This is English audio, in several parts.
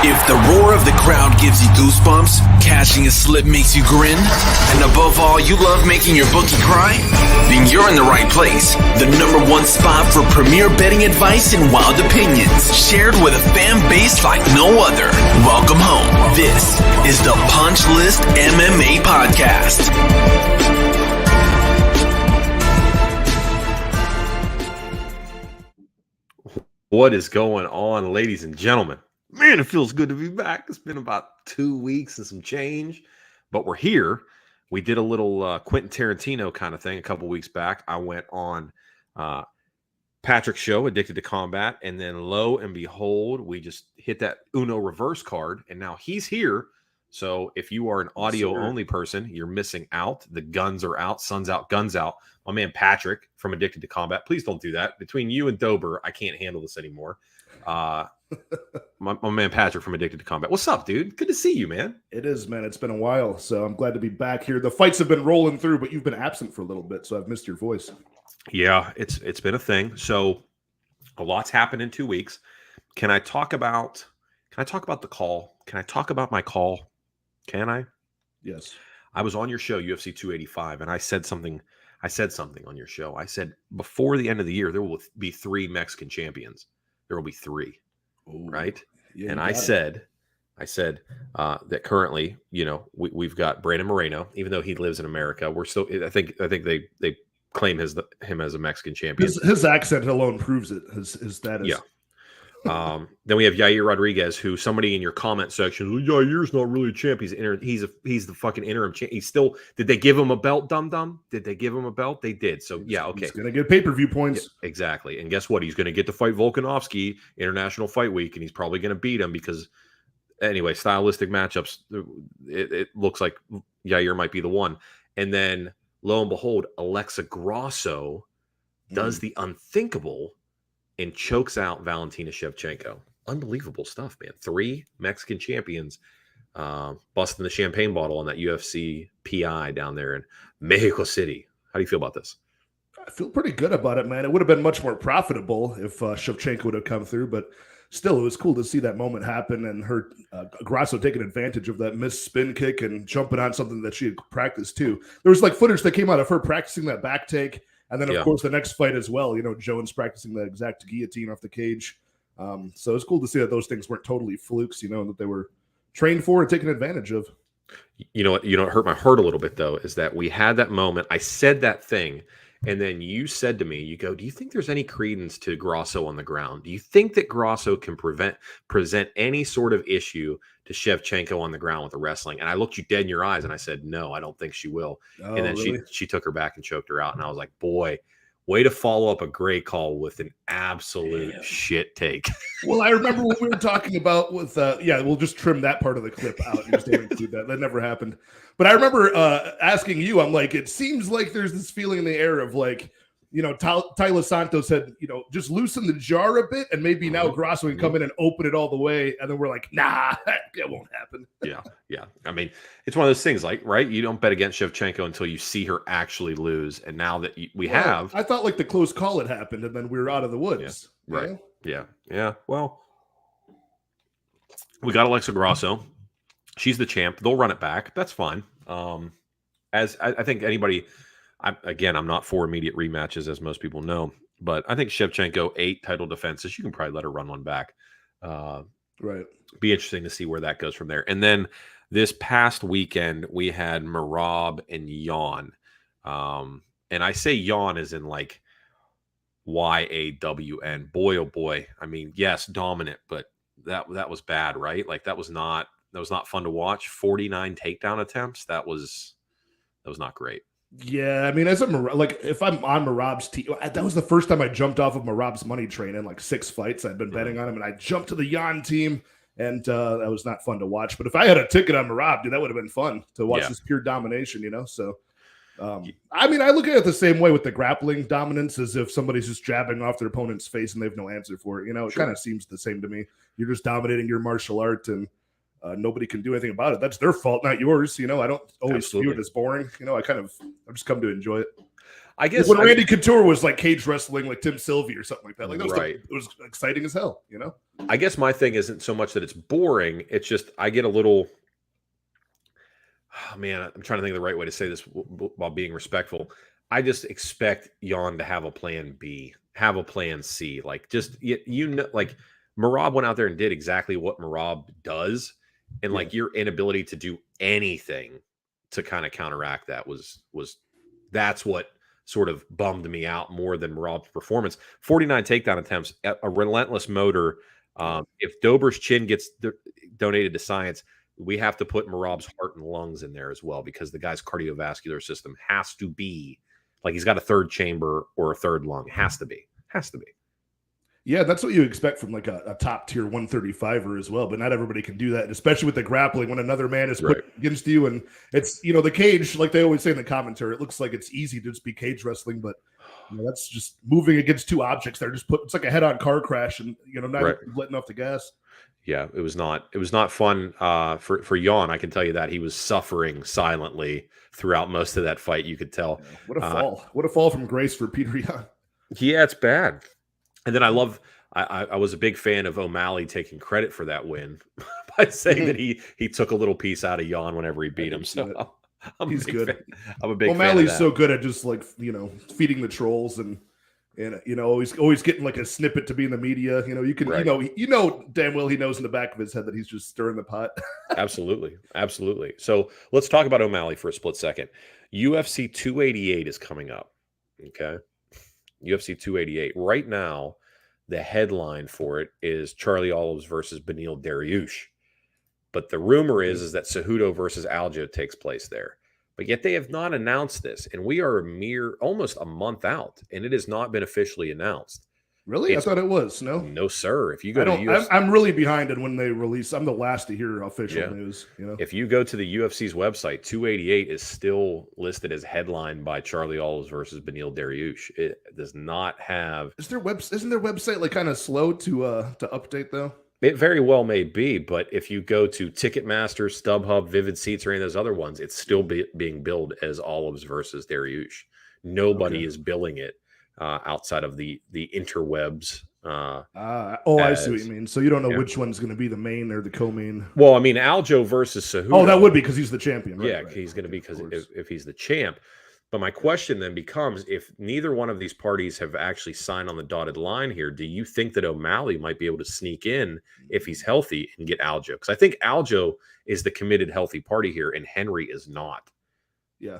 If the roar of the crowd gives you goosebumps, catching a slip makes you grin, and above all, you love making your bookie cry, then you're in the right place. The #1 spot for premier betting advice and wild opinions, shared with a fan base like no other. Welcome home. This is the Punch List MMA Podcast. What is going on, ladies and gentlemen? Man, it feels good to be back. It's been about 2 weeks and some change, but we're here. We did a little Quentin Tarantino kind of thing a couple weeks back. I went on Patrick's show, Addicted to Combat, and then lo and behold, we just hit that Uno reverse card, and now he's here. So if you are an audio-only person, you're missing out. The guns are out, sun's out, guns out. My man Patrick from Addicted to Combat. Please don't do that. Between you and Dober, I can't handle this anymore. My man Patrick from Addicted to Combat. What's up, dude? Good to see you, man. It is, man. It's been a while, so I'm glad to be back here. The fights have been rolling through, but you've been absent for a little bit, so I've missed your voice. Yeah, it's been a thing. So a lot's happened in 2 weeks. Can I talk about the call? Can I talk about my call? Can I? Yes. I was on your show, UFC 285, and I said something on your show. I said before the end of the year, there will be 3 Mexican champions. There will be 3. Ooh, right? Yeah, and I said that currently, we've got Brandon Moreno, even though he lives in America. We're still, I think they claim him as a Mexican champion. His accent alone proves it. His status. Yeah. Then we have Yair Rodriguez, who somebody in your comment section, Yair's not really a champ. He's the fucking interim champ. He's still. Did they give him a belt, dum? Did they give him a belt? They did. So yeah, okay. He's gonna get pay-per-view points. Yeah, exactly. And guess what? He's gonna get to fight Volkanovski International Fight Week, and he's probably gonna beat him because anyway, stylistic matchups. It looks like Yair might be the one. And then lo and behold, Alexa Grasso does the unthinkable and chokes out Valentina Shevchenko. Unbelievable stuff, man. 3 Mexican champions busting the champagne bottle on that UFC PI down there in Mexico City. How do you feel about this? I feel pretty good about it, man. It would have been much more profitable if Shevchenko would have come through, but still, it was cool to see that moment happen and her Grasso taking advantage of that missed spin kick and jumping on something that she had practiced too. There was like footage that came out of her practicing that back take. And then, of course, the next fight as well, Jones practicing the exact guillotine off the cage. So it's cool to see that those things weren't totally flukes, that they were trained for and taken advantage of. You know what? It hurt my heart a little bit, though, is that we had that moment. I said that thing, and then you said to me, you go, do you think there's any credence to Grasso on the ground? Do you think that Grasso can present any sort of issue to Shevchenko on the ground with the wrestling? And I looked you dead in your eyes and I said, no, I don't think she will. Oh, and then really? she took her back and choked her out. And I was like, boy, way to follow up a great call with an absolute shit take. Well, I remember what we were talking about with, we'll just trim that part of the clip out and just don't include that. That never happened. But I remember asking you, I'm like, it seems like there's this feeling in the air of like, Tyler Santos had, just loosen the jar a bit and maybe now Grasso can come in and open it all the way. And then we're like, nah, it won't happen. Yeah. I mean, it's one of those things like, right? You don't bet against Shevchenko until you see her actually lose. And now that we have. I thought like the close call had happened and then we were out of the woods. Yeah, right. Yeah. Well, we got Alexa Grasso. She's the champ. They'll run it back. That's fine. As I think anybody, I'm not for immediate rematches, as most people know, but I think Shevchenko 8 title defenses. You can probably let her run one back. Right. Be interesting to see where that goes from there. And then this past weekend we had Merab and Yan, and I say Yan as in like YAWN. Boy, oh boy. I mean, yes, dominant, but that was bad, right? Like that was not fun to watch. 49 takedown attempts. That was not great. Yeah, I mean, if I'm on Merab's team, that was the first time I jumped off of Merab's money train in like 6 fights. I'd been betting on him, and I jumped to the Yan team, and that was not fun to watch. But if I had a ticket on Merab, dude, that would have been fun to watch this pure domination, So, I mean, I look at it the same way with the grappling dominance, as if somebody's just jabbing off their opponent's face and they have no answer for it. It kind of seems the same to me. You're just dominating your martial art, and nobody can do anything about it. That's their fault, not yours. I don't always view it as boring. I've just come to enjoy it. I guess when Randy Couture was like cage wrestling, like Tim Sylvie or something like that. Like that was right. it was exciting as hell, you know. I guess my thing isn't so much that it's boring. It's just I get a little. Oh, man, I'm trying to think of the right way to say this while being respectful. I just expect Jan to have a plan B, have a plan C. Like just you know, like Marab went out there and did exactly what Marab does, and like your inability to do anything to kind of counteract that was that's what sort of bummed me out more than Marab's performance. 49 takedown attempts, a relentless motor. If Dober's chin gets donated to science, we have to put Marab's heart and lungs in there as well, because the guy's cardiovascular system has to be like he's got a third chamber or a third lung. Has to be. Yeah, that's what you expect from like a top tier 135er as well. But not everybody can do that, and especially with the grappling when another man is put against you. And it's, you know, the cage, like they always say in the commentary, it looks like it's easy to just be cage wrestling, but you know, that's just moving against two objects. They're just it's like a head-on car crash, and you know, not letting off the gas. Yeah, it was not fun for Jan. I can tell you that he was suffering silently throughout most of that fight. You could tell. Yeah, what a fall! What a fall from grace for Peter Yan. Yeah, it's bad. And then I was a big fan of O'Malley taking credit for that win by saying that he took a little piece out of Jan whenever he beat him. So he's good. I'm a big O'Malley's fan of that. so good at just like, you know, feeding the trolls and you know, always getting like a snippet to be in the media. You know, you can you know damn well he knows in the back of his head that he's just stirring the pot. Absolutely. So let's talk about O'Malley for a split second. UFC 288 is coming up. Okay. UFC 288. Right now, the headline for it is Charlie Olives versus Beneil Dariush. But the rumor is that Cejudo versus Aljo takes place there. But yet they have not announced this. And we are almost a month out, and it has not been officially announced. Really? I thought it was. No, sir. If you go to UFC, I'm really behind in when they release. I'm the last to hear official news. You know, if you go to the UFC's website, 288 is still listed as headlined by Charlie Olives versus Beneil Dariush. It does not have. Isn't their website like kind of slow to update though? It very well may be, but if you go to Ticketmaster, StubHub, Vivid Seats, or any of those other ones, it's still being billed as Olives versus Dariush. Nobody is billing it outside of the interwebs. I see what you mean. So you don't know which one's going to be the main or the co-main. Well, I mean, Aljo versus Cejudo. Oh, that would be because he's the champion. Right? Yeah, he's going to be because if he's the champ. But my question then becomes, if neither one of these parties have actually signed on the dotted line here, do you think that O'Malley might be able to sneak in if he's healthy and get Aljo? Because I think Aljo is the committed, healthy party here, and Henry is not. Yeah.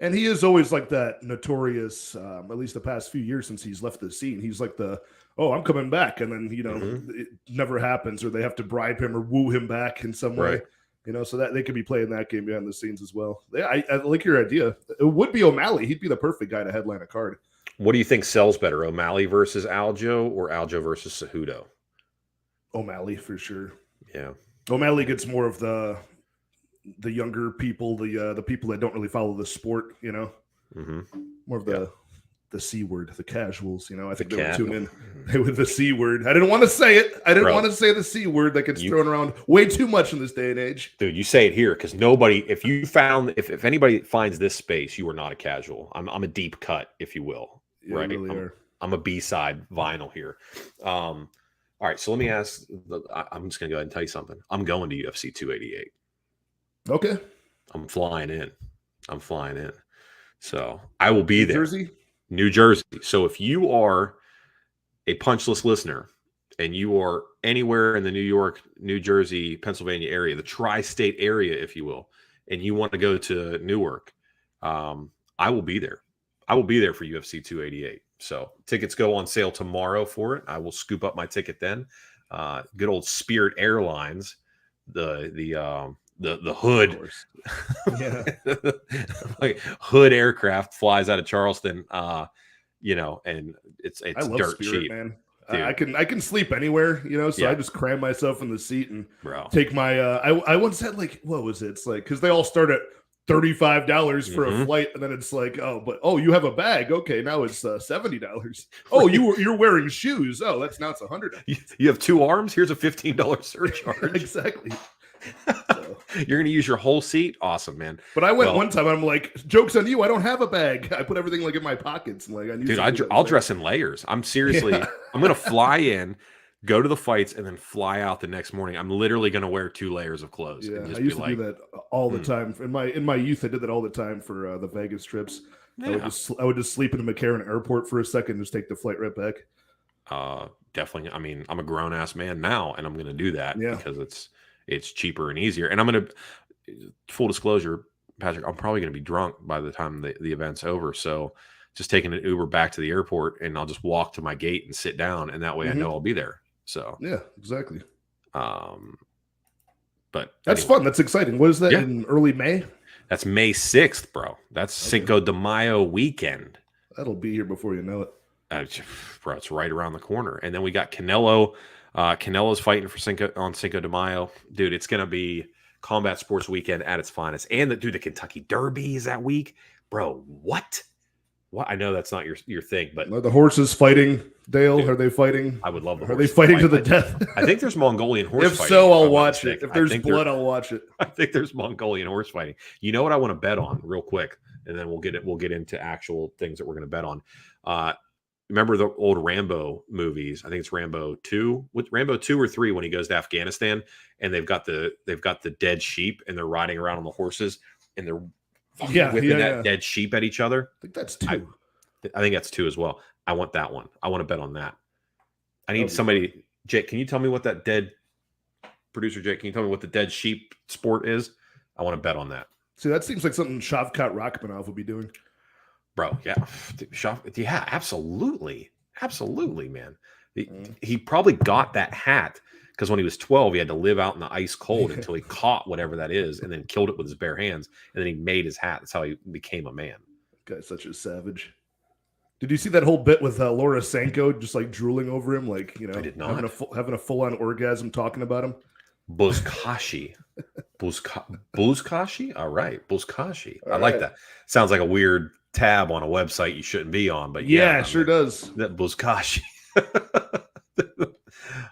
And he is always like that notorious, at least the past few years since he's left the scene. He's like I'm coming back. And then, you know, it never happens, or they have to bribe him or woo him back in some way. You know, so that they could be playing that game behind the scenes as well. Yeah, I like your idea. It would be O'Malley. He'd be the perfect guy to headline a card. What do you think sells better, O'Malley versus Aljo or Aljo versus Cejudo? O'Malley for sure. Yeah, O'Malley gets more of the younger people, the people that don't really follow the sport. You know, more of the C word, the casuals. You know, I think they would tune in with the C word. I didn't want to say it. I didn't want to say the C word that gets thrown around way too much in this day and age. Dude, you say it here because nobody. If anybody finds this space, you are not a casual. I'm a deep cut, if you will. Yeah, right. Really I'm a B-side vinyl here. All right, so let me ask. I'm just gonna go ahead and tell you something. I'm going to UFC 288. Okay. I'm flying in. So I will be there. New Jersey. So if you are a punchless listener and you are anywhere in the New York, New Jersey, Pennsylvania area, the tri-state area, if you will, and you want to go to Newark, I will be there. I will be there for UFC 288. So tickets go on sale tomorrow for it. I will scoop up my ticket then. Good old Spirit Airlines, the hood, like hood aircraft flies out of Charleston, you know, and it's I love dirt Spirit, cheap, man. I can sleep anywhere, you know, so I just cram myself in the seat and take my I once had like, what was it? It's like, because they all start at $35 for a flight, and then it's like, you have a bag, okay, now it's $70. Oh, you're wearing shoes, it's $100. You have two arms, here's a $15 surcharge. Exactly. You're going to use your whole seat? Awesome, man. But I went one time, and I'm like, joke's on you. I don't have a bag. I put everything like in my pockets. And like, I'll dress in layers. I'm seriously, I'm going to fly in, go to the fights, and then fly out the next morning. I'm literally going to wear 2 layers of clothes. Yeah, and just I used to do that all the time. In my youth, I did that all the time for the Vegas trips. Yeah. I would just sleep in the McCarran airport for a second, just take the flight right back. Definitely. I mean, I'm a grown ass man now, and I'm going to do that because it's cheaper and easier. And I'm going to, full disclosure, Patrick, I'm probably going to be drunk by the time the event's over. So just taking an Uber back to the airport, and I'll just walk to my gate and sit down, and that way I know I'll be there. So yeah, exactly. But that's fun. That's exciting. What is that in early May? That's May 6th, bro. That's Cinco de Mayo weekend. That'll be here before you know it. Bro, it's right around the corner. And then we got Canelo. Canelo's fighting for Cinco de Mayo. Dude, it's going to be combat sports weekend at its finest. And the Kentucky Derby is that week. Bro, what? I know that's not your thing, but are the horses fighting, Dale? Dude, are they fighting? I would love the horses. Are they fighting to the death? I think there's Mongolian horse fighting. If so, I'll watch it. If there's blood, I'll watch it. I think there's Mongolian horse fighting. You know what I want to bet on real quick, and then we'll get into actual things that we're going to bet on. Remember the old Rambo movies? I think it's Rambo 2. With Rambo 2 or 3 when he goes to Afghanistan and they've got the dead sheep and they're riding around on the horses and they're whipping that dead sheep at each other. I think that's 2. I think that's 2 as well. I want that one. I want to bet on that. I need somebody. Jake, can you tell me what that producer Jake, can you tell me what the dead sheep sport is? I want to bet on that. See, that seems like something Shavkat Rachmanov would be doing. Bro, yeah, absolutely, man. He probably got that hat because when he was 12, he had to live out in the ice cold until he caught whatever that is, and then killed it with his bare hands, and then he made his hat. That's how he became a man. Guy's such a savage. Did you see that whole bit with Laura Sanko just like drooling over him, like I did not. having a full-on orgasm talking about him? Buzkashi. Buzkashi? All right, Buzkashi. I like that. Sounds like a weird tab on a website you shouldn't be on, but yeah, it sure does. That Buzkashi.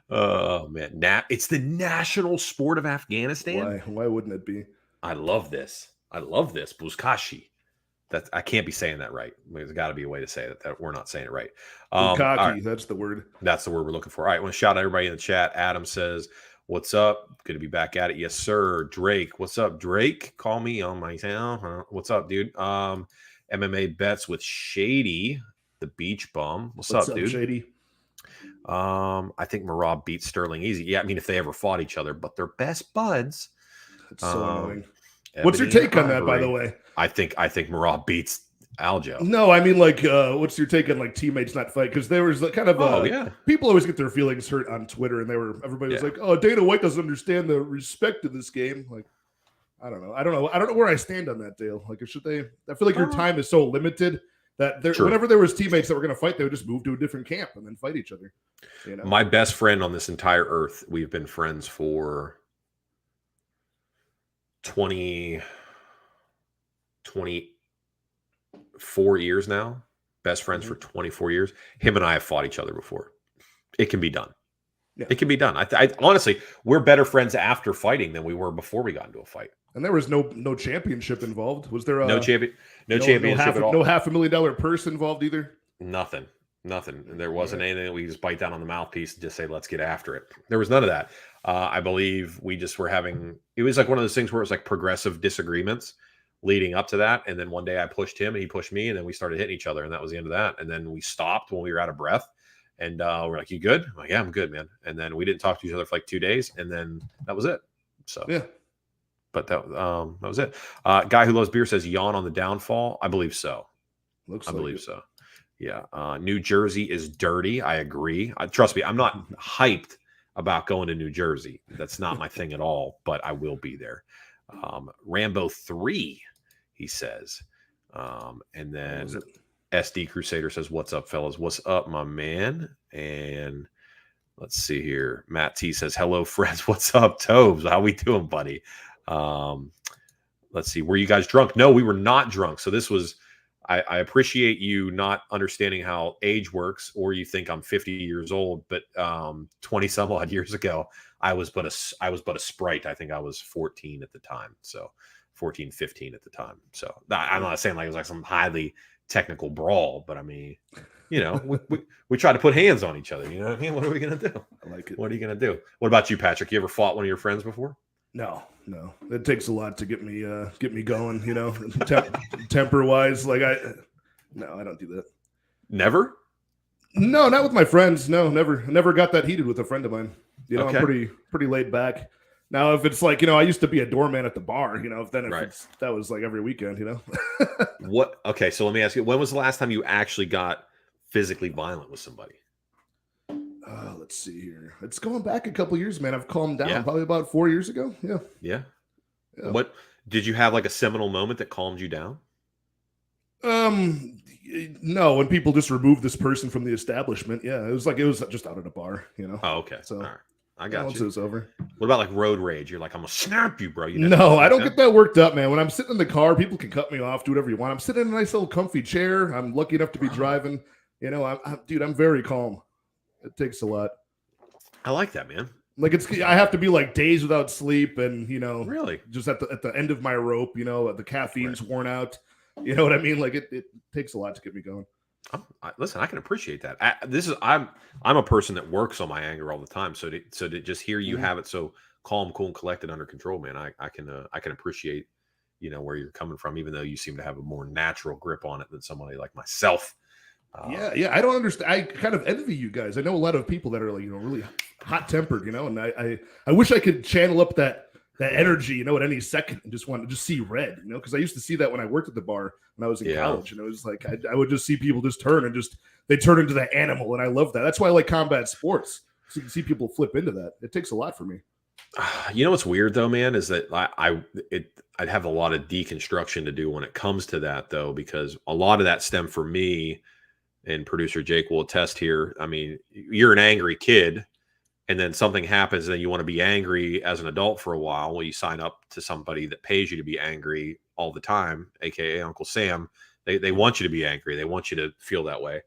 Oh man, it's the national sport of Afghanistan. Why wouldn't it be? I love this. Buzkashi. I can't be saying that right. There's got to be a way to say that we're not saying it right. Right. That's the word. That's the word we're looking for. All right, I want to shout out everybody in the chat. Adam says, "What's up? Good to be back at it." Yes, sir. Drake, what's up? Drake, call me on my town. What's up, dude? MMA bets with Shady, the beach bum. What's up, dude? Shady? I think Marab beats Sterling easy. Yeah, I mean if they ever fought each other, but they're best buds. That's so annoying. What's your take on that, by the way? I think Marab beats Aljo. No, I mean what's your take on like teammates not fight? Because there was kind of people always get their feelings hurt on Twitter, and everybody was like, "Oh, Dana White doesn't understand the respect of this game." Like, I don't know where I stand on that, Dale. Like, should they? I feel like your time is so limited that whenever there was teammates that were going to fight, they would just move to a different camp and then fight each other. My best friend on this entire earth, we've been friends for 24 years now. Best friends for 24 years. Him and I have fought each other before. It can be done. Yeah. It can be done. I honestly, we're better friends after fighting than we were before we got into a fight. And there was no championship involved. Was there no championship at all? No $500,000 purse involved either? Nothing. And there wasn't anything that we just bite down on the mouthpiece and just say, let's get after it. There was none of that. I believe we just were it was like one of those things where it was like progressive disagreements leading up to that. And then one day I pushed him and he pushed me, and then we started hitting each other, and that was the end of that. And then we stopped when we were out of breath. And we're like, "You good?" I'm like, "Yeah, I'm good, man." And then we didn't talk to each other for like 2 days, and then that was it. So yeah, but that was it. Guy who loves beer says, "Yawn on the downfall." I believe so. I believe so. Yeah. New Jersey is dirty. I agree. Trust me, I'm not hyped about going to New Jersey. That's not my thing at all. But I will be there. Rambo 3, he says, and then. SD Crusader says, "What's up, fellas? What's up, my man?" And let's see here. Matt T says, "Hello, friends. What's up, Tobes? How we doing, buddy?" Let's see. Were you guys drunk? No, we were not drunk. So this was I appreciate you not understanding how age works, or you think I'm 50 years old, but 20 some odd years ago, I was but a sprite. I think I was 14 at the time. So 14, 15 at the time. So I'm not saying like it was like some highly technical brawl, but I mean, we try to put hands on each other. You know what I mean? What are we going to do? I like it. What are you going to do? What about you, Patrick? You ever fought one of your friends before? No. It takes a lot to get me going, temper wise. Like I don't do that. Never? No, not with my friends. No, never got that heated with a friend of mine. Okay. I'm pretty laid back. Now, if it's like, I used to be a doorman at the bar, that was like every weekend, What? Okay. So let me ask you, when was the last time you actually got physically violent with somebody? Let's see here. It's going back a couple years, man. I've calmed down. Yeah. Probably about 4 years ago. Yeah. Yeah. What did you have like a seminal moment that calmed you down? No, when people just removed this person from the establishment. Yeah, it was just out at a bar, Oh, okay. So all right. I got once you. it was over. What about like road rage? You're like, I'm gonna snap you, bro. No, I don't get that worked up, man. When I'm sitting in the car, people can cut me off, do whatever you want. I'm sitting in a nice little comfy chair. I'm lucky enough to be driving. I'm very calm. It takes a lot. I like that, man. Like I have to be like days without sleep, and Really, just at the end of my rope. The caffeine's worn out. You know what I mean? Like it takes a lot to get me going. Listen, I can appreciate that. I'm a person that works on my anger all the time. So to just hear you have it so calm, cool, and collected under control, man, I can appreciate where you're coming from, even though you seem to have a more natural grip on it than somebody like myself. Yeah. I don't understand. I kind of envy you guys. I know a lot of people that are like, really hot tempered, and I wish I could channel up that energy, at any second, and just want to just see red, because I used to see that when I worked at the bar when I was in college, and it was like, I would just see people just turn and they turn into the animal. And I love that. That's why I like combat sports. So you can see people flip into that. It takes a lot for me. What's weird though, man, is that I'd have a lot of deconstruction to do when it comes to that though, because a lot of that stemmed for me, and producer Jake will attest here. I mean, you're an angry kid, and then something happens, and you want to be angry as an adult for a while. Well, you sign up to somebody that pays you to be angry all the time, aka Uncle Sam. They want you to be angry. They want you to feel that way,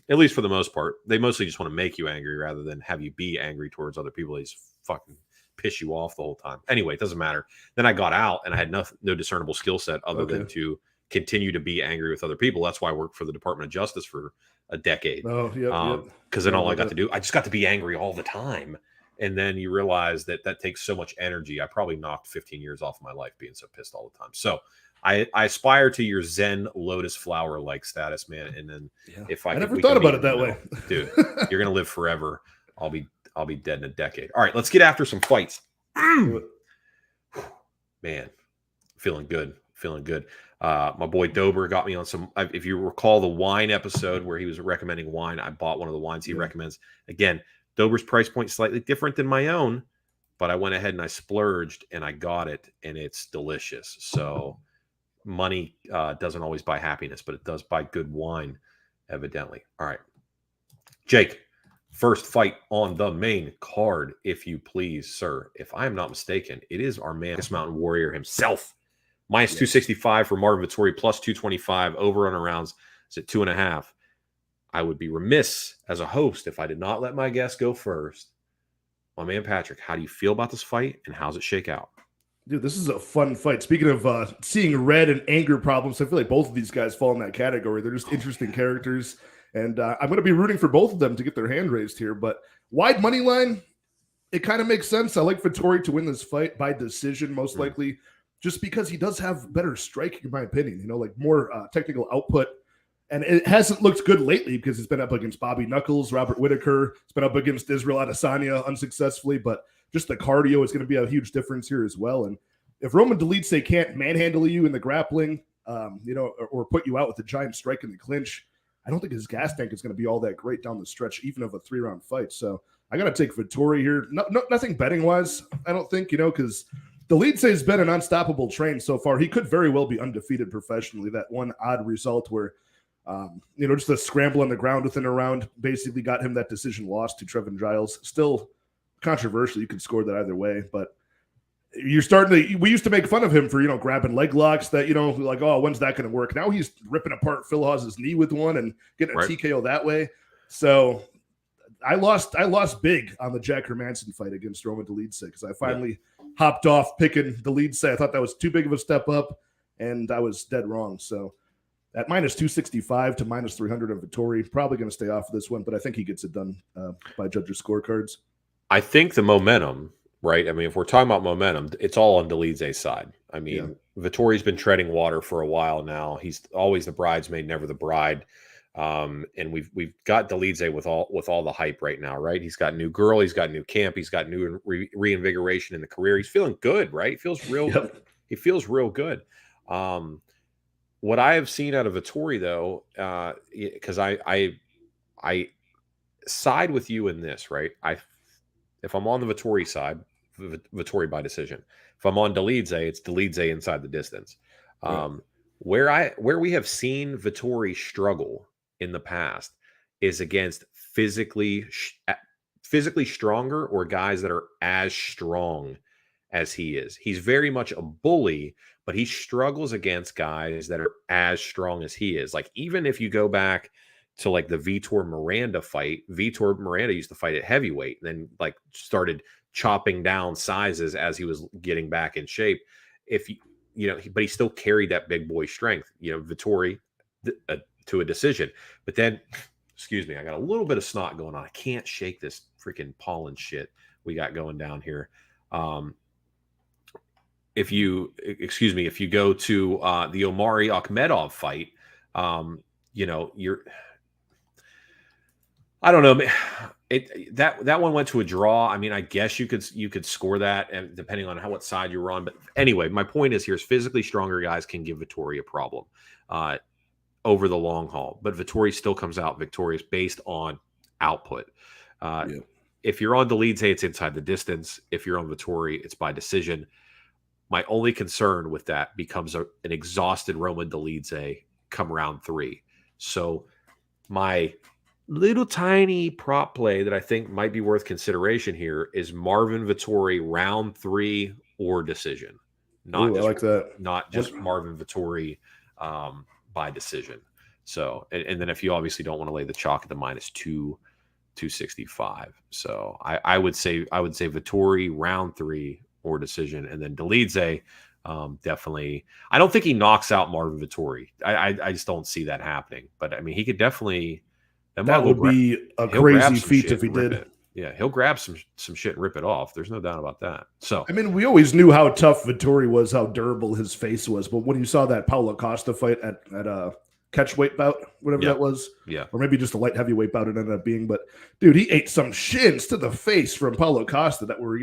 at least for the most part. They mostly just want to make you angry rather than have you be angry towards other people. They just fucking piss you off the whole time. Anyway, it doesn't matter. Then I got out, and I had no discernible skill set other than to continue to be angry with other people. That's why I worked for the Department of Justice for a decade. Oh, yeah. Because then all I got to do, I just got to be angry all the time. And then you realize that takes so much energy. I probably knocked 15 years off of my life being so pissed all the time. So I aspire to your Zen lotus flower like status, man. And then if I never thought about it that way, dude, you're gonna live forever. I'll be dead in a decade. All right, let's get after some fights. Man, feeling good. My boy Dober got me on some. If you recall the wine episode where he was recommending wine, I bought one of the wines he recommends. Again, Dober's price point is slightly different than my own, but I went ahead and I splurged and I got it, and it's delicious. So money doesn't always buy happiness, but it does buy good wine, evidently. All right, Jake, first fight on the main card, if you please, sir. If I am not mistaken, it is our man, Mountain Warrior himself. Minus 265 for Marvin Vittori, plus 225 over on rounds. It's at 2.5. I would be remiss as a host if I did not let my guest go first. My man Patrick, how do you feel about this fight, and how's it shake out? Dude, this is a fun fight. Speaking of seeing red and anger problems, I feel like both of these guys fall in that category. They're just interesting characters, and I'm going to be rooting for both of them to get their hand raised here. But wide money line, it kind of makes sense. I like Vittori to win this fight by decision, most likely, just because he does have better striking, in my opinion. Like more technical output. And it hasn't looked good lately because he's been up against Bobby Knuckles, Robert Whitaker. It's been up against Israel Adesanya unsuccessfully, but just the cardio is going to be a huge difference here as well. And if Roman Dolidze can't manhandle you in the grappling, or put you out with a giant strike in the clinch, I don't think his gas tank is going to be all that great down the stretch, even of a 3-round fight. So I got to take Vittori here. Nothing betting wise, I don't think, because Dolidze has been an unstoppable train so far. He could very well be undefeated professionally. That one odd result where just a scramble on the ground within a round basically got him that decision loss to Trevin Giles. Still controversial. You could score that either way, but you're starting to. We used to make fun of him for grabbing leg locks that like, oh, when's that going to work? Now he's ripping apart Phil Hawes's knee with one and getting a TKO that way. So I lost big on the Jack Hermanson fight against Roman Dolidze because I finally hopped off picking Dolidze. I thought that was too big of a step up, and I was dead wrong. So at minus 265 to minus 300 of Vettori, probably going to stay off of this one, but I think he gets it done by judges' scorecards. I think the momentum, right? I mean, if we're talking about momentum, it's all on Dolidze's side. I mean, Vettori's been treading water for a while now. He's always the bridesmaid, never the bride. And we've got Dolidze with all the hype right now, right? He's got new girl, he's got new camp, he's got new reinvigoration in the career. He's feeling good, right? He feels real. He feels real good. What I have seen out of Vettori, though, because I side with you in this, right? If I'm on the Vettori side, Vettori by decision. If I'm on Dolidze, it's Dolidze inside the distance. Where we have seen Vettori struggle in the past is against physically stronger or guys that are as strong as he is. He's very much a bully, but he struggles against guys that are as strong as he is. Like, even if you go back to like the Vitor Miranda fight, Vitor Miranda used to fight at heavyweight and then like started chopping down sizes as he was getting back in shape. But he still carried that big boy strength, Vettori to a decision. But then, excuse me, I got a little bit of snot going on. I can't shake this freaking pollen shit we got going down here. If you go to the Omari Akhmedov fight, I don't know. That one went to a draw. I mean, I guess you could score that, and depending on what side you're on. But anyway, my point is physically stronger guys can give Vettori a problem over the long haul. But Vettori still comes out victorious based on output. If you're on Dolidze, it's inside the distance. If you're on Vettori, it's by decision. My only concern with that becomes an exhausted Roman Dolidze come round 3. So my little tiny prop play that I think might be worth consideration here is Marvin Vettori round 3 or decision. I like that. Not just Marvin Vettori by decision. So, and then if you obviously don't want to lay the chalk at the minus 265. So I would say Vettori round 3 or decision, and then Dolidze definitely. I don't think he knocks out Marvin Vettori. I just don't see that happening. But I mean, he could definitely. That would be a crazy feat if he did. Yeah, he'll grab some shit and rip it off. There's no doubt about that. So I mean, we always knew how tough Vettori was, how durable his face was. But when you saw that Paulo Costa fight at a catchweight bout, whatever that was, or maybe just a light heavyweight bout it ended up being. But dude, he ate some shins to the face from Paulo Costa that were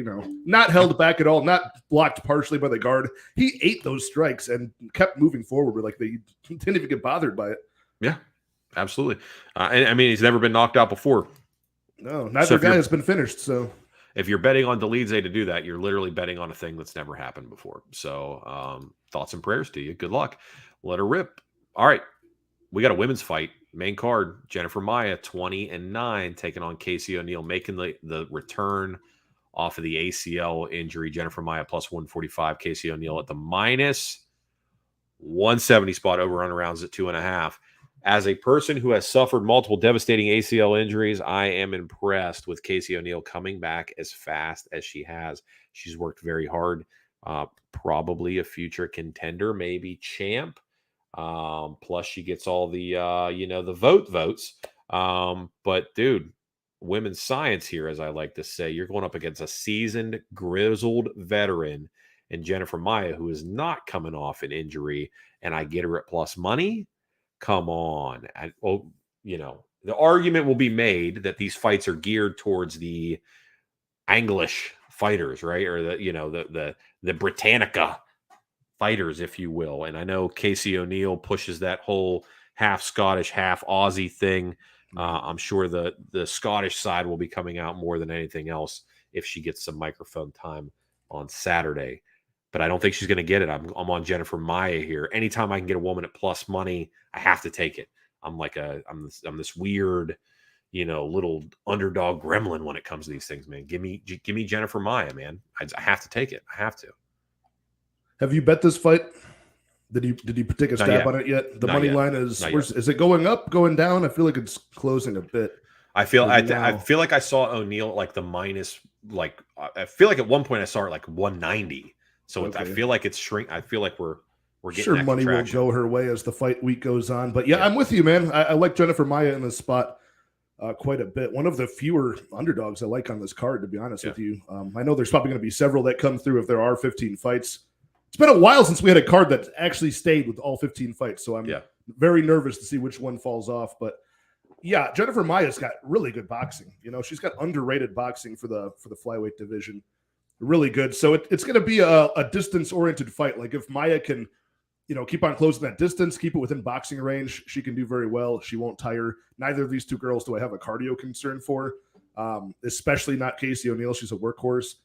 not held back at all, not blocked partially by the guard. He ate those strikes and kept moving forward. Like they didn't even get bothered by it. Yeah. Absolutely. And I mean, he's never been knocked out before. No, neither guy has been finished. So if you're betting on Dolidze to do that, you're literally betting on a thing that's never happened before. So thoughts and prayers to you. Good luck. Let her rip. All right. We got a women's fight. Main card. Jennifer Maia, 20-9, taking on Casey O'Neill, making the return off of the ACL injury. Jennifer Maia plus 145. Casey O'Neill at the minus 170 spot. Over on rounds at 2.5. As a person who has suffered multiple devastating ACL injuries, I am impressed with Casey O'Neill coming back as fast as she has. She's worked very hard. Probably a future contender, maybe champ. Plus, she gets all the the votes. But dude, women's science here, as I like to say, you're going up against a seasoned, grizzled veteran, and Jennifer Maia, who is not coming off an injury, and I get her at plus money. Come on. The argument will be made that these fights are geared towards the English fighters, right? Or the Britannica fighters, if you will. And I know Casey O'Neill pushes that whole half Scottish, half Aussie thing. I'm sure the Scottish side will be coming out more than anything else if she gets some microphone time on Saturday. But I don't think she's going to get it. I'm on Jennifer Maia here. Anytime I can get a woman at plus money, I have to take it. I'm this weird, little underdog gremlin when it comes to these things, man. Give me Jennifer Maia, man. I have to take it. I have to. Have you bet this fight? Did you take a stab on it yet? The money line is it going up, going down? I feel like it's closing a bit. I feel like I saw O'Neal like the minus, like I feel like at one point I saw it like 190. So I feel like it's shrink. I feel like we're getting sure money traction. Will go her way as the fight week goes on. But yeah. I'm with you, man. I like Jennifer Maia in this spot quite a bit. One of the fewer underdogs I like on this card, to be honest with you. I know there's probably going to be several that come through if there are 15 fights. It's been a while since we had a card that actually stayed with all 15 fights, so I'm very nervous to see which one falls off. But yeah, Jennifer Maia's got really good boxing. She's got underrated boxing for the flyweight division, really good. So it's going to be a distance-oriented fight. Like if Maia can, keep on closing that distance, keep it within boxing range, she can do very well. She won't tire. Neither of these two girls do I have a cardio concern for, especially not Casey O'Neal. She's a workhorse.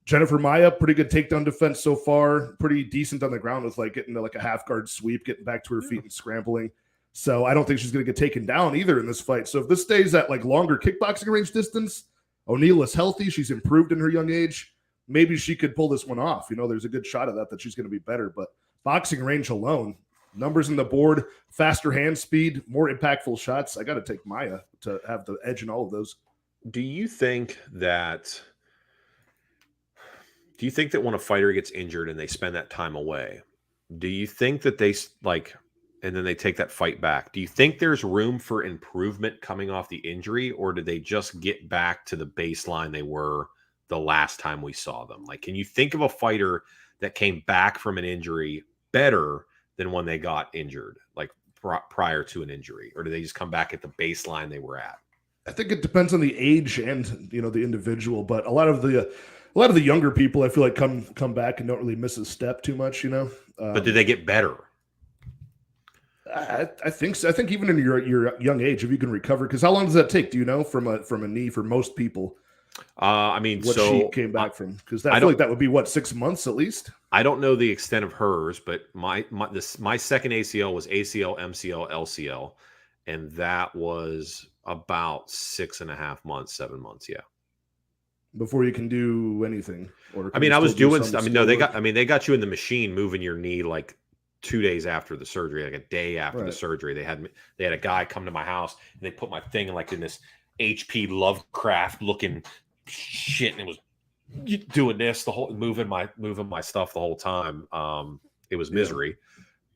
Jennifer Maia, pretty good takedown defense so far. Pretty decent on the ground with getting to a half guard sweep, getting back to her feet and scrambling. So I don't think she's going to get taken down either in this fight. So if this stays at longer kickboxing range distance, O'Neal is healthy. She's improved in her young age. Maybe she could pull this one off. There's a good shot of that she's going to be better. But boxing range alone, numbers in the board, faster hand speed, more impactful shots. I got to take Maia to have the edge in all of those. Do you think that when a fighter gets injured and they spend that time away, do you think that they and then they take that fight back? Do you think there's room for improvement coming off the injury, or did they just get back to the baseline they were the last time we saw them? Can you think of a fighter that came back from an injury better than when they got injured, prior to an injury, or do they just come back at the baseline they were at? I think it depends on the age and the individual, but a lot of the younger people I feel like come back and don't really miss a step too much, But did they get better? I think so. I think even in your young age, if you can recover, because how long does that take? Do you know from a knee for most people? She came back from, because I feel like that would be 6 months at least. I don't know the extent of hers, but my second ACL was ACL, MCL, LCL, and that was about 6.5 months, 7 months. Yeah. Before you can do anything. I was doing stuff. They got you in the machine moving your knee 2 days after the surgery, a day after the surgery. They had a guy come to my house and they put my thing in this HP Lovecraft looking shit, and it was doing this moving my stuff the whole time. It was misery.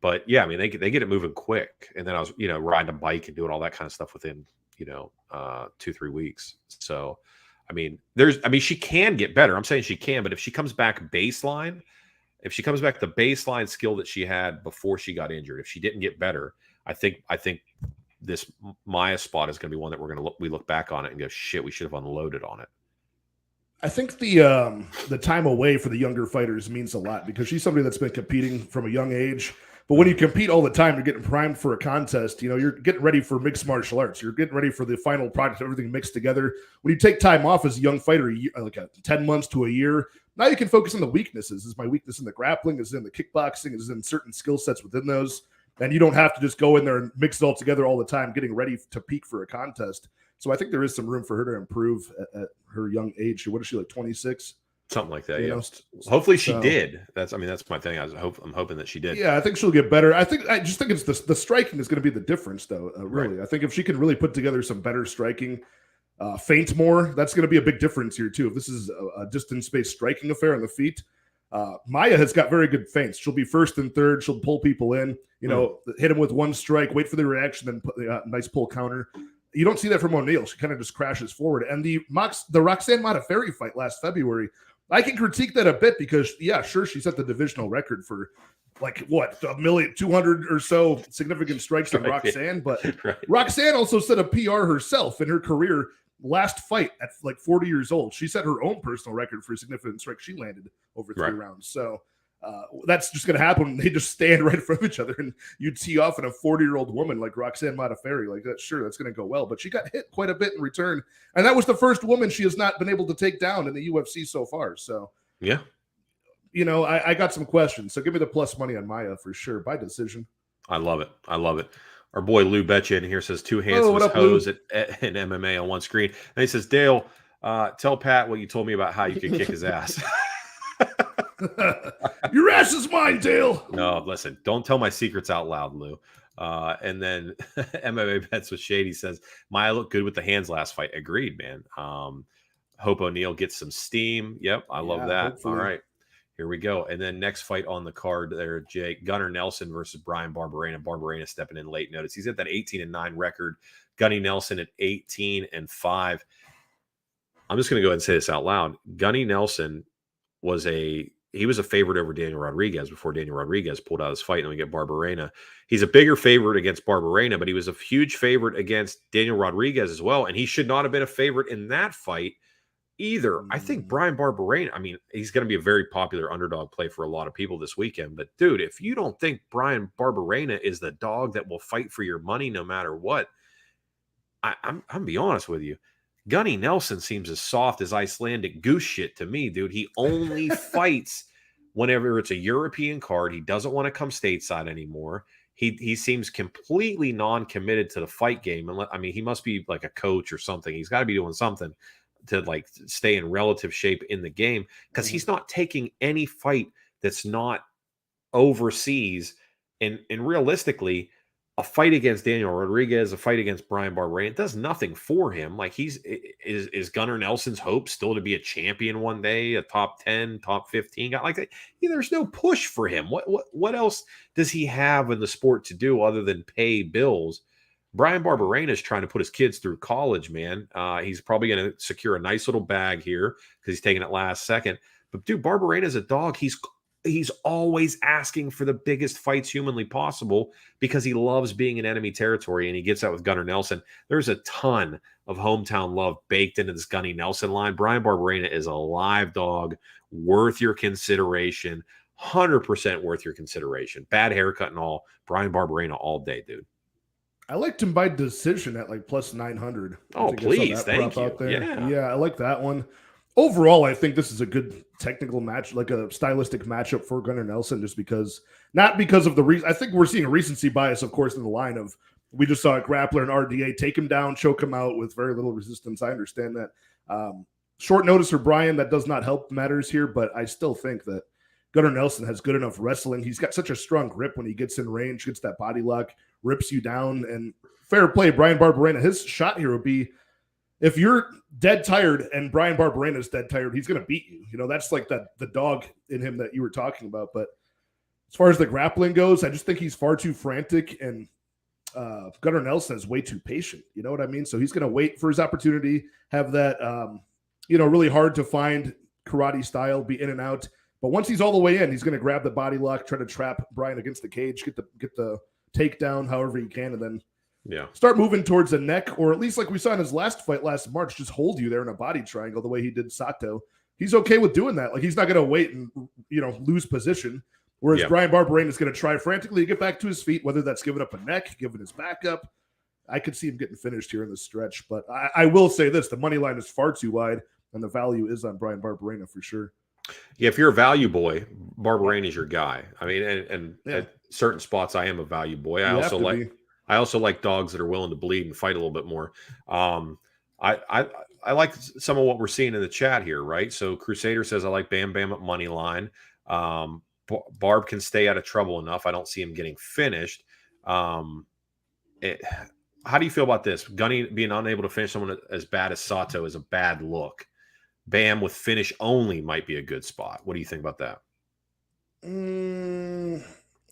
But yeah, they get it moving quick. And then I was, riding a bike and doing all that kind of stuff within, 2-3 weeks. So she can get better. I'm saying she can, but if she comes back the baseline skill that she had before she got injured, if she didn't get better, I think this Maia spot is going to be one that we look back on it and go, shit, we should have unloaded on it. I think the time away for the younger fighters means a lot, because she's somebody that's been competing from a young age. But when you compete all the time, you're getting primed for a contest. You're getting ready for mixed martial arts. You're getting ready for the final product, everything mixed together. When you take time off as a young fighter, 10 months to a year, now you can focus on the weaknesses. Is my weakness in the grappling? Is it in the kickboxing? Is it in certain skill sets within those? And you don't have to just go in there and mix it all together all the time, getting ready to peak for a contest. So I think there is some room for her to improve at her young age. What is she, 26? Something like that, yeah. Hopefully she did. That's my thing. I'm hoping that she did. Yeah, I think she'll get better. I just think it's the striking is going to be the difference, though. Really, right. I think if she can really put together some better striking, feint more, that's going to be a big difference here too. If this is a distance-based striking affair on the feet, Maia has got very good feints. She'll be first and third. She'll pull people in. Hit him with one strike, wait for the reaction, then put a nice pull counter. You don't see that from O'Neal. She kind of just crashes forward. And the Roxanne Modafferi fight last February, I can critique that a bit because, yeah, sure, she set the divisional record for 1,200,000 or so significant strikes than Roxanne. But Roxanne also set a PR herself in her career. Last fight at 40 years old, she set her own personal record for significant strikes she landed over 3 rounds. So that's just going to happen when they just stand right in front of each other, and you tee off in a 40-year-old woman like Roxanne Modafferi. That's going to go well. But she got hit quite a bit in return, and that was the first woman she has not been able to take down in the UFC so far. So yeah, I got some questions. So give me the plus money on Maia for sure by decision. I love it. Our boy Lou Betcha in here says two Oh, what handsomest up, Lou? hoes in MMA on one screen. And he says, Dale, tell Pat what you told me about how you could kick his ass. Your ass is mine, Dale. No, listen, don't tell my secrets out loud, Lou. And then MMA Bets with Shady says, Maya looked good with the hands last fight. Agreed, man. Hope O'Neal gets some steam. Yep, I love that. Hopefully. All right, here we go. And then next fight on the card there, Jake, Gunnar Nelson versus Brian Barberena. Barberena stepping in late notice. He's at that 18-9 record. Gunny Nelson at 18-5. I'm just going to go ahead and say this out loud. Gunny Nelson was a favorite over Daniel Rodriguez before Daniel Rodriguez pulled out his fight, and we get Barberena. He's a bigger favorite against Barberena, but he was a huge favorite against Daniel Rodriguez as well, and he should not have been a favorite in that fight either. I think Brian Barberena, I mean, he's going to be a very popular underdog play for a lot of people this weekend, but dude, if you don't think Brian Barberena is the dog that will fight for your money no matter what, I'm going to be honest with you. Gunny Nelson seems as soft as Icelandic goose shit to me, dude. He only fights whenever it's a European card. He doesn't want to come stateside anymore. He seems completely non-committed to the fight game. And I mean, he must be like a coach or something. He's got to be doing something to like stay in relative shape in the game, because he's not taking any fight that's not overseas. And realistically, a fight against Daniel Rodriguez, a fight against Brian Barberena, it does nothing for him. Like, is Gunnar Nelson's hope still to be a champion one day, a top 10, top 15 guy like that? Yeah, there's no push for him. What else does he have in the sport to do other than pay bills? Brian Barberena is trying to put his kids through college, man. He's probably going to secure a nice little bag here because he's taking it last second. But dude, Barberena is a dog. He's always asking for the biggest fights humanly possible because he loves being in enemy territory, and he gets that with Gunnar Nelson. There's a ton of hometown love baked into this Gunny Nelson line. Brian Barberena is a live dog, worth your consideration, 100% worth your consideration. Bad haircut and all. Brian Barberena all day, dude. I liked him by decision at like plus 900. Oh, please. Thank you. Yeah, I like that one. Overall, I think this is a good technical match, like a stylistic matchup for Gunnar Nelson, just because, not because of the reason. I think we're seeing a recency bias, of course, in the line of, we just saw a grappler and RDA take him down, choke him out with very little resistance. I understand that. Short notice for Brian, that does not help matters here, but I still think that Gunnar Nelson has good enough wrestling. He's got such a strong grip when he gets in range, gets that body lock, rips you down, and fair play, Brian Barberena. His shot here would be, if you're dead tired and Brian Barberena is dead tired, he's going to beat you. You know, that's like the dog in him that you were talking about. But as far as the grappling goes, I just think he's far too frantic, and Gunnar Nelson is way too patient. You know what I mean? So he's going to wait for his opportunity, have that, really hard to find karate style, be in and out. But once he's all the way in, he's going to grab the body lock, try to trap Brian against the cage, get the takedown however he can, and then start moving towards the neck, or at least like we saw in his last fight last March, just hold you there in a body triangle the way he did Sato. He's okay with doing that. Like, he's not going to wait and, lose position. Whereas Brian Barberena is going to try frantically to get back to his feet, whether that's giving up a neck, giving his back up. I could see him getting finished here in the stretch. But I will say this, the money line is far too wide, and the value is on Brian Barberena for sure. Yeah, if you're a value boy, Barberena is your guy. I mean, and at certain spots, I am a value boy. I also like dogs that are willing to bleed and fight a little bit more. I like some of what we're seeing in the chat here, right? So Crusader says, I like Bam Bam at money line. Barb can stay out of trouble enough. I don't see him getting finished. How do you feel about this? Gunny being unable to finish someone as bad as Sato is a bad look. Bam with finish only might be a good spot. What do you think about that?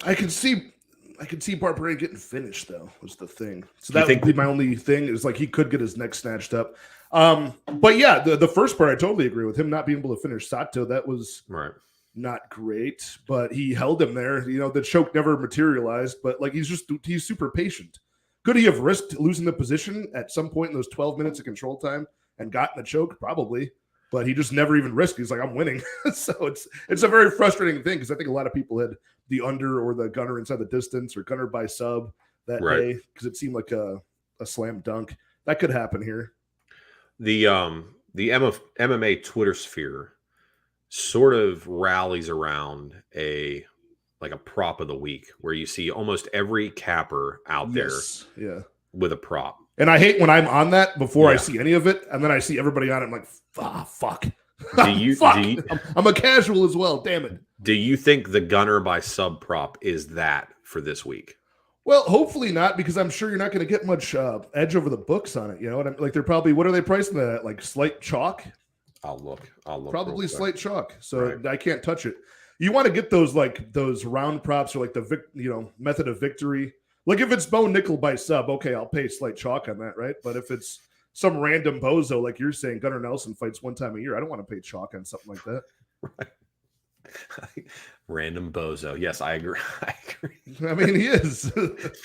I can see Barberena getting finished, though, was the thing. So that would be my only thing, is like he could get his neck snatched up. But yeah, the first part, I totally agree with him not being able to finish Sato. That was not great, but he held him there. The choke never materialized, but like he's super patient. Could he have risked losing the position at some point in those 12 minutes of control time and gotten the choke? Probably. But he just never even risked. He's like, I'm winning. So it's a very frustrating thing, because I think a lot of people had the under or the Gunner inside the distance or Gunner by sub that day, because it seemed like a slam dunk. That could happen here. The MMA Twitter sphere sort of rallies around a like a prop of the week where you see almost every capper out there Yeah. with a prop. And I hate when I'm on that before I Yeah. see any of it, and then I see everybody on it. I'm like, fuck. Do you fuck? I'm a casual as well. Damn it. Do you think the gunner by sub prop is that for this week? Well, hopefully not, because I'm sure you're not going to get much edge over the books on it. You know what I'm like? They're probably, what are they pricing that at? Like slight chalk? I'll look. Probably slight chalk. So right. I can't touch it. You want to get those like those round props or like the method of victory. Like if it's Bo Nickel by sub, okay, I'll pay slight chalk on that, right? But if it's some random bozo, like you're saying, Gunnar Nelson fights one time a year, I don't want to pay chalk on something like that. Right. Random bozo. Yes, I agree. I mean, he is.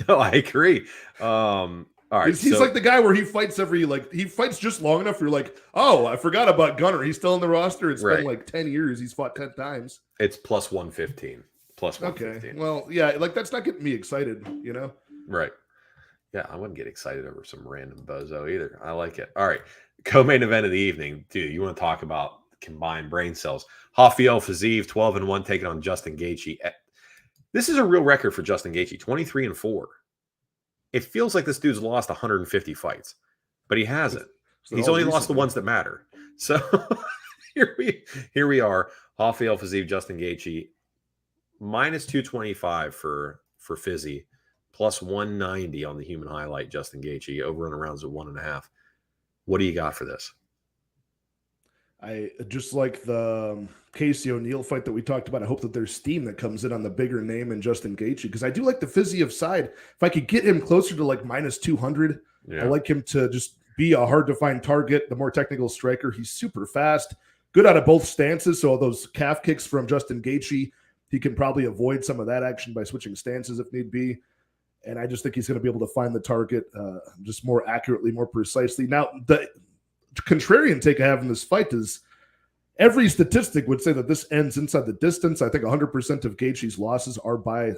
No, I agree. All right. He's like the guy where he fights he fights just long enough. You're like, oh, I forgot about Gunnar. He's still in the roster. It's been like 10 years. He's fought 10 times. It's plus 115. Plus 115. Okay. Well, yeah, like that's not getting me excited, you know? Right. Yeah, I wouldn't get excited over some random bozo either. I like it. All right. Co-main event of the evening. Dude, you want to talk about combined brain cells. Rafael Fiziev, 12-1, taking on Justin Gaethje. This is a real record for Justin Gaethje, 23-4. It feels like this dude's lost 150 fights, but he hasn't. He's only lost the ones that matter. So here we are. Rafael Fiziev, Justin Gaethje, minus 225 for Fizzy, plus 190 on the human highlight. Justin Gaethje over and around at 1.5. What do you got for this? I just like the Casey O'Neill fight that we talked about. I hope that there's steam that comes in on the bigger name in Justin Gaethje, because I do like the Fiziev side. If I could get him closer to like minus 200, I like him to just be a hard to find target, the more technical striker. He's super fast, good out of both stances. So those calf kicks from Justin Gaethje, he can probably avoid some of that action by switching stances if need be. And I just think he's going to be able to find the target just more accurately, more precisely. Now, the contrarian take I have in this fight is every statistic would say that this ends inside the distance. I think 100% of Gaethje's losses are by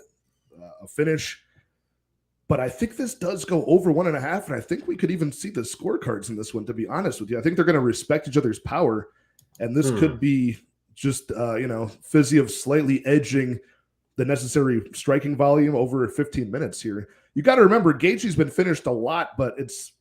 a finish. But I think this does go over 1.5, and I think we could even see the scorecards in this one, to be honest with you. I think they're going to respect each other's power, and this could be just, Fiziev slightly edging the necessary striking volume over 15 minutes here. You got to remember, Gaethje's been finished a lot, but it's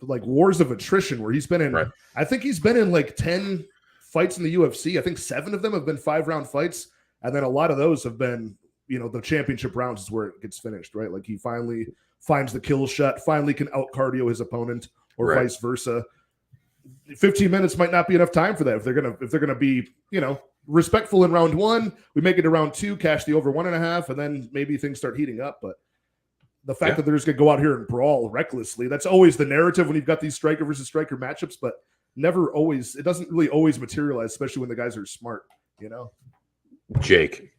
like wars of attrition where he's been in, I think he's been in like 10 fights in the UFC. I think 7 of them have been 5-round fights. And then a lot of those have been, the championship rounds is where it gets finished, right? Like he finally finds the kill shot, finally can out cardio his opponent, or vice versa. 15 minutes might not be enough time for that. If they're gonna be, respectful in round 1, we make it to round 2, cash the over 1.5, and then maybe things start heating up. But the fact that they're just going to go out here and brawl recklessly, that's always the narrative when you've got these striker versus striker matchups, but it doesn't really always materialize, especially when the guys are smart, Jake,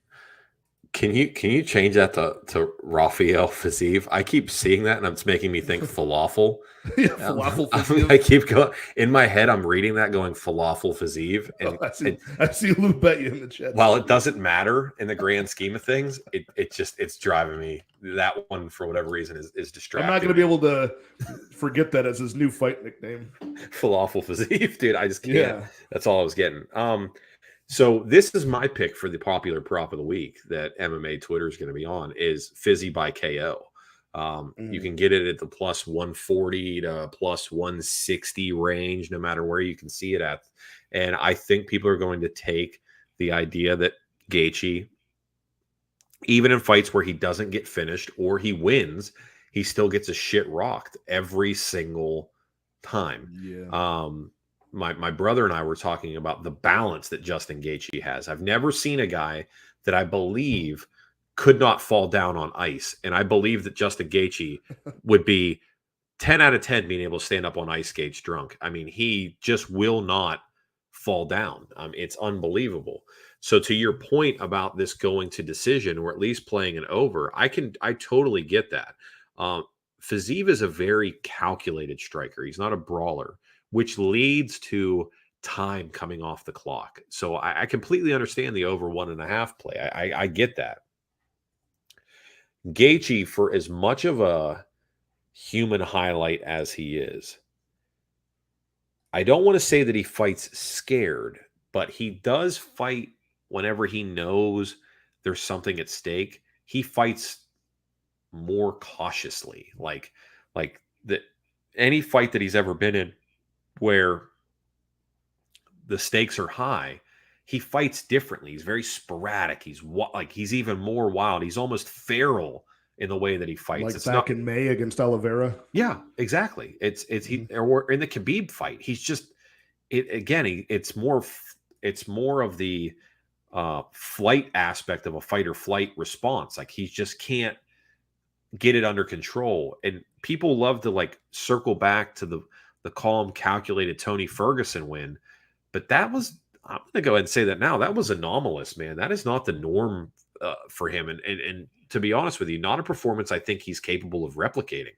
can you change that to Rafael Fiziev? I keep seeing that, and it's making me think falafel. Falafel Fiziev. I keep going in my head. I'm reading that going falafel Fiziev, and I see Lou bet you in the chat. While it doesn't matter in the grand scheme of things, it's driving me. That one, for whatever reason, is distracting. I'm not going to be able to forget that as his new fight nickname. Falafel Fiziev, dude. I just can't. Yeah. That's all I was getting. So this is my pick for the popular prop of the week that MMA Twitter is going to be on, is Fizzy by KO. You can get it at the plus 140 to plus 160 range, no matter where you can see it at. And I think people are going to take the idea that Gaethje, even in fights where he doesn't get finished or he wins, he still gets a shit rocked every single time. Yeah. My brother and I were talking about the balance that Justin Gaethje has. I've never seen a guy that I believe could not fall down on ice. And I believe that Justin Gaethje would be 10 out of 10 being able to stand up on ice skates drunk. I mean, he just will not fall down. It's unbelievable. So to your point about this going to decision, or at least playing an over, I totally get that. Fiziev is a very calculated striker. He's not a brawler, which leads to time coming off the clock. So I completely understand the over 1.5 play. I get that. Gaethje, for as much of a human highlight as he is, I don't want to say that he fights scared, but he does fight whenever he knows there's something at stake, he fights more cautiously. Like any fight that he's ever been in where the stakes are high, he fights differently. He's very sporadic. He's even more wild. He's almost feral in the way that he fights. Like it's back in May against Oliveira. Yeah, exactly. Or in the Khabib fight, he's just it's more of the flight aspect of a fight or flight response. Like he just can't get it under control. And people love to like circle back to the calm, calculated Tony Ferguson win, but I'm going to go ahead and say that now. That was anomalous, man. That is not the norm for him. And to be honest with you, not a performance I think he's capable of replicating.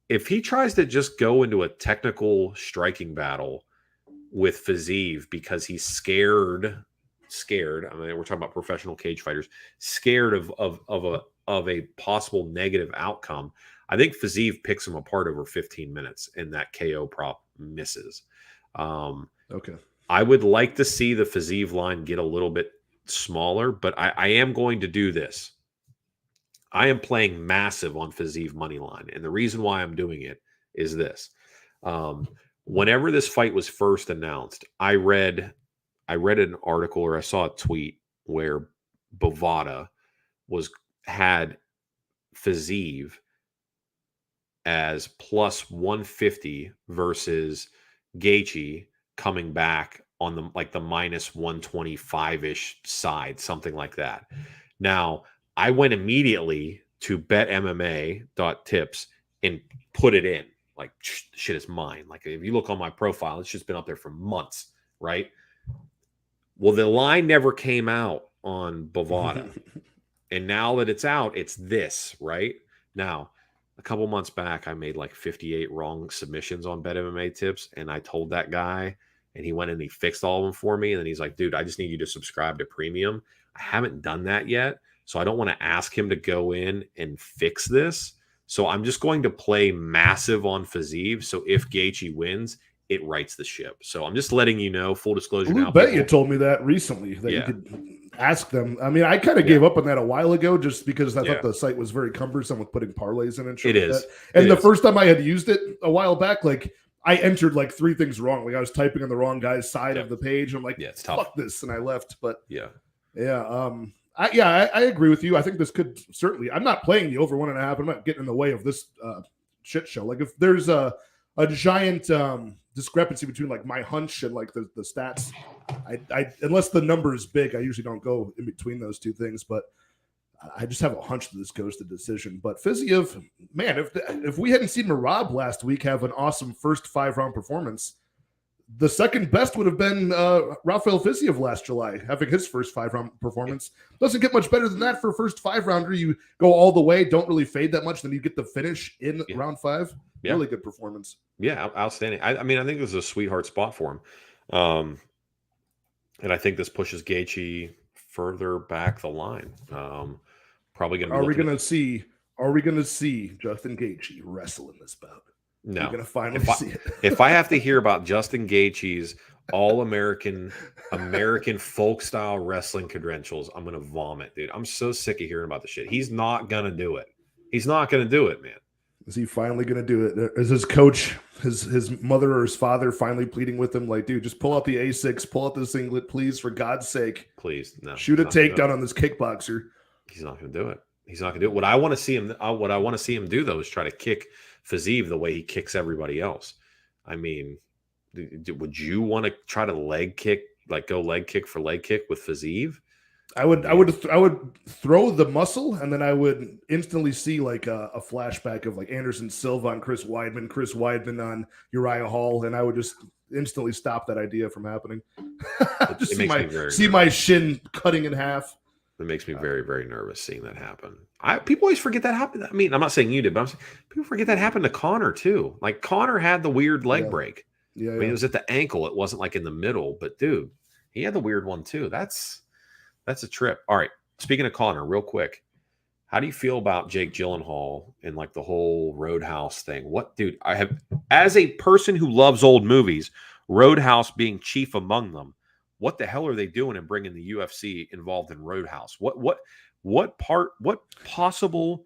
If he tries to just go into a technical striking battle with Fiziev because he's scared. I mean, we're talking about professional cage fighters, scared of a possible negative outcome. I think Fiziev picks him apart over 15 minutes, and that KO prop misses. Okay. I would like to see the Fiziev line get a little bit smaller, but I am going to do this. I am playing massive on Fiziev money line, and the reason why I'm doing it is this. Whenever this fight was first announced, I read an article or I saw a tweet where Bovada had Fiziev as plus 150 versus Gaethje coming back on the minus 125-ish side, something like that. Now, I went immediately to betmma.tips and put it in. Like, shit is mine. Like, if you look on my profile, it's just been up there for months, right? Well, the line never came out on Bovada. And now that it's out, it's this, right? Now, a couple months back, I made like 58 wrong submissions on BetMMA tips, and I told that guy, and he went and he fixed all of them for me. And then he's like, dude, I just need you to subscribe to premium. I haven't done that yet, so I don't want to ask him to go in and fix this. So I'm just going to play massive on Fiziev. So if Gaethje wins, it rights the ship. So I'm just letting you know, full disclosure now. I bet you told me that recently, that you could ask them. I mean, I kind of gave up on that a while ago just because I thought the site was very cumbersome with putting parlays in and shit. It is. And the first time I had used it a while back, like I entered like 3 things wrong. Like I was typing on the wrong guy's side of the page. I'm like, it's tough. Fuck this. And I left. But I agree with you. I think this could certainly, I'm not playing the over 1.5. I'm not getting in the way of this shit show. Like if there's a giant discrepancy between like my hunch and like the stats, I unless the number is big, I usually don't go in between those two things. But I just have a hunch that this goes to decision. But Fiziev, man, if we hadn't seen Merab last week have an awesome first 5-round performance, the second best would have been Rafael Fiziev last July, having his first 5-round performance. Doesn't get much better than that for a first 5-rounder. You go all the way, don't really fade that much, then you get the finish in round 5. Really good performance. Yeah, outstanding. I mean, I think this is a sweetheart spot for him. And I think this pushes Gaethje further back the line. Probably going to be Are we going to see Justin Gaethje wrestle in this bout? No. You're going to finally see it. If I have to hear about Justin Gaethje's all-American folk style wrestling credentials, I'm going to vomit, dude. I'm so sick of hearing about the shit. He's not going to do it. He's not going to do it, man. Is he finally going to do it? Is his coach, his mother or his father finally pleading with him like, dude, just pull out the A6, pull out the singlet, please, for God's sake. Please, no. Shoot a takedown on this kickboxer. He's not going to do it. He's not going to do it. What I want to see him do, though, is try to kick Fiziev the way he kicks everybody else. I mean, would you want to try to leg kick, like go leg kick for leg kick with Fiziev? I would throw the muscle, and then I would instantly see like a flashback of like Anderson Silva on Chris Weidman on Uriah Hall, and I would just instantly stop that idea from happening. Just see my shin cutting in half. It makes me very, very nervous seeing that happen. People always forget that happened. I mean, I'm not saying you did, but I'm saying people forget that happened to Connor too. Like Connor had the weird leg break. Yeah, I mean, it was at the ankle. It wasn't like in the middle, but dude, he had the weird one too. That's a trip. All right. Speaking of Connor, real quick, how do you feel about Jake Gyllenhaal and like the whole Roadhouse thing? What, dude? I have, as a person who loves old movies, Roadhouse being chief among them. what the hell are they doing in bringing the UFC involved in Roadhouse? What possible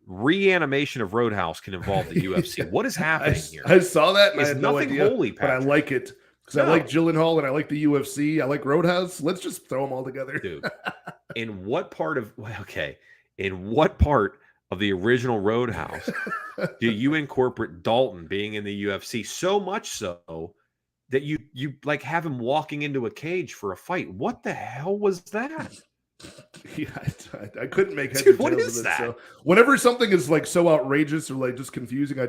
reanimation of Roadhouse can involve the UFC? What is happening here? I saw that and I It's had no nothing idea, holy, but I Patrick. like it because I like Gyllenhaal and I like the UFC. I like Roadhouse. Let's just throw them all together. Dude, in what part of the original Roadhouse do you incorporate Dalton being in the UFC so much so that you like have him walking into a cage for a fight? What the hell was that? Yeah, I couldn't make heads Dude, or what tails is of it. that? So whenever something is like so outrageous or like just confusing, I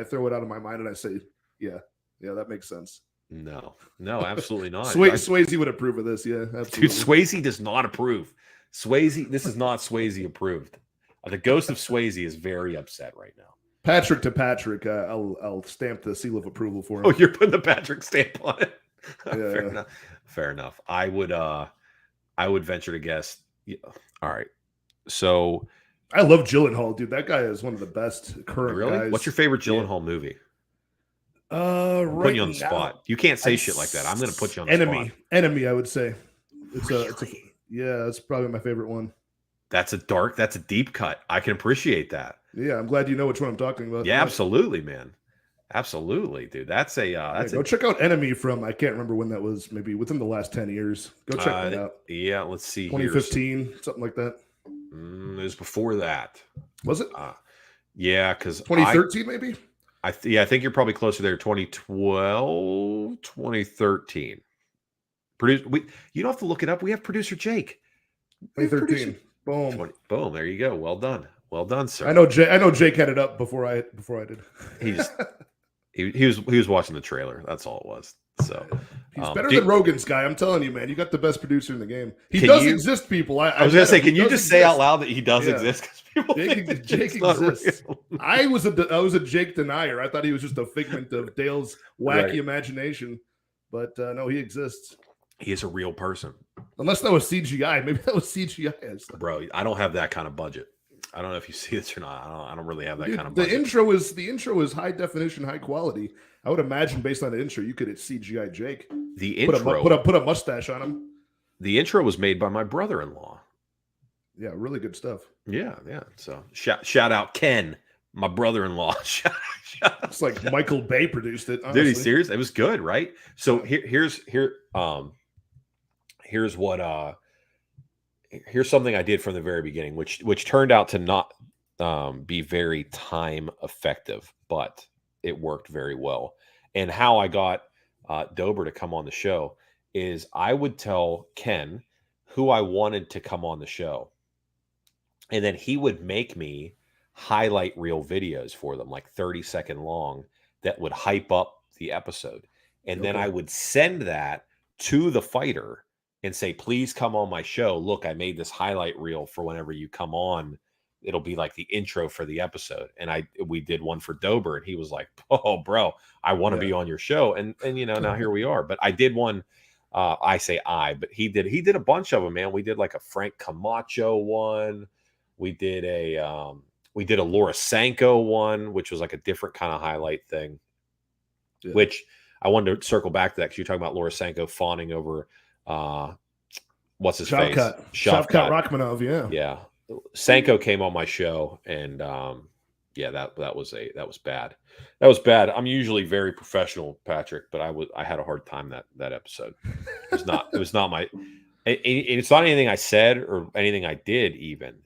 throw it out of my mind and I say, yeah, that makes sense. No, absolutely not. Swayze would approve of this. Yeah, absolutely. Dude, Swayze does not approve. This is not Swayze approved. The ghost of Swayze is very upset right now. Patrick to Patrick, I'll stamp the seal of approval for him. Oh, you're putting the Patrick stamp on it. Yeah. Fair enough. I would venture to guess. Yeah. All right. So I love Gyllenhaal, dude. That guy is one of the best current really, guys. what's your favorite Gyllenhaal movie? Right putting you on the now, spot. You can't say shit like that. I'm going to put you on the spot. Enemy. I would say it's Really? that's probably my favorite one. That's a deep cut. I can appreciate that. Yeah, I'm glad you know which one I'm talking about. Yeah, absolutely, man. Absolutely, dude. Go check out Enemy from, I can't remember when that was, maybe within the last 10 years. Go check that out. Yeah, let's see. 2015, something like that. It was before that. Was it? Yeah, because 2013 maybe? I think you're probably closer there. 2012, 2013. You don't have to look it up. We have producer Jake. 2013. Boom. Boom. There you go. Well done, sir. I know Jake had it up before I did. He was watching the trailer. That's all it was. So he's better than Rogan's guy. I'm telling you, man. You got the best producer in the game. He exist, people. I was gonna say, can you just say out loud that he does exist? Because Jake exists. I was a Jake denier. I thought he was just a figment of Dale's wacky imagination, but no, he exists. He is a real person. Unless that was CGI. Maybe that was CGI. Bro, I don't have that kind of budget. I don't know if you see this or not. I don't really have that kind of budget. The intro is high definition, high quality. I would imagine based on the intro, you could CGI Jake. The intro put a mustache on him. The intro was made by my brother-in-law. Yeah, really good stuff. Yeah. So shout out Ken, my brother-in-law. It's like Michael Bay produced it. Honestly. Dude, he's serious. It was good, right? So here's something I did from the very beginning, which turned out to not be very time effective, but it worked very well. And how I got Dober to come on the show is I would tell Ken who I wanted to come on the show, and then he would make me highlight reel videos for them, like 30-second long, that would hype up the episode. And then I would send that to the fighter and say, please come on my show. Look, I made this highlight reel for whenever you come on. It'll be like the intro for the episode. And we did one for Dober, and he was like, oh, bro, I want to be on your show. And now here we are. But I did one. But he did a bunch of them, man. We did like a Frank Camacho one. We did a Laura Sanko one, which was like a different kind of highlight thing, which I wanted to circle back to that because you're talking about Laura Sanko fawning over what's his face? Shavkat Rakhmonov, yeah. Sanko came on my show, and that was bad. That was bad. I'm usually very professional, Patrick, but I had a hard time that episode. It was not my. It's not anything I said or anything I did even.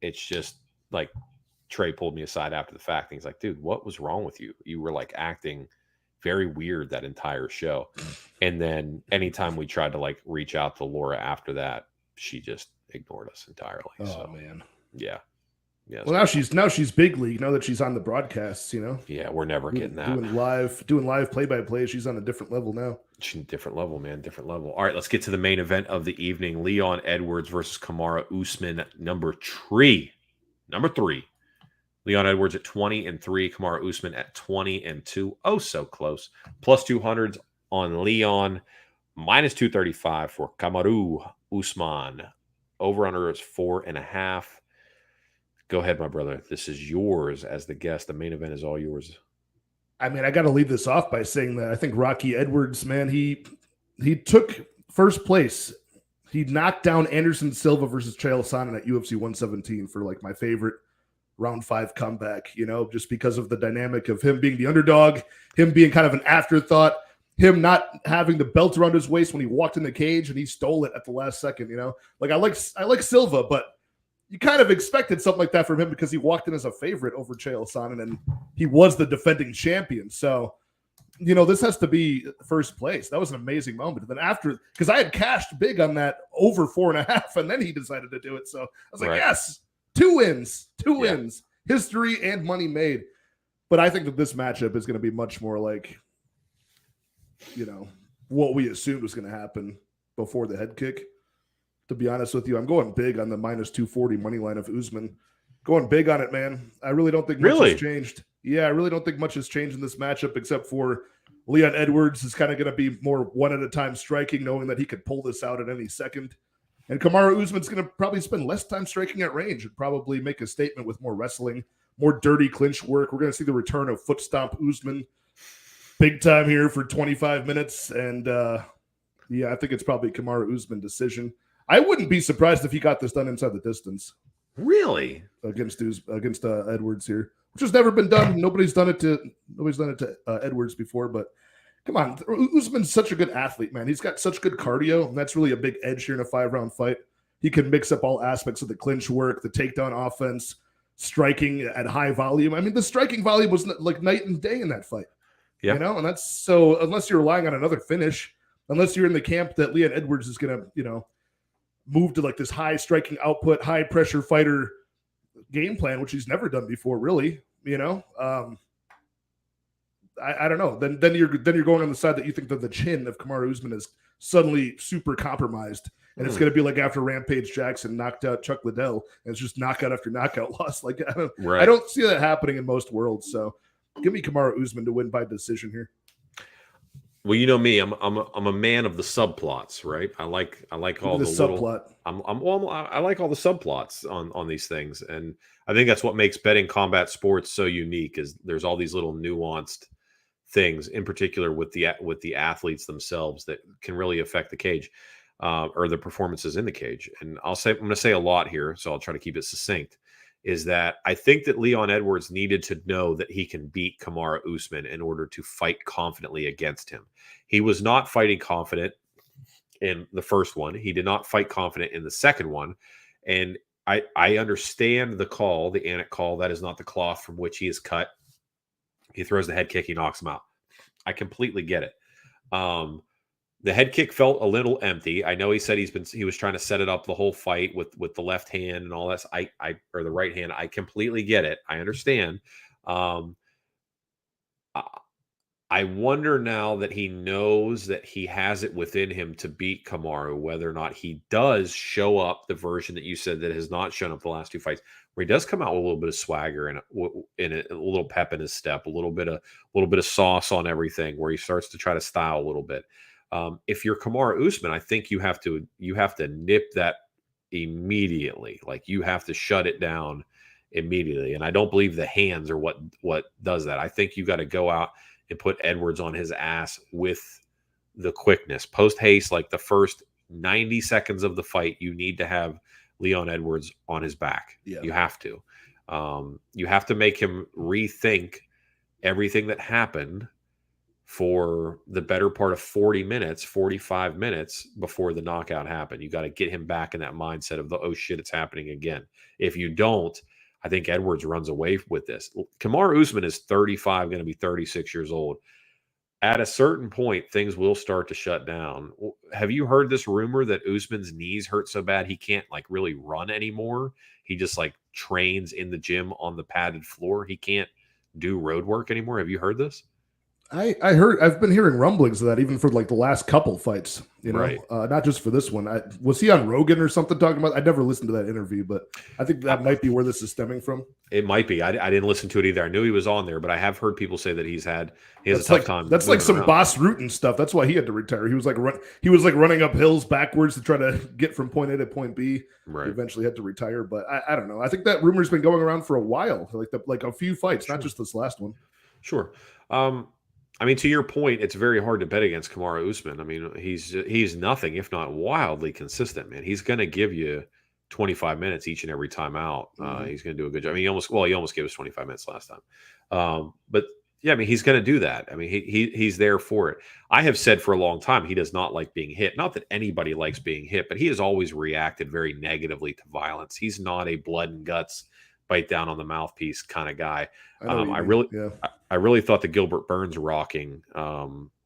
It's just like Trey pulled me aside after the fact, and he's like, dude, what was wrong with you? You were like acting very weird that entire show. And then anytime we tried to like reach out to Laura after that, she just ignored us entirely. Oh man. Yeah. Well, now she's big league. Now that she's on the broadcasts, Yeah, we're never getting that. Doing live play-by-play. She's on a different level now. She's different level, man. Different level. All right, let's get to the main event of the evening. Leon Edwards versus Kamaru Usman, number three. Leon Edwards at 20-3. Kamaru Usman at 20-2. Oh, so close. Plus 200s on Leon. Minus 235 for Kamaru Usman. Over-under is 4.5. Go ahead, my brother. This is yours as the guest. The main event is all yours. I mean, I got to lead this off by saying that I think Rocky Edwards, man, he he took first place. He knocked down Anderson Silva versus Chael Sonnen at UFC 117 for like my favorite round 5 comeback, just because of the dynamic of him being the underdog, him being kind of an afterthought, him not having the belt around his waist when he walked in the cage and he stole it at the last second, Like I like Silva, but you kind of expected something like that from him because he walked in as a favorite over Chael Sonnen and he was the defending champion. So, this has to be first place. That was an amazing moment. And then after, because I had cashed big on that over 4.5, and then he decided to do it. So I was like, yes, 2 wins, history and money made. But I think that this matchup is going to be much more like, what we assumed was going to happen before the head kick. To be honest with you, I'm going big on the minus 240 money line of Usman. Going big on it, man. I really don't think much has changed. Yeah, I really don't think much has changed in this matchup except for Leon Edwards is kind of going to be more one at a time striking, knowing that he could pull this out at any second. And Kamaru Usman's going to probably spend less time striking at range and probably make a statement with more wrestling, more dirty clinch work. We're going to see the return of foot stomp Usman big time here for 25 minutes. And I think it's probably Kamaru Usman decision. I wouldn't be surprised if he got this done inside the distance. Really? Against Edwards here, which has never been done. Nobody's done it to Edwards before, but come on. Usman's such a good athlete, man. He's got such good cardio, and that's really a big edge here in a 5-round fight. He can mix up all aspects of the clinch work, the takedown offense, striking at high volume. I mean, the striking volume was like night and day in that fight. Yeah. And that's so unless you're relying on another finish, unless you're in the camp that Leon Edwards is going to, move to like this high striking output, high pressure fighter game plan, which he's never done before, really. I don't know. Then you're going on the side that you think that the chin of Kamaru Usman is suddenly super compromised, and it's going to be like after Rampage Jackson knocked out Chuck Liddell, and it's just knockout after knockout loss. Like I don't see that happening in most worlds. So give me Kamaru Usman to win by decision here. Well, you know me, I'm a man of the subplots, right? I like all the subplot. I like all the subplots on these things, and I think that's what makes betting combat sports so unique. Is there's all these little nuanced things, in particular with the athletes themselves, that can really affect the cage or the performances in the cage. And I'm going to say a lot here, so I'll try to keep it succinct. Is that I think that Leon Edwards needed to know that he can beat Kamaru Usman in order to fight confidently against him. He was not fighting confident in the first one. He did not fight confident in the second one. And I understand the call, the Anik call. That is not the cloth from which he is cut. He throws the head kick. He knocks him out. I completely get it. The head kick felt a little empty. I know he said he was trying to set it up the whole fight with the left hand and all that. Or the right hand. I completely get it. I understand. I wonder now that he knows that he has it within him to beat Kamaru, whether or not he does show up the version that you said that has not shown up the last 2 fights, where he does come out with a little bit of swagger and a little pep in his step, a little bit of sauce on everything, where he starts to try to style a little bit. If you're Kamaru Usman, I think you have to nip that immediately. Like you have to shut it down immediately. And I don't believe the hands are what does that. I think you got to go out and put Edwards on his ass with the quickness. Post haste, like the first 90 seconds of the fight, you need to have Leon Edwards on his back. Yeah. You have to. You have to make him rethink everything that happened for the better part of 45 minutes before the knockout happened. You got to get him back in that mindset of oh shit, it's happening again. If you don't, I think Edwards runs away with this. Kamaru Usman is 35, going to be 36 years old. At a certain point, things will start to shut down. Have you heard this rumor that Usman's knees hurt so bad he can't like really run anymore? He just like trains in the gym on the padded floor. He can't do road work anymore. Have you heard this? I've been hearing rumblings of that even for like the last couple fights, right. Not just for this one. Was he on Rogan or something talking about? I never listened to that interview, but I think that might be where this is stemming from. It might be. I didn't listen to it either. I knew he was on there, but I have heard people say that he has a tough time. That's like some Boss Rutan stuff. That's why he had to retire. He was like running up hills backwards to try to get from point A to point B. Right. He eventually had to retire, but I don't know. I think that rumor's been going around for a while, like a few fights, not just this last one. Sure. I mean, to your point, it's very hard to bet against Kamaru Usman. I mean, he's nothing if not wildly consistent, man. He's going to give you 25 minutes each and every time out. He's going to do a good job. I mean, he almost gave us 25 minutes last time. But yeah, I mean, he's going to do that. I mean, he's there for it. I have said for a long time he does not like being hit. Not that anybody likes being hit, but he has always reacted very negatively to violence. He's not a blood and guts, bite down on the mouthpiece kind of guy. I really thought the Gilbert Burns rocking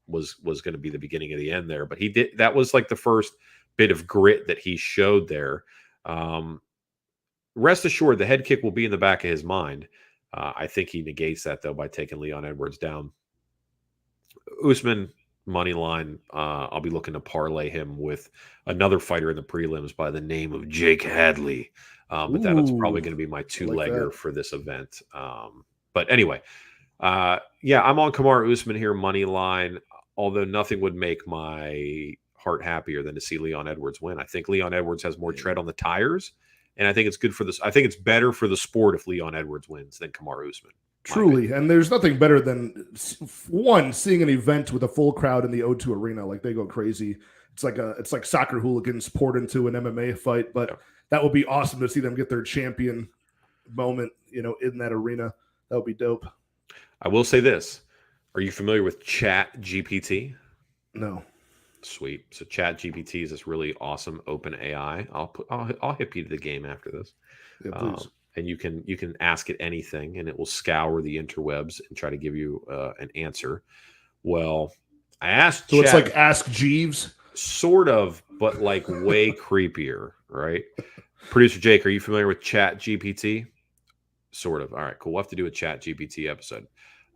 was going to be the beginning of the end there, but he did. That was like the first bit of grit that he showed there. Rest assured, the head kick will be in the back of his mind. I think he negates that though by taking Leon Edwards down. Usman money line. I'll be looking to parlay him with another fighter in the prelims by the name of Jake Hadley. But that's probably going to be my two-legger for this event. But anyway, yeah, I'm on Kamaru Usman here, money line, although nothing would make my heart happier than to see Leon Edwards win. I think Leon Edwards has more tread on the tires, and I think it's good for this. I think it's better for the sport if Leon Edwards wins than Kamaru Usman. Truly, and there's nothing better than seeing an event with a full crowd in the O2 arena. Like, they go crazy. It's like soccer hooligans poured into an MMA fight, but that would be awesome to see them get their champion moment, in that arena. That would be dope. I will say this. Are you familiar with Chat GPT? No. Sweet. So Chat GPT is this really awesome open AI. I'll hip you to the game after this. Yeah, please. And you can ask it anything, and it will scour the interwebs and try to give you an answer. Well, I asked. So Chat, it's like Ask Jeeves, sort of, but like way creepier, right? Producer Jake, are you familiar with Chat GPT? Sort of. All right, cool. We'll have to do a Chat GPT episode.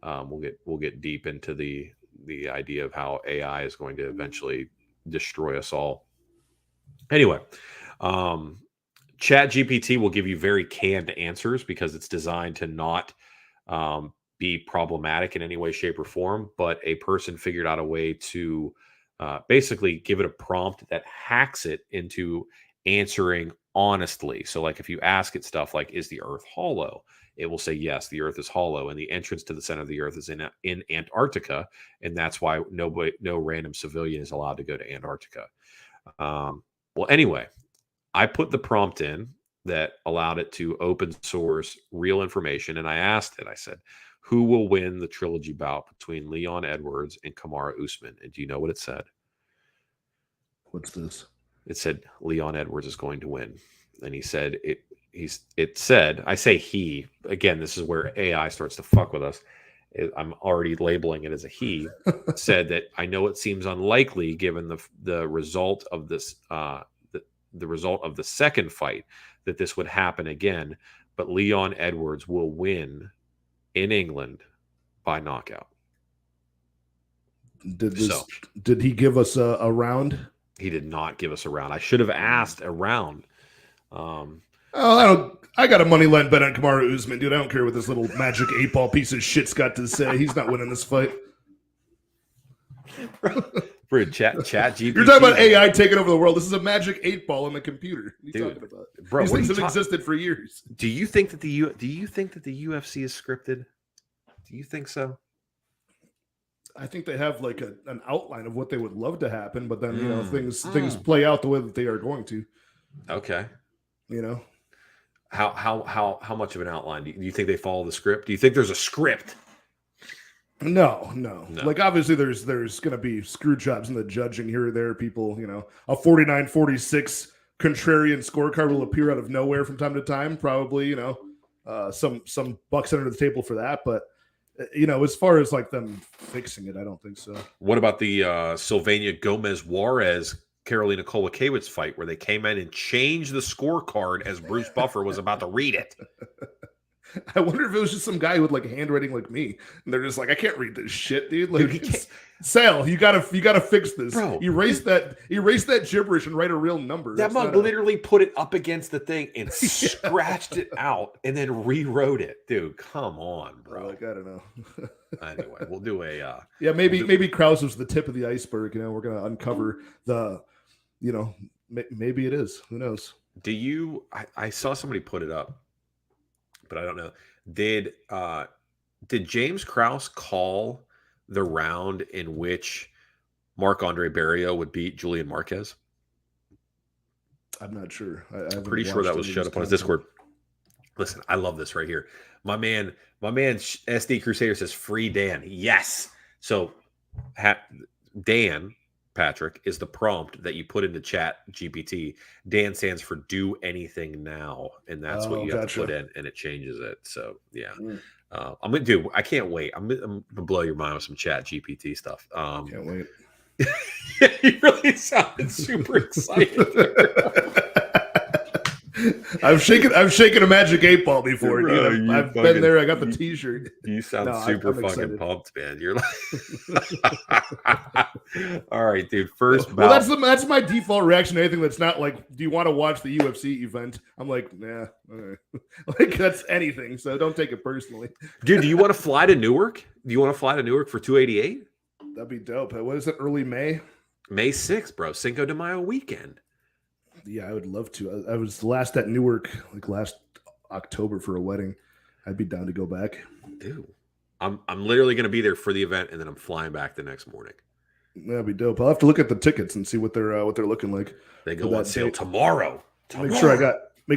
We'll get deep into the idea of how AI is going to eventually destroy us all. Anyway, Chat GPT will give you very canned answers because it's designed to not be problematic in any way, shape, or form. But a person figured out a way to basically give it a prompt that hacks it into answering honestly. So like if you ask it stuff like, is the earth hollow? It will say, yes, the earth is hollow. And the entrance to the center of the earth is in Antarctica. And that's why no random civilian is allowed to go to Antarctica. Well, anyway, I put the prompt in that allowed it to open source real information. And I asked it, I said, who will win the trilogy bout between Leon Edwards and Kamaru Usman? And do you know what it said? What's this? It said Leon Edwards is going to win. And he said it said, I say he, again, this is where AI starts to fuck with us. I'm already labeling it as a he, said that I know it seems unlikely given the result of this the result of the second fight that this would happen again, but Leon Edwards will win in England by knockout. Did he give us a round? He did not give us a round. I should have asked a round. I got a money line bet on Kamaru Usman, dude. I don't care what this little magic 8-ball piece of shit's got to say. He's not winning this fight. For Chat GPT. You're talking about AI taking over the world. This is a magic 8-ball in the computer. What are you talking about? Bro, these things have existed for years. Do you think that the UFC is scripted? Do you think so? I think they have like an outline of what they would love to happen, but then things play out the way that they are going to. Okay. How much of an outline do you think they follow the script? Do you think there's a script? No. Like obviously there's going to be screw jobs in the judging here or there. People, a 49-46 contrarian scorecard will appear out of nowhere from time to time. Probably, some bucks under the table for that. But as far as like them fixing it, I don't think so. What about the Sylvania Gomez Juarez Karolina Kowalkiewicz fight where they came in and changed the scorecard as Bruce Buffer was about to read it? I wonder if it was just some guy with like handwriting like me, and they're just like, I can't read this shit, dude. Like, Sal, you gotta fix this. Bro, erase that gibberish and write a real number. That mug literally put it up against the thing and scratched it out and then rewrote it, dude. Come on, bro. Like, I don't know. Anyway, we'll do a maybe Krause was the tip of the iceberg. We're gonna uncover the, maybe it is. Who knows? Do you? I saw somebody put it up, but I don't know. Did James Krause call the round in which Marc-Andre Barrios would beat Julian Marquez? I'm not sure. I'm pretty sure that was showed up on his Discord. Listen, I love this right here. My man SD Crusader says free Dan. Yes. So Dan Patrick is the prompt that you put into Chat GPT. Dan stands for do anything now, and that's what you have to put in, and it changes it. So yeah, I'm gonna do. I can't wait. I'm gonna blow your mind with some Chat GPT stuff. Can't wait. You really sounded super excited. I've shaken a magic 8-ball before, dude. I've been there. I got the T-shirt. You sound super fucking excited. Pumped, man. You're like, all right, dude. First, well, that's my default reaction to anything that's not like, do you want to watch the UFC event? I'm like, nah, like that's anything. So don't take it personally, dude. Do you want to fly to Newark? Do you want to fly to Newark for 288? That'd be dope. What is it? Early May? May 6th, bro. Cinco de Mayo weekend. Yeah, I would love to. I was last at Newark like last October for a wedding. I'd be down to go back. Dude, I'm literally going to be there for the event, and then I'm flying back the next morning. That'd be dope. I'll have to look at the tickets and see what they're looking like. They go on sale tomorrow. Make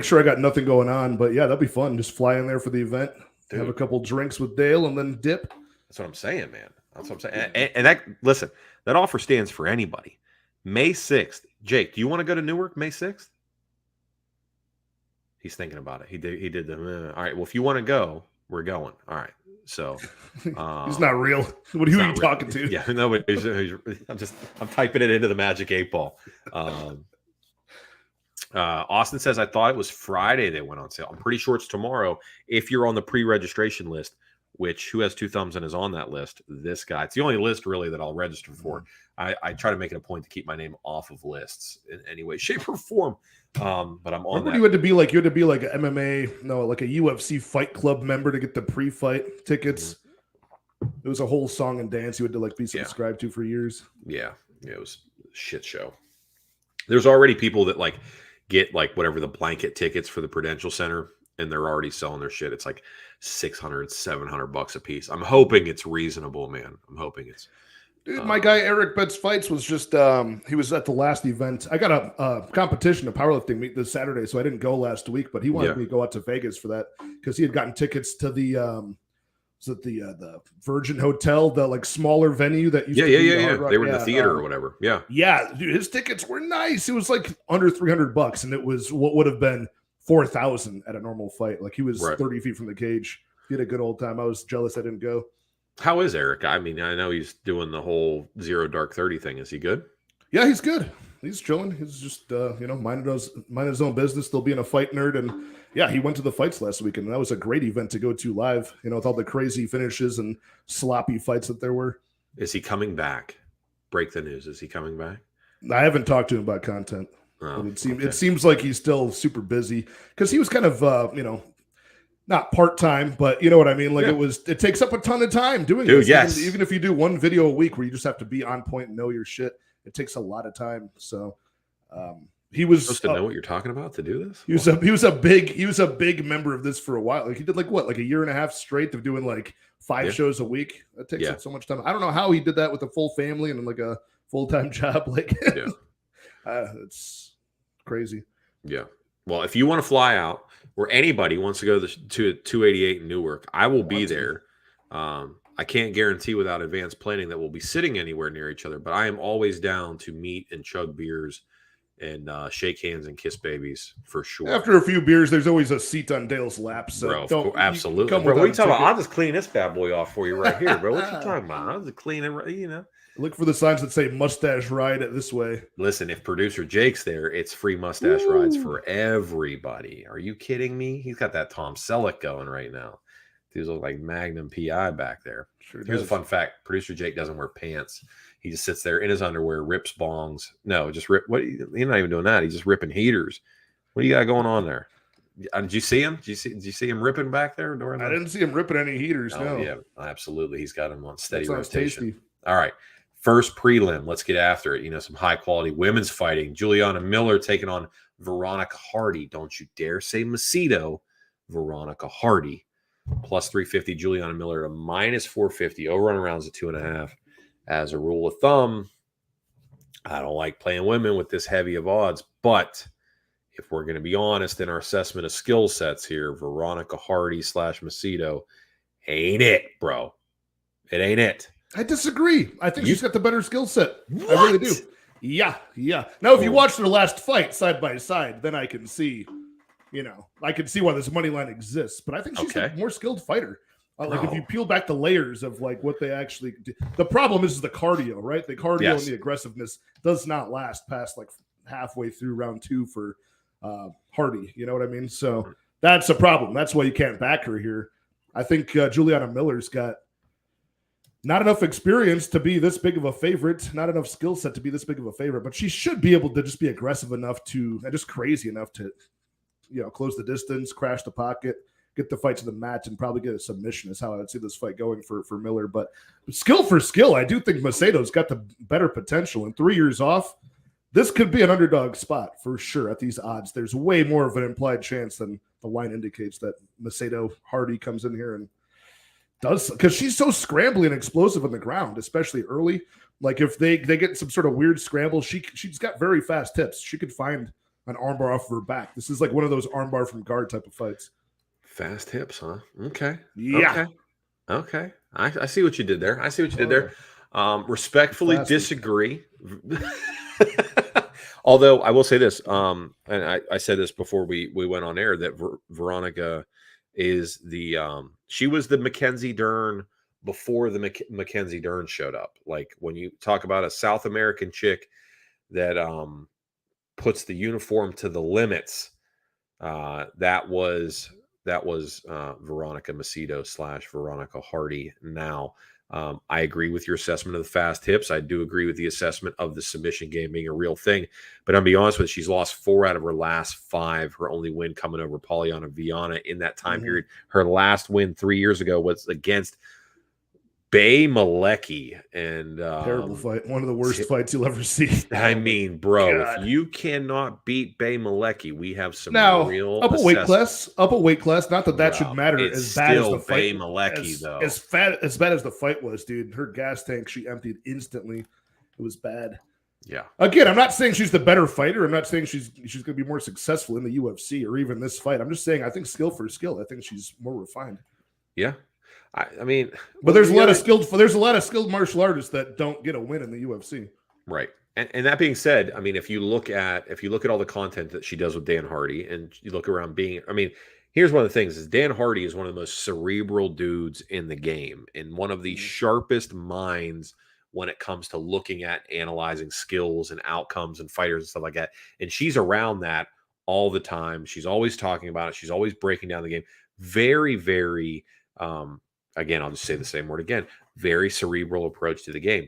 sure I got nothing going on. But yeah, that'd be fun. Just fly in there for the event, dude. Have a couple drinks with Dale, and then dip. That's what I'm saying, man. That's what I'm saying. And that, listen, that offer stands for anybody. May 6th. Jake, do you want to go to Newark May 6th? He's thinking about it. He did the all right. Well, if you want to go, we're going. All right. So he's not real. Who are you talking to? Yeah, no, I'm typing it into the Magic 8-Ball. Austin says, I thought it was Friday they went on sale. I'm pretty sure it's tomorrow if you're on the pre-registration list, which who has two thumbs and is on that list? This guy. It's the only list really that I'll register for. I try to make it a point to keep my name off of lists in any way, shape, or form. But I'm on. Remember, you had to be like a MMA, like a UFC Fight Club member to get the pre-fight tickets. Mm-hmm. It was a whole song and dance you had to like be subscribed to for years. Yeah, it was a shit show. There's already people that like get like whatever the blanket tickets for the Prudential Center, and they're already selling their shit. It's like $600-$700 a piece. I'm hoping it's reasonable, man. I'm hoping it's. Dude, my guy Eric Betts Fights was just he was at the last event. I got a competition, a powerlifting meet this Saturday, so I didn't go last week, but he wanted me to go out to Vegas for that because he had gotten tickets to the the Virgin Hotel, the like smaller venue that used to be They were in the theater or whatever. Yeah, dude, his tickets were nice. It was like under $300, and it was what would have been $4,000 at a normal fight. Like he was 30 feet from the cage. He had a good old time. I was jealous I didn't go. How is Eric? I mean, I know he's doing the whole 0 Dark 30 thing. Is he good? Yeah, he's good. He's chilling. He's just minding his own business, still being a fight nerd. And yeah, he went to the fights last weekend, and that was a great event to go to live, with all the crazy finishes and sloppy fights that there were. Is he coming back? Break the news. Is he coming back? I haven't talked to him about content. But it seems like he's still super busy because he was kind of not part-time, but you know what I mean? Like it takes up a ton of time doing this. Yes. Even if you do one video a week where you just have to be on point and know your shit, it takes a lot of time. So he was supposed to know what you're talking about to do this. He was a big member of this for a while. Like he did like a year and a half straight of doing like 5 shows a week. That takes up so much time. I don't know how he did that with a full family and like a full-time job. Like it's crazy. Yeah. Well, if you want to fly out or anybody wants to go to 288 in Newark, I will be there. I can't guarantee without advanced planning that we'll be sitting anywhere near each other, but I am always down to meet and chug beers and shake hands and kiss babies for sure. After a few beers, there's always a seat on Dale's lap. So bro, absolutely. Bro, what are you talking about? I'll just clean this bad boy off for you right here, bro. What you talking about? I'll just clean it, Look for the signs that say mustache ride it this way. Listen, if producer Jake's there, it's free mustache rides for everybody. Are you kidding me? He's got that Tom Selleck going right now. Dudes look like Magnum PI back there. Sure Here's does. a fun fact. Producer Jake doesn't wear pants. He just sits there in his underwear, rips bongs. No, just rip. What? He's not even doing that. He's just ripping heaters. What do you got going on there? Did you see him? Did you see him ripping back there? I didn't see him ripping any heaters. Oh, no. Yeah, absolutely. He's got him on steady That sounds rotation. tasty. All right. First prelim. Let's get after it. Some high quality women's fighting. Juliana Miller taking on Veronica Hardy. Don't you dare say Macedo. Veronica Hardy. plus 350. Juliana Miller to minus 450. Over on rounds of 2.5. As a rule of thumb, I don't like playing women with this heavy of odds, but if we're going to be honest in our assessment of skill sets here, Veronica Hardy / Macedo ain't it, bro. It ain't it. I disagree. I think she's got the better skill set. What? I really do. Yeah. Now, if you watch their last fight side by side, then I can see, I can see why this money line exists. But I think she's a more skilled fighter. If you peel back the layers of like what they actually do. The problem is the cardio, right? The cardio and the aggressiveness does not last past like halfway through round 2 for Hardy. You know what I mean? So that's a problem. That's why you can't back her here. I think Juliana Miller's got not enough experience to be this big of a favorite, not enough skill set to be this big of a favorite, but she should be able to just be aggressive enough to, and just crazy enough to, close the distance, crash the pocket, get the fight to the mat, and probably get a submission is how I would see this fight going for Miller. But skill for skill, I do think Macedo's got the better potential. In 3 years off, this could be an underdog spot for sure at these odds. There's way more of an implied chance than the line indicates that Macedo Hardy comes in here and does, because she's so scrambly and explosive on the ground, especially early. Like if they get some sort of weird scramble, she's got very fast tips. She could find an armbar off of her back. This is like one of those armbar from guard type of fights. Fast hips, huh? Okay. Yeah. Okay. I see what you did there. Respectfully disagree. Although I will say this, and I said this before we went on air, that Veronica is she was the Mackenzie Dern before the Mackenzie Dern showed up. Like when you talk about a South American chick that puts the uniform to the limits, that was Veronica Macedo / Veronica Hardy. Now, I agree with your assessment of the fast hips. I do agree with the assessment of the submission game being a real thing. But I'm be honest with you, she's lost 4 out of her last 5. Her only win coming over Polyana Viana in that time period. Her last win 3 years ago was against Bay Malecki, and terrible fight. One of the worst fights you'll ever see. I mean, bro, if you cannot beat Bay Malecki, we have some real up a weight class. Not that should matter. It's as bad as the fight. Bay Malecki, though. As bad as the fight was, dude. Her gas tank she emptied instantly. It was bad. Yeah. Again, I'm not saying she's the better fighter. I'm not saying she's going to be more successful in the UFC or even this fight. I'm just saying I think skill for skill. I think she's more refined. Yeah. I mean, but there's a lot of skilled martial artists that don't get a win in the UFC. Right. And that being said, I mean, if you look at all the content that she does with Dan Hardy, and you look around here's one of the things is Dan Hardy is one of the most cerebral dudes in the game and one of the sharpest minds when it comes to looking at analyzing skills and outcomes and fighters and stuff like that. And she's around that all the time. She's always talking about it. She's always breaking down the game. Very, very, again, I'll just say the same word again. Very cerebral approach to the game.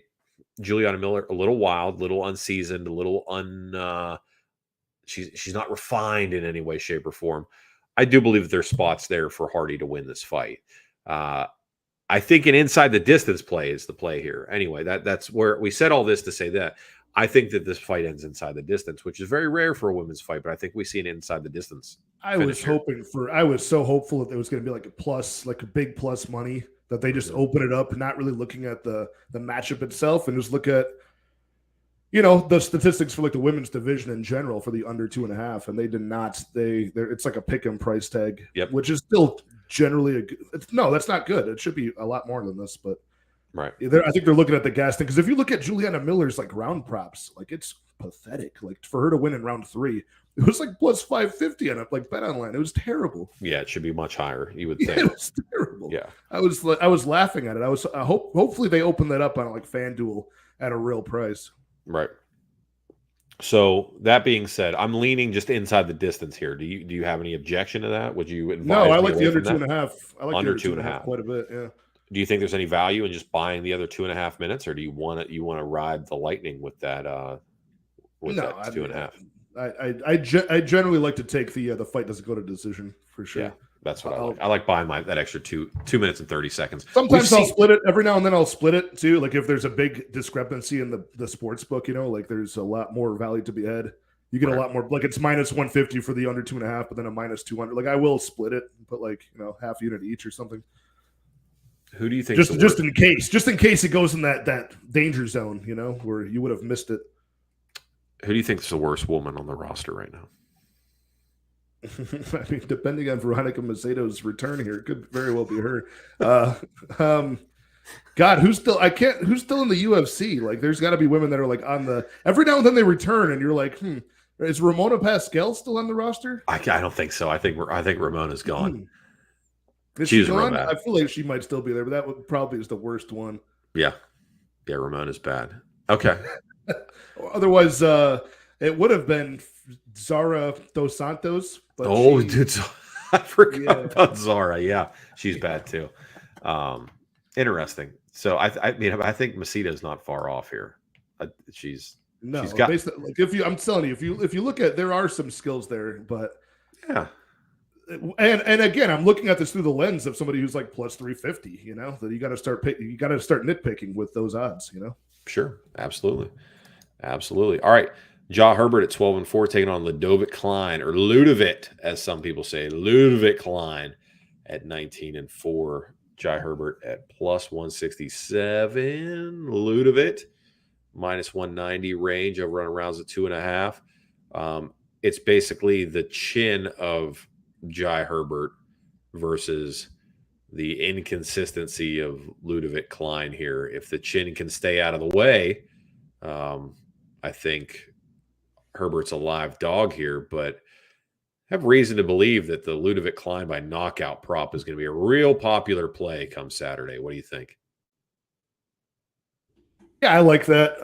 Juliana Miller, a little wild, little unseasoned, a little she's not refined in any way, shape, or form. I do believe that there's spots there for Hardy to win this fight. I think an inside the distance play is the play here. Anyway, that's where we said all this to say that I think that this fight ends inside the distance, which is very rare for a women's fight, but I think we see an inside the distance. I was so hopeful that there was going to be like a big plus money, that they just open it up, not really looking at the matchup itself and just look at, the statistics for like the women's division in general for the under 2.5. And they did not, it's like a pick 'em price tag, which is still generally that's not good. It should be a lot more than this, but right. I think they're looking at the gas thing. Because if you look at Juliana Miller's like round props, like it's pathetic. Like for her to win in round 3, it was like plus 550 on it, like Bet Online. It was terrible. Yeah, it should be much higher. You would think. It was terrible. Yeah, I was laughing at it. Hopefully they open that up on like FanDuel at a real price. Right. So that being said, I'm leaning just inside the distance here. Do you have any objection to that? Would you advise? No, I like the under 2.5. I like under the under 2.5 quite a bit. Yeah. Do you think there's any value in just buying the other 2.5 minutes, or do you want to ride the lightning with that? That 2.5. I generally like to take the fight doesn't go to decision for sure. Yeah, that's what I like. I like buying that extra 2 minutes and 30 seconds. Sometimes I'll split it every now and then. I'll split it too. Like if there's a big discrepancy in the sports book, like there's a lot more value to be had. You get a lot more, like it's minus 150 for the under 2.5, but then a minus 200. Like I will split it and put like, half unit each or something. Who do you think just in case it goes in that danger zone, where you would have missed it. Who do you think is the worst woman on the roster right now? I mean, depending on Veronica Macedo's return here, it could very well be her. God, who's still in the UFC? Like, there's got to be women that are like every now and then they return, and you're like, is Ramona Pascal still on the roster? I don't think so. I think Ramona's gone. She's gone. I feel like she might still be there, but that would probably is the worst one. Yeah, Ramona's bad. Okay. Otherwise, it would have been Zara Dos Santos. But dude, I forgot about Zara. Yeah, she's bad too. Interesting. So I think Macedo's not far off here. She's got. Like I'm telling you, if you look at, there are some skills there, but yeah. And again, I'm looking at this through the lens of somebody who's like plus 350. That you got to start nitpicking with those odds. Sure, absolutely. All right, Ja Herbert at 12-4 taking on Ludovic Klein, or Ludovic, as some people say, Ludovic Klein at 19-4. Ja Herbert at plus 167. Ludovic minus 190 range over on rounds of 2.5. It's basically the chin of Ja Herbert versus the inconsistency of Ludovic Klein here. If the chin can stay out of the way, I think Herbert's a live dog here, but I have reason to believe that the Ludovic Klein by knockout prop is going to be a real popular play come Saturday. What do you think? Yeah, I like that.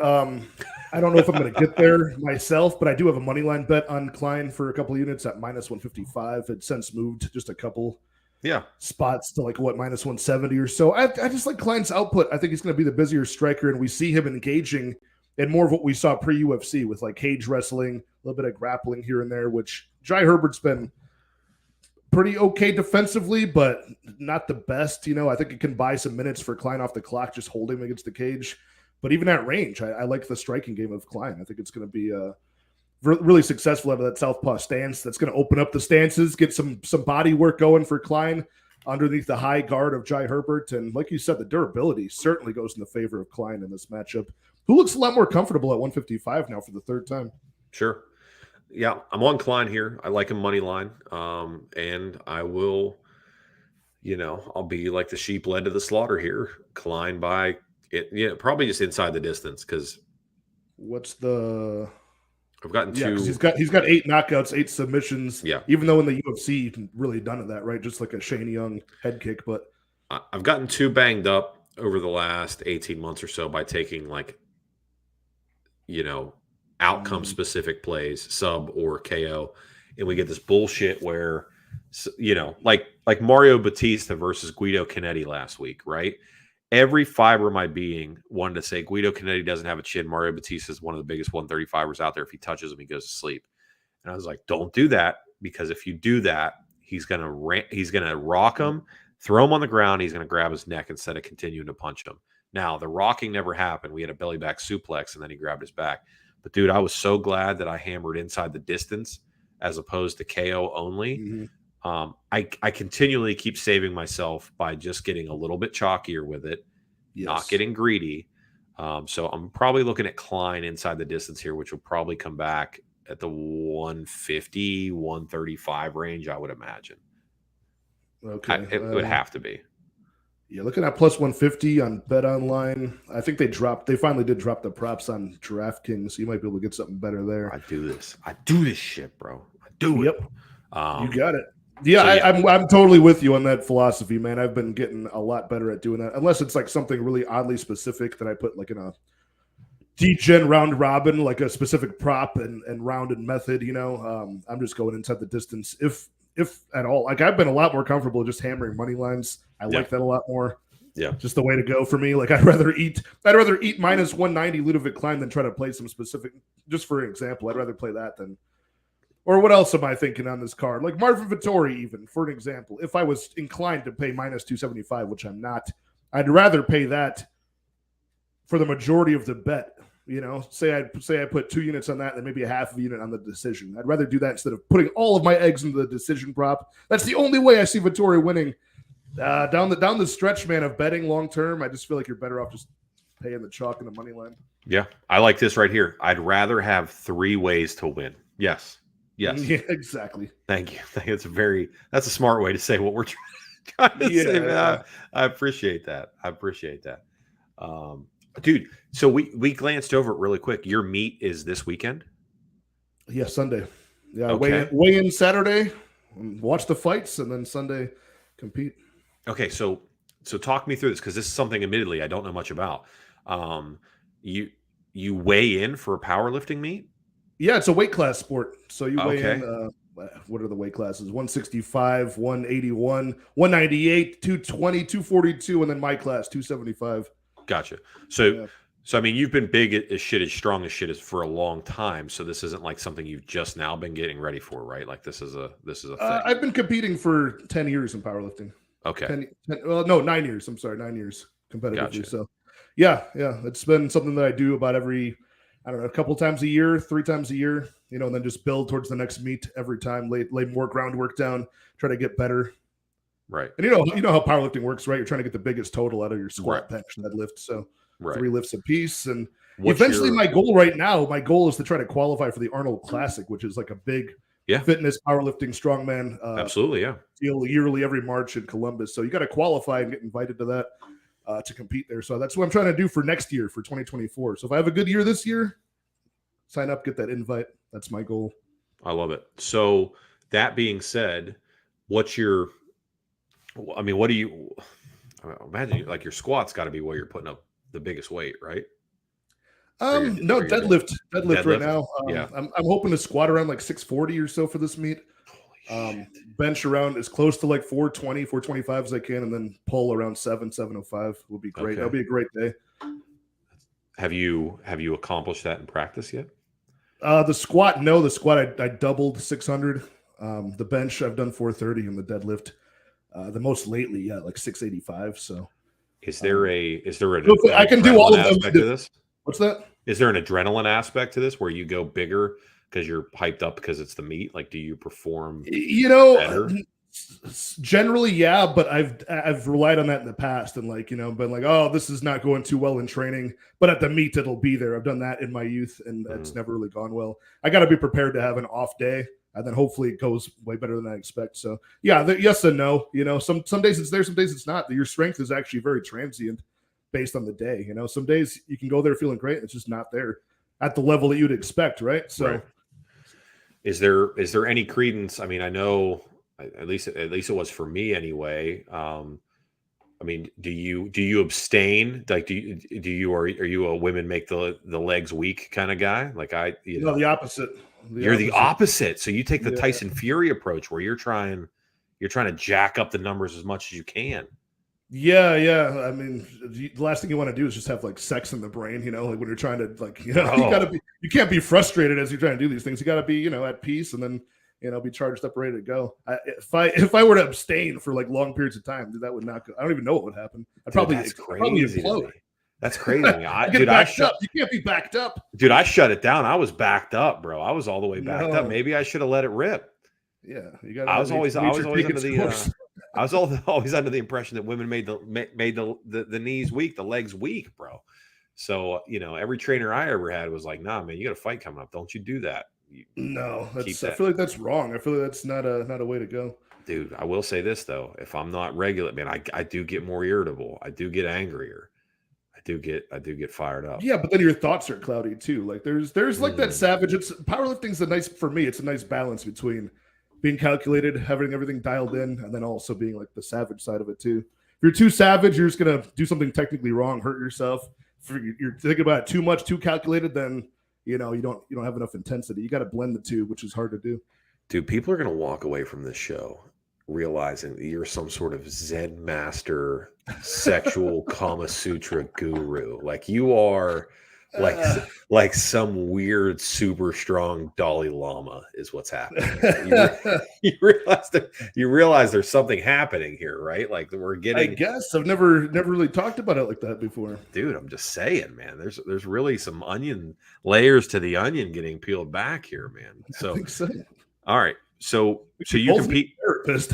I don't know if I'm going to get there myself, but I do have a money line bet on Klein for a couple of units at minus 155. It's since moved just a couple spots to like minus 170 or so. I just like Klein's output. I think he's going to be the busier striker, and we see him engaging in more of what we saw pre-UFC with like cage wrestling, a little bit of grappling here and there, which Ja Herbert's been pretty okay defensively, but not the best. I think it can buy some minutes for Klein off the clock, just hold him against the cage. But even at range, I like the striking game of Klein. I think it's going to be really successful out of that southpaw stance. That's going to open up the stances, get some body work going for Klein underneath the high guard of Ja Herbert. And like you said, the durability certainly goes in the favor of Klein in this matchup, who looks a lot more comfortable at 155 now for the third time. Sure. Yeah, I'm on Klein here. I like him money line. And I will, I'll be like the sheep led to the slaughter here. Klein by it, probably just inside the distance, because I've gotten two. He's got 8 knockouts, 8 submissions. Yeah. Even though in the UFC you can really none of that, right? Just like a Shane Young head kick. But I've gotten 2 banged up over the last 18 months or so by taking outcome specific plays, sub or KO, and we get this bullshit where like Mario Batista versus Guido Canetti last week, right? Every fiber of my being wanted to say Guido Canetti doesn't have a chin. Mario Batista is one of the biggest 135ers out there. If he touches him, he goes to sleep. And I was like, don't do that, because if you do that, he's gonna rock him, throw him on the ground. He's gonna grab his neck instead of continuing to punch him. Now the rocking never happened. We had a belly back suplex, and then he grabbed his back. But dude, I was so glad that I hammered inside the distance as opposed to KO only. Mm-hmm. I continually keep saving myself by just getting a little bit chalkier with it, not getting greedy. So I'm probably looking at Klein inside the distance here, which will probably come back at the 150, 135 range, I would imagine. Okay. It would have to be. Yeah, looking at plus 150 on Bet Online. I think they finally did drop the props on DraftKings, so you might be able to get something better there. I do this shit, bro. I do it. Yep. You got it. Yeah, I'm totally with you on that philosophy, man. I've been getting a lot better at doing that, unless it's like something really oddly specific that I put like in a D-Gen round robin, like a specific prop and rounded method. I'm just going inside the distance, if at all. Like I've been a lot more comfortable just hammering money lines. I like that a lot more. Yeah, just the way to go for me. Like I'd rather eat minus 190 Ludovic Klein than try to play some specific. Just for example, I'd rather play that than. Or what else am I thinking on this card? Like Marvin Vettori, even, for an example. If I was inclined to pay minus 275, which I'm not, I'd rather pay that for the majority of the bet say I put 2 units on that, and then maybe a half of a unit on the decision. I'd rather do that instead of putting all of my eggs into the decision prop. That's the only way I see Vittori winning. Down the stretch, man, of betting long term, I just feel like you're better off just paying the chalk and the money line. Yeah, I like this right here. I'd rather have 3 ways to win. Yes. Yeah, exactly. Thank you. That's a smart way to say what we're trying to say. Man. I appreciate that. Dude, so we glanced over it really quick. Your meet is this weekend? Yeah, Sunday. Yeah, okay. weigh in Saturday, watch the fights, and then Sunday compete. Okay, so talk me through this, because this is something admittedly I don't know much about. You weigh in for a powerlifting meet? Yeah, it's a weight class sport. So you weigh in. What are the weight classes? 165, 181, 198, 220, 242, and then my class 275. Gotcha. So I mean, you've been big as strong as shit for a long time. So this isn't like something you've just now been getting ready for, right? Like this is a thing. I've been competing for 10 years in powerlifting. Okay. 9 years. I'm sorry, 9 years competitively. Gotcha. So yeah, it's been something that I do about every, a couple times a year, 3 times a year, and then just build towards the next meet every time, lay more groundwork down, try to get better. Right. And you know how powerlifting works, right? You're trying to get the biggest total out of your squat, bench, and deadlift. So 3 lifts a piece. And eventually my goal is to try to qualify for the Arnold Classic, which is like a big fitness, powerlifting, strongman. Absolutely, yeah. Deal yearly every March in Columbus. So you got to qualify and get invited to that to compete there. So that's what I'm trying to do for next year, for 2024. So if I have a good year this year, sign up, get that invite. That's my goal. I love it. So that being said, what do you imagine? Like your squat's got to be where you're putting up the biggest weight, right? No, deadlift right now. Yeah. I'm hoping to squat around like 640 or so for this meet. Bench around as close to like 420, 425 as I can, and then pull around 705 would be great. Okay. That'll be a great day. Have you accomplished that in practice yet? The squat I doubled 600. The bench I've done 430, and the deadlift the most lately, like 685. So is there I can do all of them. To this? What's that? Is there an adrenaline aspect to this where you go bigger because you're hyped up because it's the meet? Like, do you perform better? Generally, yeah, but I've relied on that in the past and been like, oh, this is not going too well in training, but at the meet it'll be there. I've done that in my youth, and it's never really gone well. I got to be prepared to have an off day, and then hopefully it goes way better than I expect. So yeah, yes and no. Some days it's there, some days it's not. Your strength is actually very transient based on the day. Some days you can go there feeling great, it's just not there at the level that you'd expect, right? So right. Is there any credence? I mean, I know at least it was for me anyway. I mean, do you abstain? Like, are you a women make the legs weak kind of guy? Like No, the opposite. You're the opposite. So you take the Tyson Fury approach where you're trying to jack up the numbers as much as you can. Yeah. I mean, the last thing you want to do is just have like sex in the brain, like when you're trying to you can't be frustrated as you're trying to do these things. You got to be, at peace, and then, be charged up, ready to go. If I were to abstain for like long periods of time, that would not go. I don't even know what would happen. I'd probably implode. That's crazy. You can't be backed up. Dude, I shut it down. I was backed up, bro. I was all the way backed up. Maybe I should have let it rip. Yeah, I was always under the impression that women made the knees weak, the legs weak, bro. So every trainer I ever had was like, "Nah, man, you got a fight coming up. Don't you do that." I feel like that's wrong. I feel like that's not a way to go. Dude, I will say this though: if I'm not regular, man, I do get more irritable. I do get angrier. I do get fired up. Yeah, but then your thoughts are cloudy too. Like there's like that savage. Powerlifting's for me. It's a nice balance between being calculated, having everything dialed in, and then also being like the savage side of it too. If you're too savage, you're just gonna do something technically wrong, hurt yourself. If you're thinking about it too much, too calculated, then you don't have enough intensity. You got to blend the two, which is hard to do. Dude, people are gonna walk away from this show realizing that you're some sort of Zen master, sexual Kama Sutra guru. Like you are like like some weird super strong Dalai Lama is what's happening. You realize there's something happening here, right? Like we're I getting. guess I've never really talked about it like that before. Dude, I'm just saying, man. There's really some onion layers to the onion getting peeled back here, man. I So, think so. all right. So you Both compete. therapist.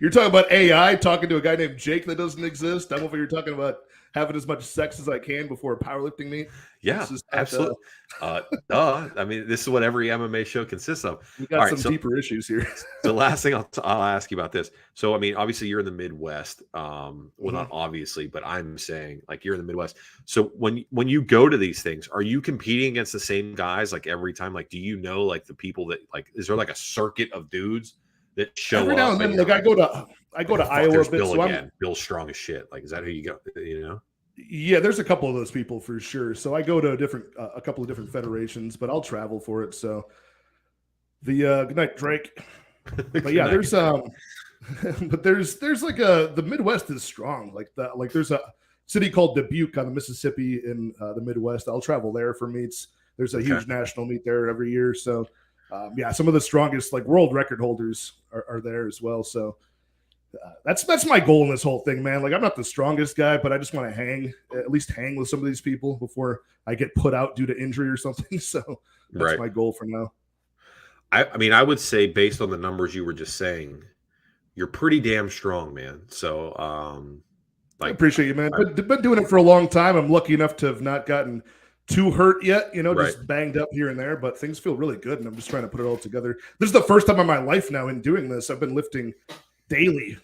You're talking about AI talking to a guy named Jake that doesn't exist. I'm over here talking about having as much sex as I can before a powerlifting meet. Yeah, absolutely. Duh. I mean, this is what every MMA show consists of. We got some deeper issues here. The last thing I'll ask you about this. So, I mean, obviously you're in the Midwest. Well, not obviously, but I'm saying like you're in the Midwest. So when you go to these things, are you competing against the same guys like every time? Like, do you know like the people that like? Is there like a circuit of dudes that show every up? now and then? Like I go to Iowa a bit. Bill So again. Bill's strong as shit. Like, is that who you go? You know? Yeah, there's a couple of those people for sure. So I go to a couple of different federations, but I'll travel for it. So the good night, Drake. But yeah, there's but there's like the Midwest is strong. Like there's a city called Dubuque on the Mississippi in the Midwest. I'll travel there for meets. There's a huge national meet there every year. So yeah, some of the strongest like world record holders are there as well. So that's my goal in this whole thing, man. Like I'm not the strongest guy, but I just want to at least hang with some of these people before I get put out due to injury or something. So that's my goal for now. I mean, I would say based on the numbers you were just saying, you're pretty damn strong, man. So I appreciate you, man. But been doing it for a long time. I'm lucky enough to have not gotten too hurt yet, just banged up here and there, but things feel really good. And I'm just trying to put it all together. This is the first time in my life now in doing this. I've been lifting daily,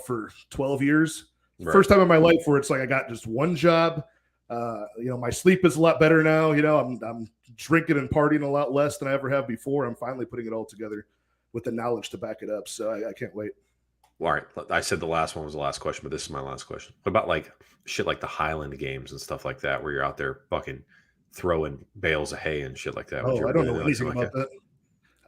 for 12 years. First time in my life where it's like I got just one job. My sleep is a lot better now. I'm drinking and partying a lot less than I ever have before. I'm finally putting it all together with the knowledge to back it up. So I can't wait. All right. I said the last one was the last question, but this is my last question. What about like shit like the Highland Games and stuff like that, where you're out there fucking throwing bales of hay and shit like that? Oh, I don't know anything about that.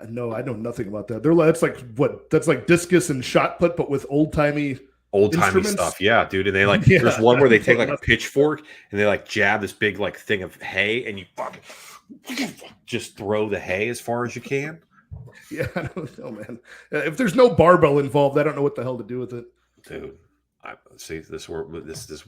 No, I know nothing about that. That's like what? That's like discus and shot put, but with old timey stuff. Yeah, dude. And they like there's one where they take like a pitchfork and they like jab this big like thing of hay, and you fucking just throw the hay as far as you can. Yeah, I don't know, man. If there's no barbell involved, I don't know what the hell to do with it, dude. I see this reason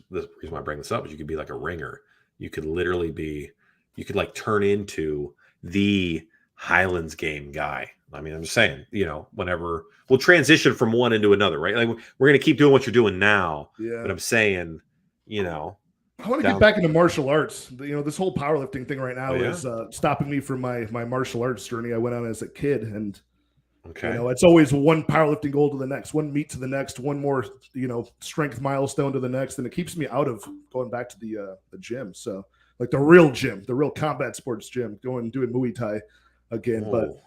why I bring this up is you could be like a ringer. You could literally be, you could like turn into the Highlands game guy. I mean, I'm just saying, whenever we'll transition from one into another, right? Like we're going to keep doing what you're doing now. Yeah. But I'm saying, I want to get back into martial arts. This whole powerlifting thing right now is stopping me from my martial arts journey I went on as a kid. And, it's always one powerlifting goal to the next, one meet to the next, one more, strength milestone to the next. And it keeps me out of going back to the gym. So like the real gym, the real combat sports gym, doing Muay Thai again. But,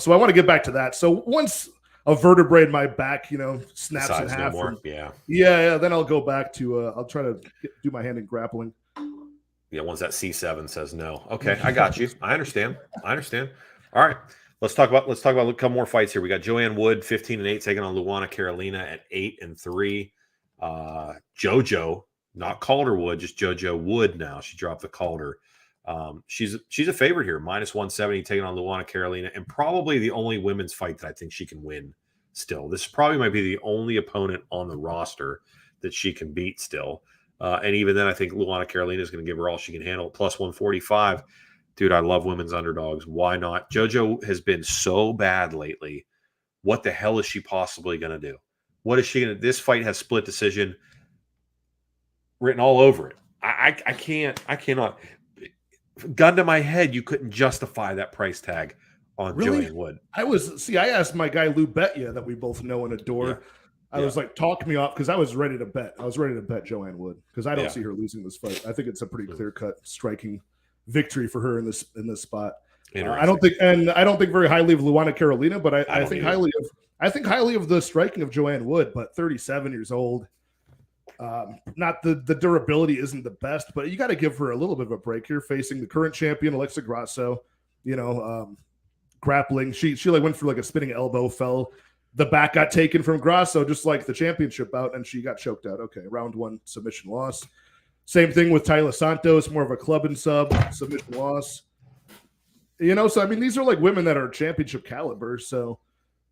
so I want to get back to that. So once a vertebrae in my back, snaps in half. Then I'll go back to, I'll try to do my hand in grappling. Yeah, once that C7 says no. Okay, I got you. I understand. All right, let's talk about a couple more fights here. We got Joanne Wood, 15-8, taking on Luana Carolina at 8-3. JoJo, not Calderwood, just JoJo Wood now. She dropped the Calder. She's a favorite here, -170, taking on Luana Carolina, and probably the only women's fight that I think she can win still. This probably might be the only opponent on the roster that she can beat still. And even then, I think Luana Carolina is going to give her all she can handle. +145. Dude, I love women's underdogs. Why not? JoJo has been so bad lately. What the hell is she possibly going to do? What is she going to? This fight has split decision written all over it. I cannot. Gun to my head, you couldn't justify that price tag on Joanne Wood. I asked my guy Lou Betya that we both know and adore. Yeah. I was like, talk me off, because I was ready to bet. Joanne Wood because I don't see her losing this fight. I think it's a pretty clear-cut, striking victory for her in this spot. I don't think very highly of Luana Carolina, but I think highly of the striking of Joanne Wood. But 37 years old. Not the durability isn't the best, but you got to give her a little bit of a break here, facing the current champion Alexa Grasso. Grappling. She like went for like a spinning elbow, fell. The back got taken from Grasso, just like the championship bout, and she got choked out. Okay, round 1 submission loss. Same thing with Tyler Santos, more of a club and sub, submission loss. So I mean, these are like women that are championship caliber. So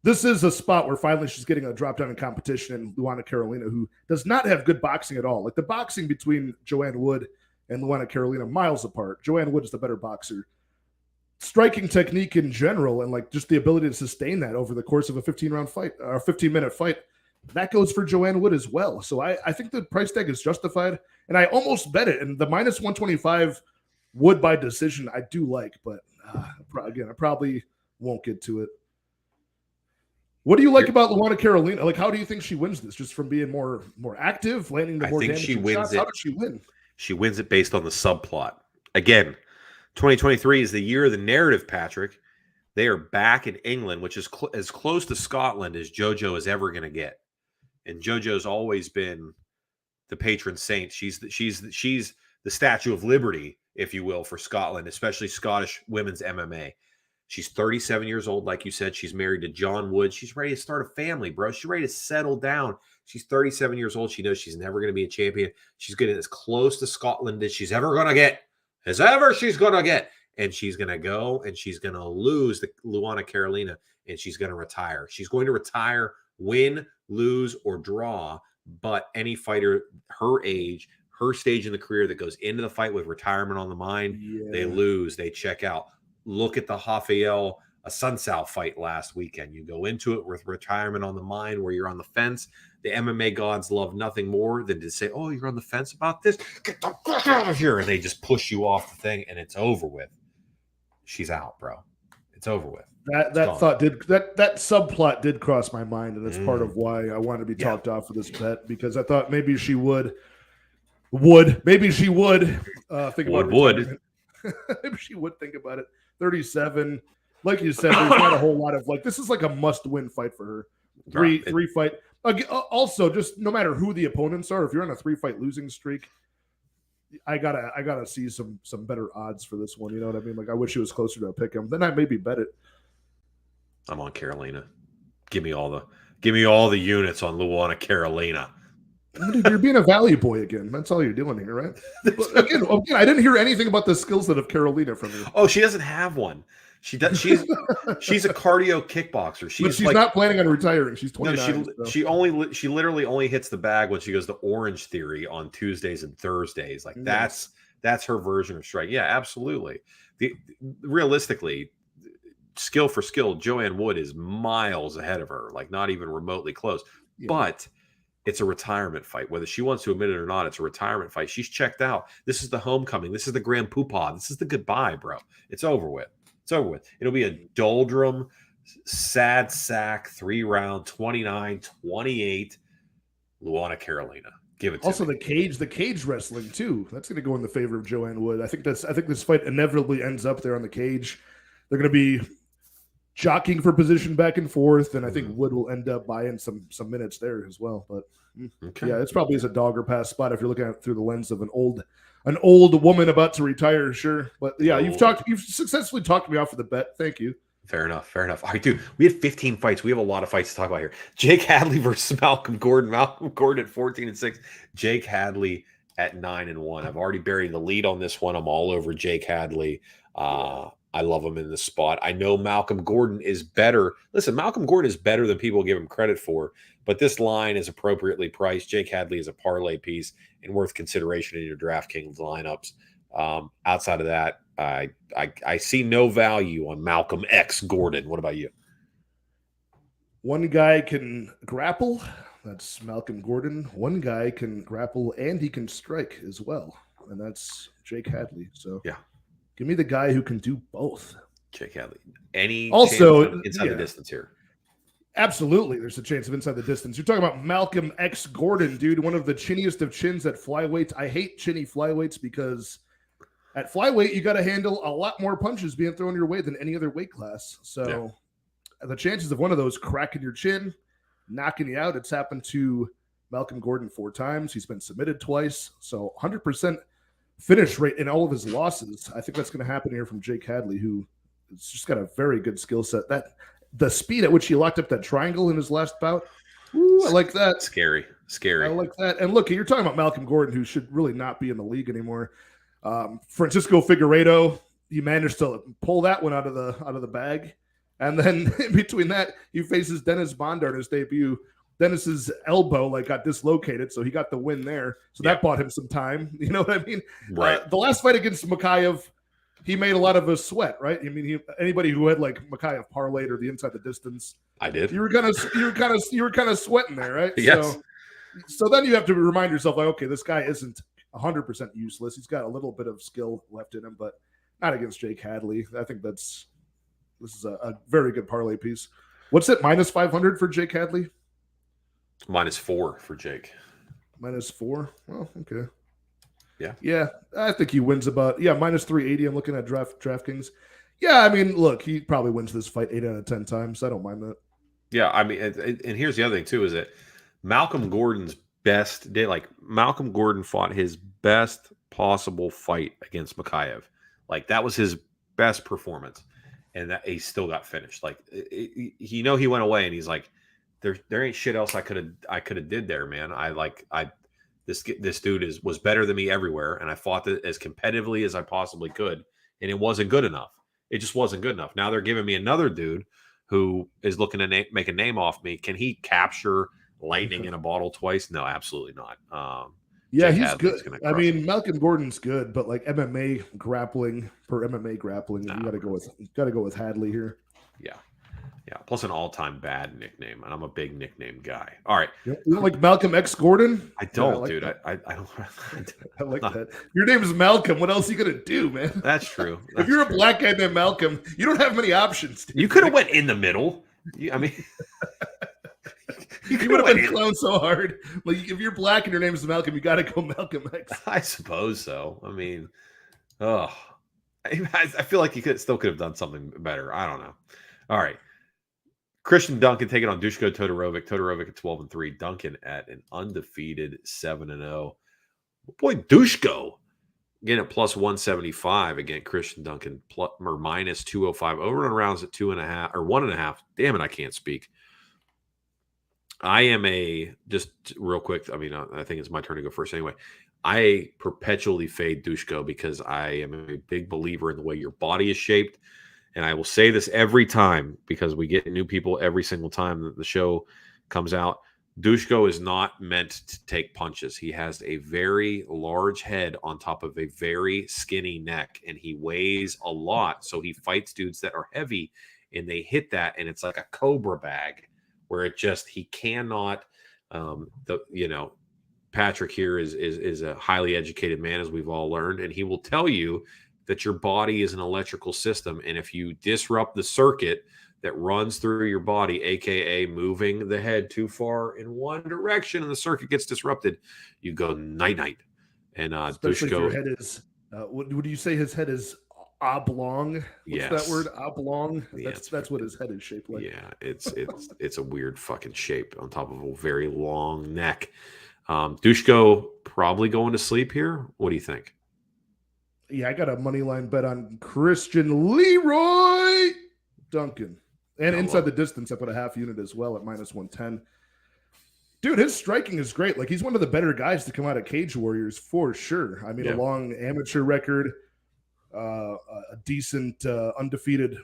this is a spot where finally she's getting a drop down in competition in Luana Carolina, who does not have good boxing at all. Like the boxing between Joanne Wood and Luana Carolina, miles apart. Joanne Wood is the better boxer. Striking technique in general, and like just the ability to sustain that over the course of a 15-round fight, or 15-minute fight, that goes for Joanne Wood as well. So I think the price tag is justified, and I almost bet it. And the minus 125 Wood by decision, I do like, but again, I probably won't get to it. What do you like about Luana Carolina? Like, how do you think she wins this? Just from being more active, landing the more damaging shots? How does she win? She wins it based on the subplot. Again, 2023 is the year of the narrative, Patrick. They are back in England, which is as close to Scotland as JoJo is ever going to get. And JoJo's always been the patron saint. She's the Statue of Liberty, if you will, for Scotland, especially Scottish women's MMA. She's 37 years old, like you said. She's married to John Wood. She's ready to start a family, bro. She's ready to settle down. She's 37 years old. She knows she's never going to be a champion. She's getting as close to Scotland as she's ever going to get. And she's going to go and she's going to lose the Luana Carolina, and she's going to retire. She's going to retire, win, lose, or draw. But any fighter her age, her stage in the career that goes into the fight with retirement on the mind, they lose, they check out. Look at the Rafael Sunsao fight last weekend. You go into it with retirement on the mind, where you're on the fence. The MMA gods love nothing more than to say, oh, you're on the fence about this? Get the fuck out of here. And they just push you off the thing, and it's over with. She's out, bro. It's over with. That subplot did cross my mind, and it's part of why I want to be talked off of this bet, because I thought maybe she would think about retirement. Maybe she would think about it. 37, like you said, there's not a whole lot of this is like a must-win fight for her. Three fight. Also, just no matter who the opponents are, if you're on a 3-fight losing streak, I gotta see some better odds for this one. You know what I mean? Like, I wish it was closer to a pick 'em. Then I maybe bet it. I'm on Carolina. Give me all the units on Luana Carolina. Dude, you're being a value boy again. That's all you're doing here, right? Again, I didn't hear anything about the skill set of Carolina from you. Oh, she doesn't have one. She's a cardio kickboxer. She's not planning on retiring. She's 29. No, she literally only hits the bag when she goes to Orange Theory on Tuesdays and Thursdays. Like that's her version of strike. Yeah, absolutely. Realistically, skill for skill, Joanne Wood is miles ahead of her. Like not even remotely close. Yeah. But it's a retirement fight. Whether she wants to admit it or not, it's a retirement fight. She's checked out. This is the homecoming. This is the grand poopah. This is the goodbye, bro. It's over with. It's over with. It'll be a doldrum, sad sack, 3-round, 29-28, Luana Carolina. Give it to also me. the cage wrestling too. That's going to go in the favor of Joanne Wood. I think this fight inevitably ends up there on the cage. They're going to be jockeying for position back and forth, and I think Wood will end up buying some minutes there as well. But yeah, it's probably a dog or pass spot if you're looking at it through the lens of an old woman about to retire. Sure, but yeah, you've successfully talked me off of the bet. Thank you. Fair enough. All right, dude, we had 15 fights. We have a lot of fights to talk about here. Jake Hadley versus Malcolm Gordon. Malcolm Gordon at 14-6. Jake Hadley at 9-1. I've already buried the lead on this one. I'm all over Jake Hadley. I love him in this spot. I know Malcolm Gordon is better. Listen, Malcolm Gordon is better than people give him credit for, but this line is appropriately priced. Jake Hadley is a parlay piece and worth consideration in your DraftKings lineups. Outside of that, I see no value on Malcolm X Gordon. What about you? One guy can grapple. That's Malcolm Gordon. One guy can grapple and he can strike as well, and that's Jake Hadley. So yeah. Give me the guy who can do both. Jake Hadley. Any also inside the distance here? Absolutely, there's a chance of inside the distance. You're talking about Malcolm X Gordon, dude, one of the chinniest of chins at flyweight. I hate chinny flyweights because at flyweight you got to handle a lot more punches being thrown your way than any other weight class. So the chances of one of those cracking your chin, knocking you out, it's happened to Malcolm Gordon 4 times. He's been submitted twice. So 100% finish rate in all of his losses. I think that's going to happen here from Jake Hadley, who has just got a very good skill set. That the speed at which he locked up that triangle in his last bout, I like that. Scary. Scary. I like that. And look, you're talking about Malcolm Gordon, who should really not be in the league anymore. Francisco Figueiredo, he managed to pull that one out of the bag. And then in between that, he faces Dennis Bondar in his debut. Dennis's elbow got dislocated, so he got the win there. So that bought him some time. You know what I mean? Right. The last fight against Makayev, he made a lot of us sweat, right? I mean, anybody who had Makayev parlayed or the inside the distance, I did. You were kind of sweating there, right? Yes. So then you have to remind yourself, okay, this guy isn't 100% useless. He's got a little bit of skill left in him, but not against Jake Hadley. I think this is a very good parlay piece. What's it? -500 for Jake Hadley? -4 for Jake. -4. Well, okay. Yeah. I think he wins about -380. I'm looking at DraftKings. Yeah, I mean, look, he probably wins this fight 8 out of 10 times. I don't mind that. Yeah, I mean, and here's the other thing too: is that Malcolm Gordon's best day, Malcolm Gordon fought his best possible fight against Makayev. That was his best performance, and that he still got finished. He went away, and he's like, there ain't shit else I could have did there, man. This dude was better than me everywhere, and I fought as competitively as I possibly could, and it wasn't good enough. It just wasn't good enough. Now they're giving me another dude who is looking to make a name off me. Can he capture lightning in a bottle twice? No, absolutely not. Yeah, he's good. I mean, Malcolm Gordon's good, but MMA grappling, you got to go with Hadley here. Yeah. Plus an all-time bad nickname, and I'm a big nickname guy. All right, you don't like Malcolm X Gordon? I don't, dude. I don't. I like that. Your name is Malcolm. What else are you gonna do, man? That's true. If you're a black guy named Malcolm, you don't have many options. You could have went in the middle. I mean. You would have been clowned so hard. If you're black and your name is Malcolm, you got to go Malcolm X. I suppose so. I mean, I feel like he still could have done something better. I don't know. All right. Christian Duncan taking on Dushko Todorovic. Todorovic at 12-3. Duncan at an undefeated 7-0. Boy, Dushko getting at +175 against Christian Duncan or -205. Over and rounds at 2.5 or 1.5. Damn it, I can't speak. I am just real quick. I mean, I think it's my turn to go first anyway. I perpetually fade Dushko because I am a big believer in the way your body is shaped. And I will say this every time because we get new people every single time that the show comes out. Dushko is not meant to take punches. He has a very large head on top of a very skinny neck, and he weighs a lot. So he fights dudes that are heavy, and they hit that, and it's like a cobra bag where he cannot. Patrick here is a highly educated man, as we've all learned, and he will tell you that your body is an electrical system. And if you disrupt the circuit that runs through your body, AKA moving the head too far in one direction and the circuit gets disrupted, you go night-night. And especially Dushko, if your head is, would you say his head is oblong? What's that word? Oblong? That's what his head is shaped like. Yeah, it's a weird fucking shape on top of a very long neck. Dushko probably going to sleep here. What do you think? Yeah, I got a money line bet on Christian Leroy Duncan. And inside the distance, I put a half unit as well at -110. Dude, his striking is great. He's one of the better guys to come out of Cage Warriors for sure. I mean, a long amateur record, a decent undefeated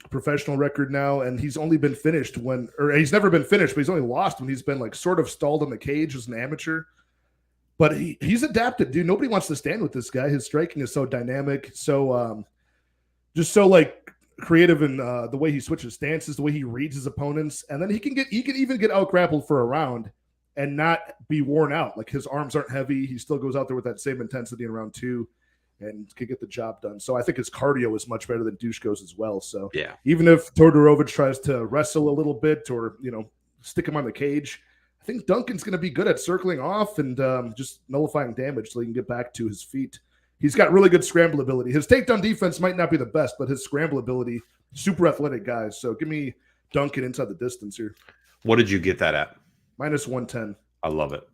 professional record now, and he's only been finished he's never been finished, but he's only lost when he's been sort of stalled in the cage as an amateur. But he's adapted, dude. Nobody wants to stand with this guy. His striking is so dynamic, so creative in the way he switches stances, the way he reads his opponents, and then he can even get out grappled for a round and not be worn out. His arms aren't heavy. He still goes out there with that same intensity in round 2 and can get the job done. So I think his cardio is much better than Dushko's as well. So even if Todorovic tries to wrestle a little bit or stick him on the cage, I think Duncan's going to be good at circling off and just nullifying damage so he can get back to his feet. He's got really good scramble ability. His takedown defense might not be the best, but his scramble ability, super athletic guys. So give me Duncan inside the distance here. What did you get that at? -110. I love it.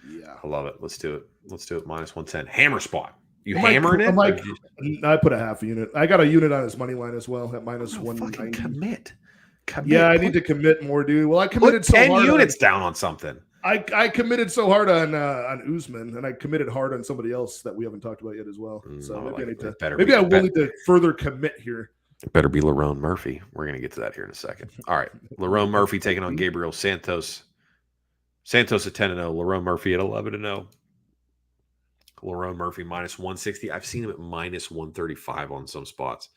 Yeah. I love it. Let's do it. -110. Hammer spot. You hammering it? I put a half a unit. I got a unit on his money line as well at -190. Commit. Yeah, I need to commit more, dude. Well, I committed put so 10 hard units down on something. I committed so hard on Usman, and I committed hard on somebody else that we haven't talked about yet as well. So maybe I will need to further commit here. It better be Lerone Murphy. We're going to get to that here in a second. All right. Lerone Murphy taking on Gabriel Santos. Santos at 10-0. Lerone Murphy at 11-0. Lerone Murphy minus 160. I've seen him at minus 135 on some spots.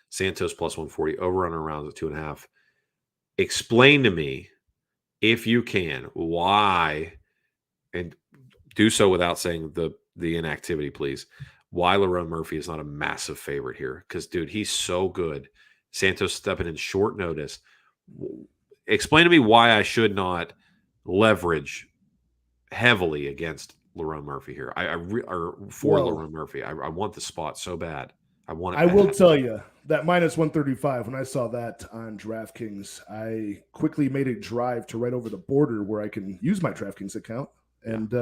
Santos plus 140. Over on rounds at 2.5. Explain to me, if you can, why, and do so without saying the inactivity, please, why Lerone Murphy is not a massive favorite here. Because, dude, he's so good. Santos stepping in short notice. Explain to me why I should not leverage heavily against Lerone Murphy here. Lerone Murphy. I want the spot so bad. I want it. I will tell you that minus 135, when I saw that on DraftKings, I quickly made a drive to right over the border where I can use my DraftKings account. And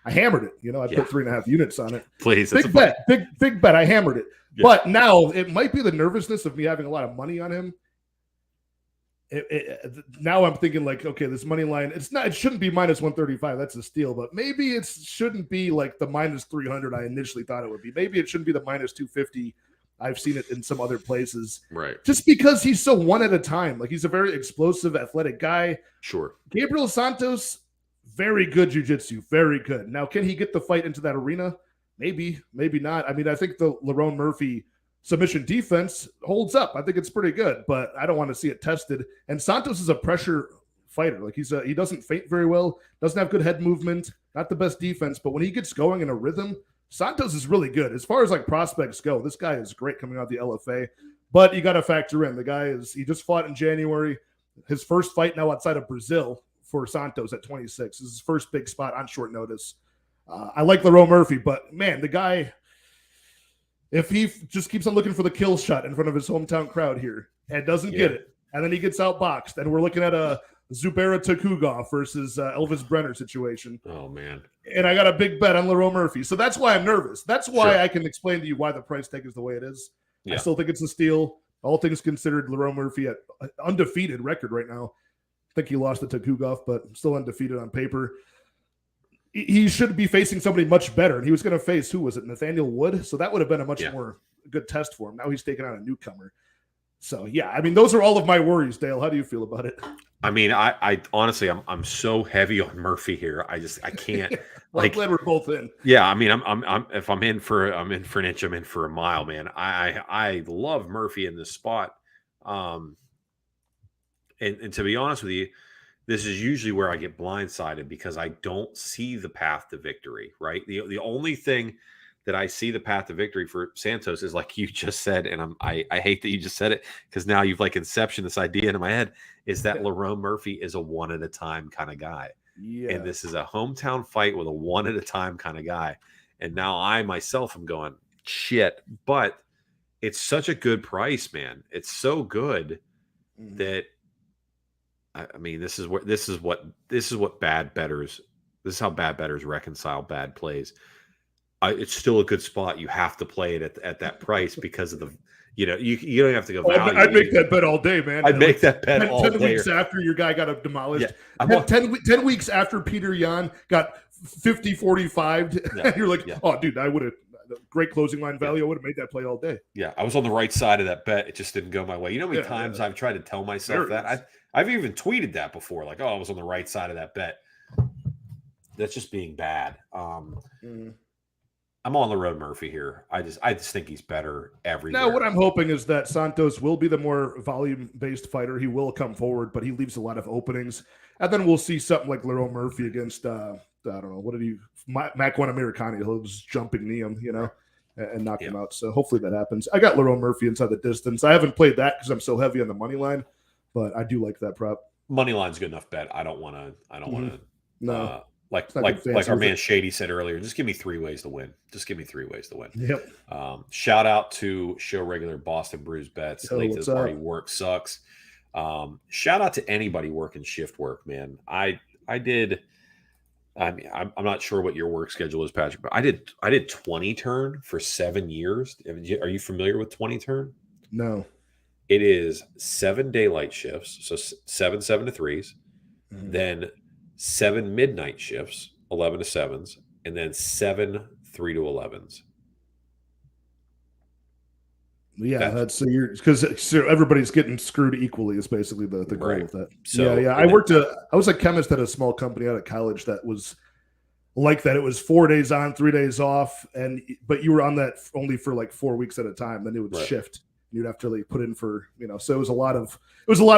I hammered it. I put 3.5 units on it. Please. Big bet. I hammered it. Yeah. But now it might be the nervousness of me having a lot of money on him. Now I'm thinking like, okay, this money line, it shouldn't be minus 135. That's a steal, but maybe it shouldn't be like the minus 300 I initially thought it would be. Maybe it shouldn't be the minus 250. I've seen it in some other places. Right. Just because he's so one at a time. Like, he's a very explosive, athletic guy. Sure. Gabriel Santos, very good jiu-jitsu. Very good. Now, can he get the fight into that arena? Maybe. Maybe not. I mean, I think the Lerone Murphy submission defense holds up. I think it's pretty good, but I don't want to see it tested. And Santos is a pressure fighter. Like, he doesn't feint very well, doesn't have good head movement, not the best defense, but when he gets going in a rhythm, Santos is really good. As far as like prospects go, this guy is great coming out of the LFA, but you got to factor in he just fought in January. His first fight now outside of Brazil for Santos at 26. This is his first big spot on short notice. I like Lerone Murphy, but man, the guy, if he just keeps on looking for the kill shot in front of his hometown crowd here and doesn't get it, and then he gets outboxed, and we're looking at a Zubaira Takugov versus Elvis Brenner situation. Oh, man. And I got a big bet on Lerone Murphy. So that's why I'm nervous. That's why I can explain to you why the price tag is the way it is. Yeah. I still think it's a steal. All things considered, Lerone Murphy at undefeated record right now. I think he lost to Takugov, but still undefeated on paper. He should be facing somebody much better. And he was going to face, who was it, Nathaniel Wood? So that would have been a much more good test for him. Now he's taking on a newcomer. So, yeah, I mean, those are all of my worries, Dale. How do you feel about it? I mean, I honestly, I'm so heavy on Murphy here. I can't. Well, I'm glad we're both in. Yeah, I mean, if I'm in for an inch, I'm in for a mile, man. I love Murphy in this spot. And to be honest with you, this is usually where I get blindsided because I don't see the path to victory. Right, the only thing that I see the path to victory for Santos is like you just said, and I hate that you just said it because now you've like inception this idea into my head is that Lerone Murphy is a one at a time kind of guy. Yeah. And this is a hometown fight with a one at a time kind of guy. And now I myself am going, shit, but it's such a good price, man. It's so good that I mean, this is what bad bettors, this is how bad bettors reconcile bad plays. It's still a good spot. You have to play it at that price because of the, you don't have to go value. I'd make that bet all day, man. I'd make that bet all day. 10 weeks after your guy got demolished. Yeah. 10 weeks after Peter Yan got 50-45. You're like, oh, dude, I would have, great closing line value. I would have made that play all day. Yeah, I was on the right side of that bet. It just didn't go my way. You know how many times I've tried to tell myself that? I've even tweeted that before. Like, oh, I was on the right side of that bet. That's just being bad. I'm on Lerone Murphy here. I just think he's better everywhere. Now, what I'm hoping is that Santos will be the more volume-based fighter. He will come forward, but he leaves a lot of openings. And then we'll see something like Lerone Murphy against, I don't know, Makwan Americani. He'll just jumping knee him, and knock him out. So hopefully that happens. I got Lerone Murphy inside the distance. I haven't played that because I'm so heavy on the money line, but I do like that prop. Money line's good enough bet. I don't want to. No. Like our man Shady said earlier, just give me 3 ways to win. Yep. Shout out to show regular Boston Brews Bets. Late to the party work sucks. Shout out to anybody working shift work, man. I did. I mean, I'm not sure what your work schedule is, Patrick, but I did 20 turn for 7 years. Are you familiar with 20 turn? No. It is 7 daylight shifts, so 7 to 3s, then 7 midnight shifts, 11 to 7s, and then 7 3 to 11s. Yeah, that's so you're because everybody's getting screwed equally is basically the goal Right. of that. So, yeah. I was a chemist at a small company out of college that was like that. It was 4 days on, 3 days off, but you were on that only for like 4 weeks at a time. Then it would shift. You'd have to like put in for, so it was a lot of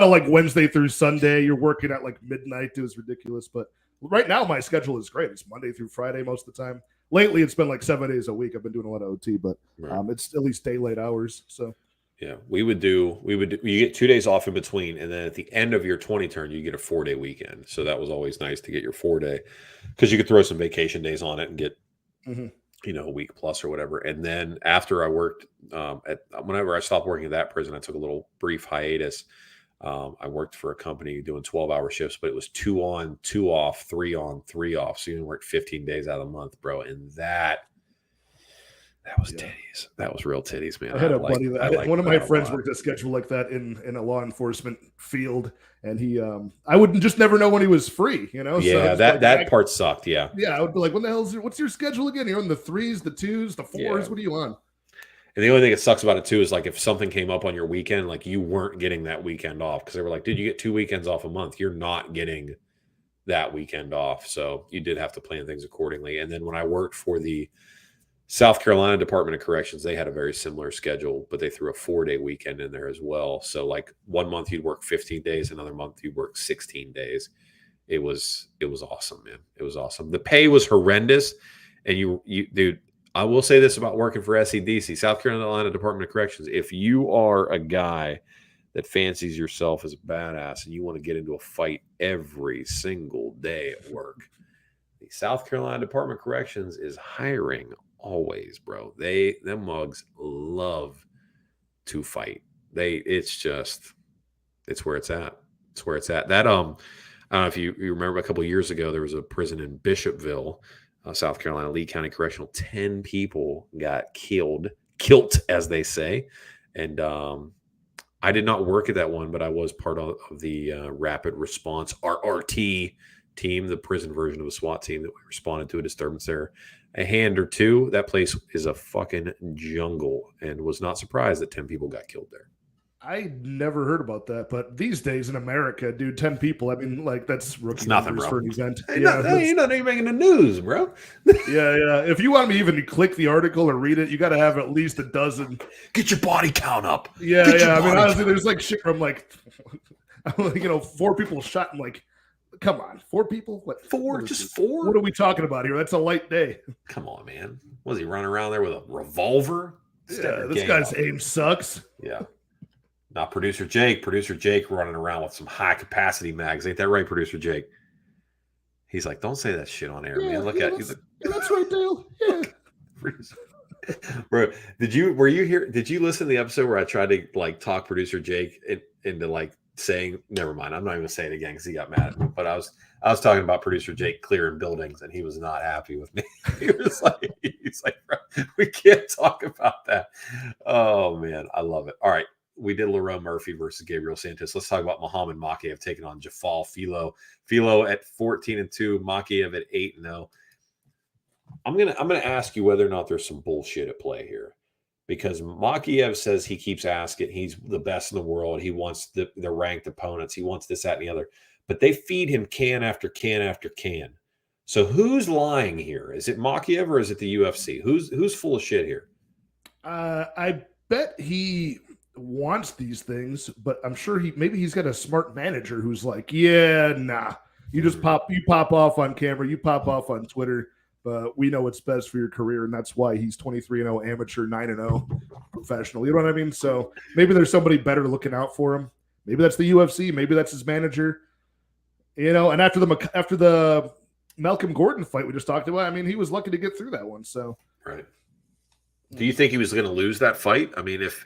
like Wednesday through Sunday. You're working at like midnight. It was ridiculous. But right now my schedule is great. It's Monday through Friday most of the time. Lately, it's been like 7 days a week. I've been doing a lot of OT, but it's at least daylight hours. So, yeah, you get 2 days off in between. And then at the end of your 20 turn, you get a 4-day weekend. So that was always nice to get your 4-day because you could throw some vacation days on it and get, a week plus or whatever. And then after I worked whenever I stopped working at that prison, I took a little brief hiatus. I worked for a company doing 12-hour shifts, but it was 2 on, 2 off, 3 on, 3 off. So you worked 15 days out of the month, bro. And that was titties. That was real titties, man. I had a buddy one of my friends worked a schedule like that in a law enforcement field, and he I would just never know when he was free, Yeah, so that part sucked. Yeah. Yeah, I would be like, what's your schedule again? You're on the 3s, the 2s, the 4s. Yeah. What are you on? And the only thing that sucks about it too is like if something came up on your weekend, like you weren't getting that weekend off because they were like, dude, you get 2 weekends off a month. You're not getting that weekend off. So you did have to plan things accordingly. And then when I worked for the South Carolina Department of Corrections, they had a very similar schedule, but they threw a 4-day weekend in there as well. So like 1 month you'd work 15 days, another month you'd work 16 days. It was awesome, man. It was awesome. The pay was horrendous. And you dude, I will say this about working for SEDC, South Carolina Department of Corrections. If you are a guy that fancies yourself as a badass and you want to get into a fight every single day at work, the South Carolina Department of Corrections is hiring always, bro. Them mugs love to fight. It's where it's at. It's where it's at. That I don't know if you remember a couple of years ago, there was a prison in Bishopville, South Carolina, Lee County Correctional. 10 people got kilt, as they say. And I did not work at that one, but I was part of the rapid response RRT team, the prison version of a SWAT team that we responded to a disturbance there a hand or two. That place is a fucking jungle, and was not surprised that 10 people got killed there. I never heard about that, but these days in America, dude, 10 people. I mean, like that's rookie nothing, numbers bro. for an event. You're not even making the news, bro. yeah. If you want me even to click the article or read it, you got to have at least a dozen. Get your body count up. Yeah. I mean, honestly, there's like shit from like, 4 people shot. I'm like, come on, 4 people? What? 4? Just 4? What are we talking about here? That's a light day. Come on, man. Was he running around there with a revolver? Yeah, this guy's aim sucks. Yeah. Now, Producer Jake running around with some high-capacity mags. Ain't that right, Producer Jake? He's like, don't say that shit on air, man. Look at you. That's right, Dale. Yeah. Bro, did you listen to the episode where I tried to like talk Producer Jake into like saying, never mind, I'm not even gonna say it again because he got mad at me. But I was talking about Producer Jake clearing buildings, and he was not happy with me. He's like, bro, we can't talk about that. Oh man, I love it. All right. We did Lerone Murphy versus Gabriel Santos. Let's talk about Muhammad Makiev taking on Jafal Filo. Filo at 14-2, Makiev at 8-0. I'm gonna ask you whether or not there's some bullshit at play here, because Makiev says he keeps asking, he's the best in the world. He wants the ranked opponents. He wants this, that, and the other. But they feed him can after can after can. So who's lying here? Is it Makiev or is it the UFC? Who's full of shit here? I bet he wants these things, but I'm sure he's got a smart manager who's like, yeah, nah, you just pop off on camera, you pop off on Twitter, but we know what's best for your career, and that's why he's 23-0 amateur, 9-0 professional. You know what I mean? So maybe there's somebody better looking out for him. Maybe that's the UFC. Maybe that's his manager. And after the Malcolm Gordon fight we just talked about, I mean, he was lucky to get through that one. So right. Do you think he was going to lose that fight? I mean, if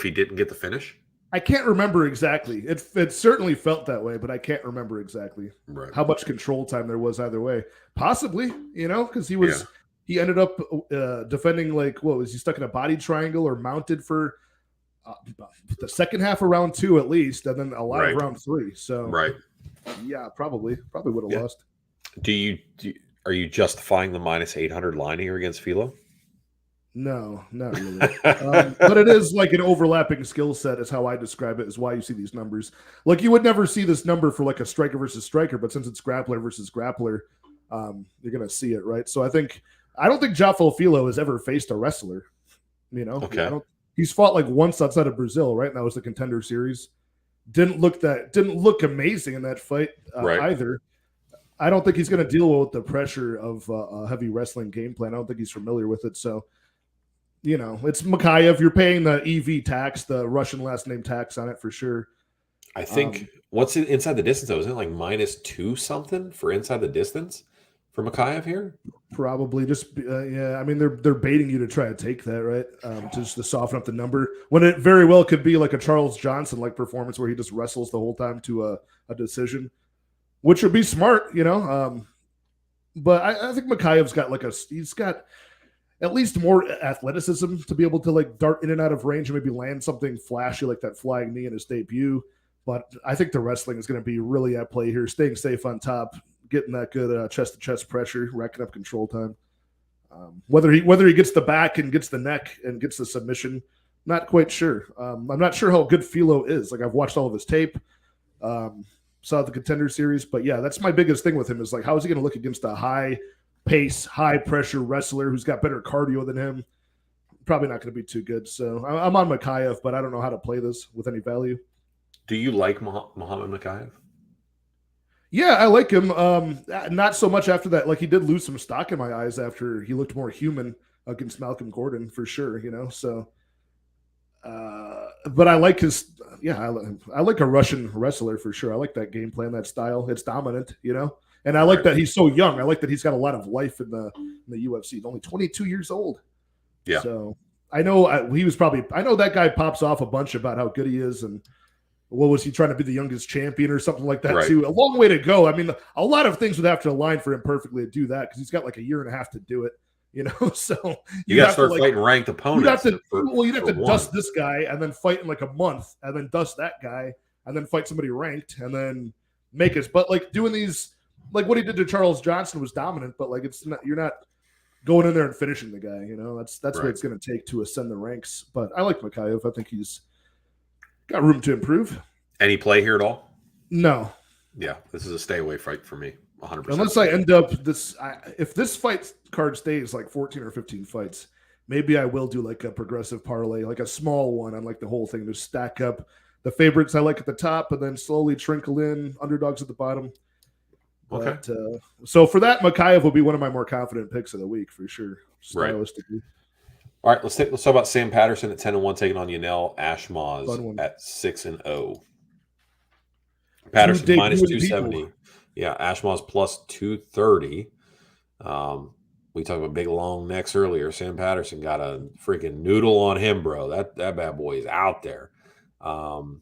he didn't get the finish? I can't remember exactly. It certainly felt that way, but I can't remember exactly how much control time there was either way. Possibly, because he ended up defending, like, what was he stuck in a body triangle or mounted for the second half of round 2 at least, and then a lot of round 3. So right, yeah, probably would have lost. Are you justifying the minus 800 line here against Philo? No, not really. But it is like an overlapping skill set is how I describe it, is why you see these numbers. Like you would never see this number for like a striker versus striker, but since it's grappler versus grappler, you're going to see it, right? So I don't think Jafal Philo has ever faced a wrestler, you know? Okay. He's fought like once outside of Brazil, right? And that was the Contender Series. Didn't look amazing in that fight either. I don't think he's going to deal with the pressure of a heavy wrestling game plan. I don't think he's familiar with it. So, you know, it's Makayev. You're paying the EV tax, the Russian last name tax on it for sure. I think what's it inside the distance though? Isn't it like -2 something for inside the distance for Makayev here? Probably just yeah. I mean, they're baiting you to try to take that, right? Just to soften up the number when it very well could be like a Charles Johnson like performance where he just wrestles the whole time to a decision, which would be smart, you know. But I think Makayev's got he's got at least more athleticism to be able to like dart in and out of range and maybe land something flashy like that flying knee in his debut. But I think the wrestling is going to be really at play here, staying safe on top, getting that good chest-to-chest pressure, racking up control time. Whether he gets the back and gets the neck and gets the submission, not quite sure. I'm not sure how good Philo is. Like I've watched all of his tape, saw the Contender Series, but yeah, that's my biggest thing with him is like how is he going to look against a high pace, high pressure wrestler who's got better cardio than him? Probably not going to be too good. So I'm on Makayev, but I don't know how to play this with any value. Do you like Muhammad Makayev? Yeah, I like him. Not so much after that. Like he did lose some stock in my eyes after he looked more human against Malcolm Gordon for sure. You know, so. But I like his. Yeah, I like a Russian wrestler for sure. I like that game plan, that style. It's dominant, you know. And I like that he's so young. I like that he's got a lot of life in the UFC. He's only 22 years old. Yeah. So I know I know that guy pops off a bunch about how good he is and. What was he trying to be the youngest champion or something like that too? A long way to go. I mean, a lot of things would have to align for him perfectly to do that because he's got like a year and a half to do it, you know? So you got to start fighting ranked opponents. You'd have to dust this guy and then fight in like a month and then dust that guy and then fight somebody ranked and then make it. But like doing these, like what he did to Charles Johnson was dominant, but like you're not going in there and finishing the guy, you know? That's what it's going to take to ascend the ranks. But I like Makayev. I think he's got room to improve. Any play here at all? No. Yeah, this is a stay away fight for me, 100%. Unless I end up if this fight card stays like 14 or 15 fights, maybe I will do like a progressive parlay, like a small one on like the whole thing to stack up the favorites I like at the top and then slowly trickle in underdogs at the bottom. Okay. But, so for that, Makayev will be one of my more confident picks of the week for sure, stylistically. All right, let's talk about Sam Patterson at 10-1 taking on Yanel Ashmaz at 6-0. Patterson minus 270. People. Yeah, Ashmaz plus 230. We talked about big long necks earlier. Sam Patterson got a freaking noodle on him, bro. That bad boy is out there. I'll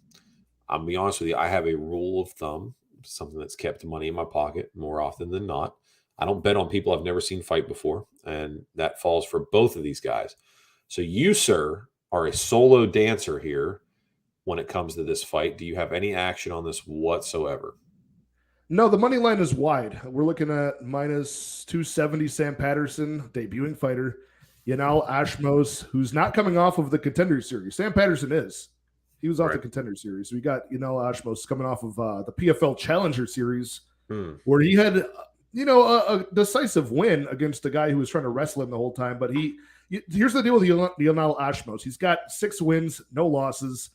be honest with you. I have a rule of thumb, something that's kept money in my pocket more often than not. I don't bet on people I've never seen fight before, and that falls for both of these guys. So you, sir, are a solo dancer here when it comes to this fight. Do you have any action on this whatsoever? No, the money line is wide. We're looking at minus 270 Sam Patterson, debuting fighter. Yanel Ashmaz, who's not coming off of the Contender Series. Sam Patterson is. He was off the Contender Series. We got Yanel Ashmaz coming off of the PFL Challenger Series where he had, a decisive win against a guy who was trying to wrestle him the whole time. But here's the deal with Yanel Ashmaz. He's got 6 wins, no losses,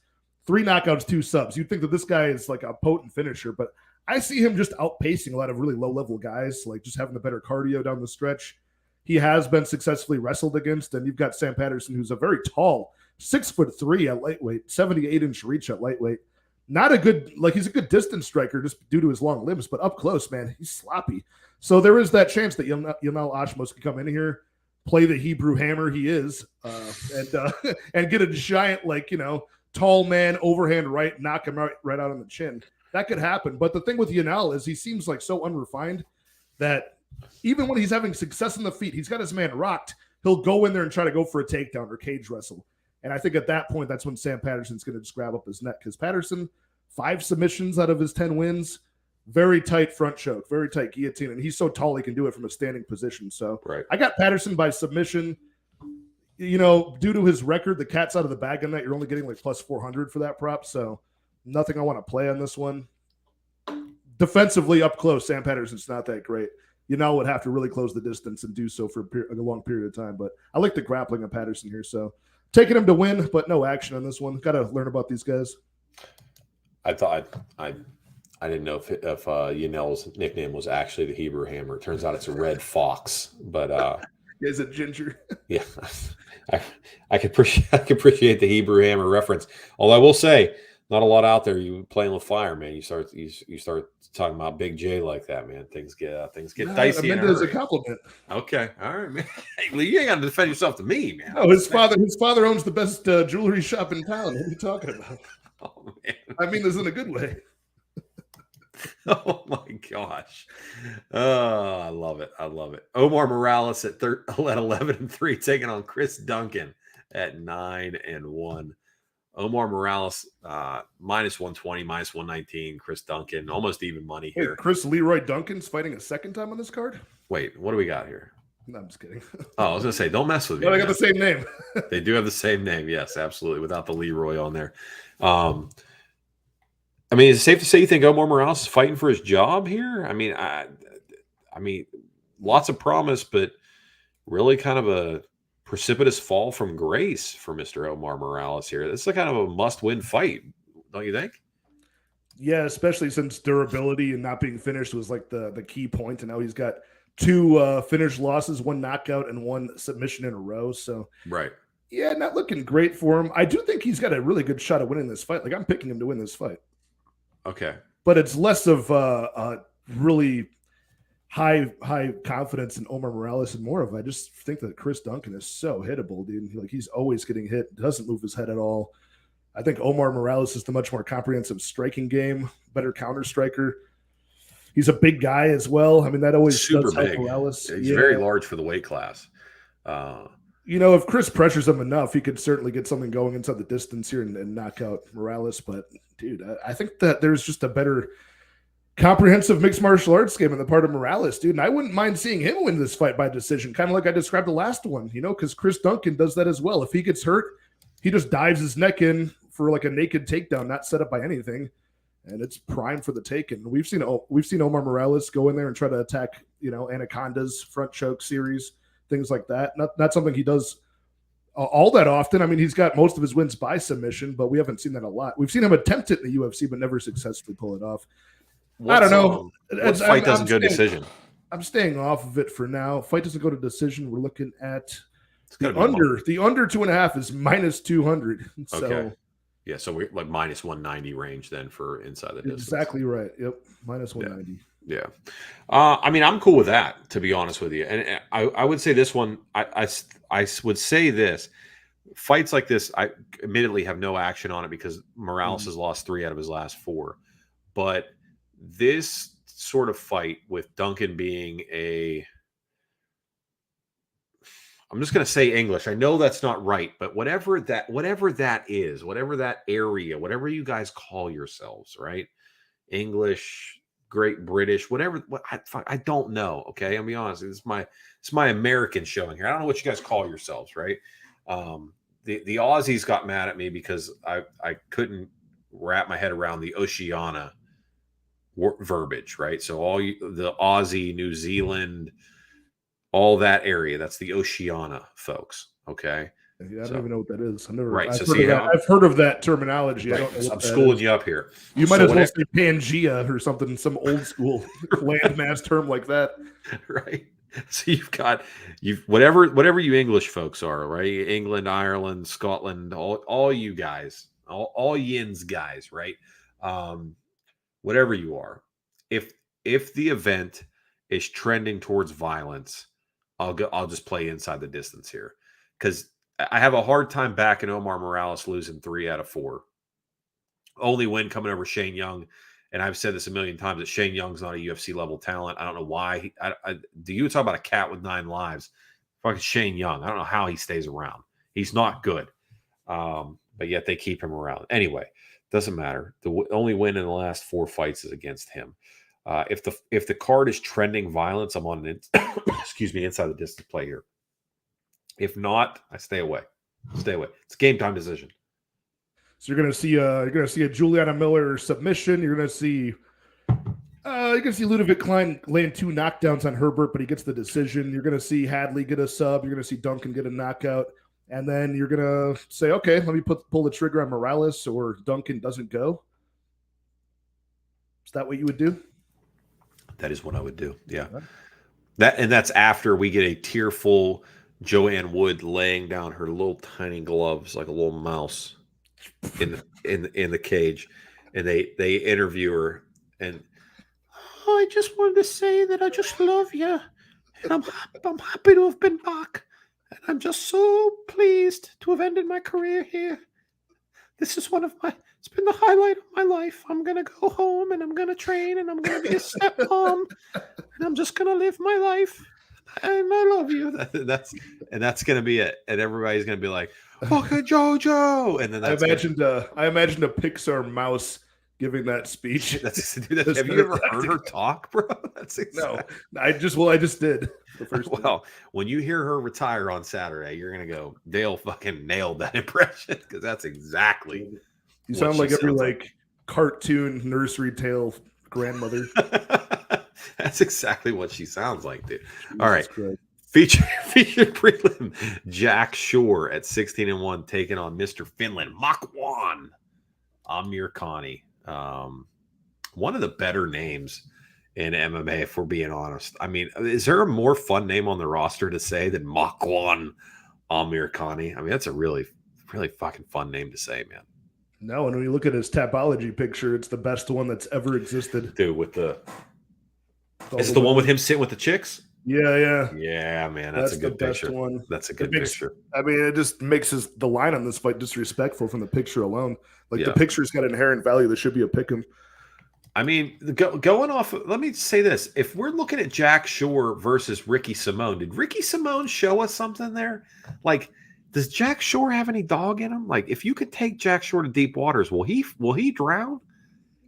3 knockouts, 2 subs. You'd think that this guy is like a potent finisher, but I see him just outpacing a lot of really low-level guys, like just having the better cardio down the stretch. He has been successfully wrestled against, and you've got Sam Patterson, who's a very tall, 6'3" at lightweight, 78-inch reach at lightweight. Not a good, he's a good distance striker just due to his long limbs, but up close, man, he's sloppy. So there is that chance that Yanel Ashmaz can come in here, play the Hebrew hammer he is, and get a giant, tall man, overhand right, knock him right out on the chin. That could happen. But the thing with Yanel is he seems like so unrefined that even when he's having success in the feet, he's got his man rocked. He'll go in there and try to go for a takedown or cage wrestle. And I think at that point, that's when Sam Patterson's going to just grab up his neck. Because Patterson, 5 submissions out of his 10 wins, very tight front choke, very tight guillotine, and he's so tall he can do it from a standing position. So Right. I got Patterson by submission. Due to his record, the cat's out of the bag on that. You're only getting like plus 400 for that prop, so nothing I want to play on this one. Defensively, up close, Sam Patterson's not that great. Would have to really close the distance and do so for a long period of time. But I like the grappling of Patterson here, so taking him to win, but no action on this one. Got to learn about these guys. I thought I didn't know if Yanel's nickname was actually the Hebrew Hammer. It turns out it's a red fox, but Is it Ginger? yeah, I could appreciate the Hebrew Hammer reference. Although I will say, not a lot out there. You playing with fire, man. You start talking about Big J like that, man. Things get dicey. I meant it as a compliment. Okay, all right, man. Well, you ain't got to defend yourself to me, man. No, his father owns the best jewelry shop in town. What are you talking about? Oh man, I mean this in a good way. oh my gosh. Oh, I love it. Omar Morales at 11-3, taking on Chris Duncan at 9-1. Omar Morales minus 120, minus 119. Chris Duncan, almost even money here. Wait, Chris Leroy Duncan's fighting a second time on this card? Wait, what do we got here? No, I'm just kidding. Oh, I was gonna say, don't mess with me. No, they got the same name. They do have the same name, yes, absolutely, without the Leroy on there. I mean, is it safe to say you think Omar Morales is fighting for his job here? I mean, lots of promise, but really kind of a precipitous fall from grace for Mr. Omar Morales here. This is kind of a must-win fight, don't you think? Yeah, especially since durability and not being finished was like the key point, and now he's got 2 finished losses, 1 knockout and 1 submission in a row. So Right. yeah, not looking great for him. I do think he's got a really good shot at winning this fight. Like, I'm picking him to win this fight. Okay. But it's less of really high confidence in Omar Morales and more of I just think that Chris Duncan is so hittable, dude. Like, he's always getting hit, doesn't move his head at all. I think Omar Morales is the much more comprehensive striking game, better counter striker. He's a big guy as well. I mean, that always super does help big. Morales. He's very large for the weight class. If Chris pressures him enough, he could certainly get something going inside the distance here and knock out Morales. But, dude, I think that there's just a better comprehensive mixed martial arts game on the part of Morales, dude. And I wouldn't mind seeing him win this fight by decision, kind of like I described the last one, because Chris Duncan does that as well. If he gets hurt, he just dives his neck in for like a naked takedown, not set up by anything. And it's prime for the taking. We've seen Omar Morales go in there and try to attack, Anaconda's front choke series, things like that. Not something he does all that often. I mean, he's got most of his wins by submission, but we haven't seen that a lot. We've seen him attempt it in the UFC, but never successly pull it off. I don't know. What fight doesn't go decision? I'm staying off of it for now. Fight doesn't go to decision. We're looking at the under. The under 2.5 is minus 200. So. Okay. Yeah, so we're like minus 190 range then for inside the distance. Exactly right. Yep, minus 190. Yeah. I mean, I'm cool with that, to be honest with you. And I would say this one, I would say this. Fights like this, I admittedly have no action on it because Morales has lost 3 out of his last 4. But this sort of fight with Duncan being I'm just going to say English. I know that's not right, but whatever that is, whatever that area, whatever you guys call yourselves, right? English, Great British, whatever. I don't know. Okay, I'll be honest. It's my American showing here. I don't know what you guys call yourselves, right? The Aussies got mad at me because I couldn't wrap my head around the Oceania verbiage, right? So the Aussie, New Zealand, all that area, that's the Oceania, folks. Okay. Yeah, I don't even know what that is. I've heard of that terminology. Right. I don't know what I'm schooling you up here. You might as well say Pangea or something, some old school landmass term like that. Right. So whatever you English folks are, right? England, Ireland, Scotland, all you guys, all yins guys, right? Whatever you are, if the event is trending towards violence, I'll just play inside the distance here because I have a hard time backing Omar Morales losing 3 out of 4. Only win coming over Shane Young, and I've said this a million times that Shane Young's not a UFC level talent. I don't know why. Do you talk about a cat with 9 lives? Fucking Shane Young. I don't know how he stays around. He's not good, but yet they keep him around. Anyway, doesn't matter. The only win in the last 4 fights is against him. If the card is trending violence, I'm on excuse me, inside the distance play here. If not, I stay away. Stay away. It's a game time decision. So you're gonna see a Juliana Miller submission. You're gonna see Ludovic Klein land 2 knockdowns on Herbert, but he gets the decision. You're gonna see Hadley get a sub. You're gonna see Duncan get a knockout, and then you're gonna say, okay, let me pull the trigger on Morales, or Duncan doesn't go. Is that what you would do? That is what I would do. Yeah. That's after we get a tearful Joanne Wood laying down her little tiny gloves like a little mouse in the cage, and they interview her, and I just wanted to say that I just love you, and I'm happy to have been back, and I'm just so pleased to have ended my career here. This is it's been the highlight of my life. I'm going to go home and I'm going to train and I'm going to be a stepmom and I'm just going to live my life. And I love you. That's going to be it. And everybody's going to be like, okay, JoJo. And then I imagined a Pixar mouse giving that speech. Have you ever heard her talk, bro? No, I just did. Well, when you hear her retire on Saturday, you're going to go, Dale fucking nailed that impression, because that's exactly. You sound like every cartoon nursery tale grandmother. That's exactly what she sounds like, dude. All right. Feature prelim. Jack Shore at 16-1 taking on Mr. Finland. Makwan Amir Khani. One of the better names in MMA, if we're being honest. I mean, is there a more fun name on the roster to say than Makwan Amir Khani? I mean, that's a really, really fucking fun name to say, man. No, and when you look at his Tapology picture, it's the best one that's ever existed. Dude, is the one with him sitting with the chicks? Yeah. Yeah, man, that's a good picture. One. That's a good picture. I mean, it just makes the line on this fight disrespectful from the picture alone. The picture's got inherent value. There should be a pick 'em. I mean, going off, let me say this. If we're looking at Jack Shore versus Ricky Simone, did Ricky Simone show us something there? Does Jack Shore have any dog in him? If you could take Jack Shore to deep waters, will he drown?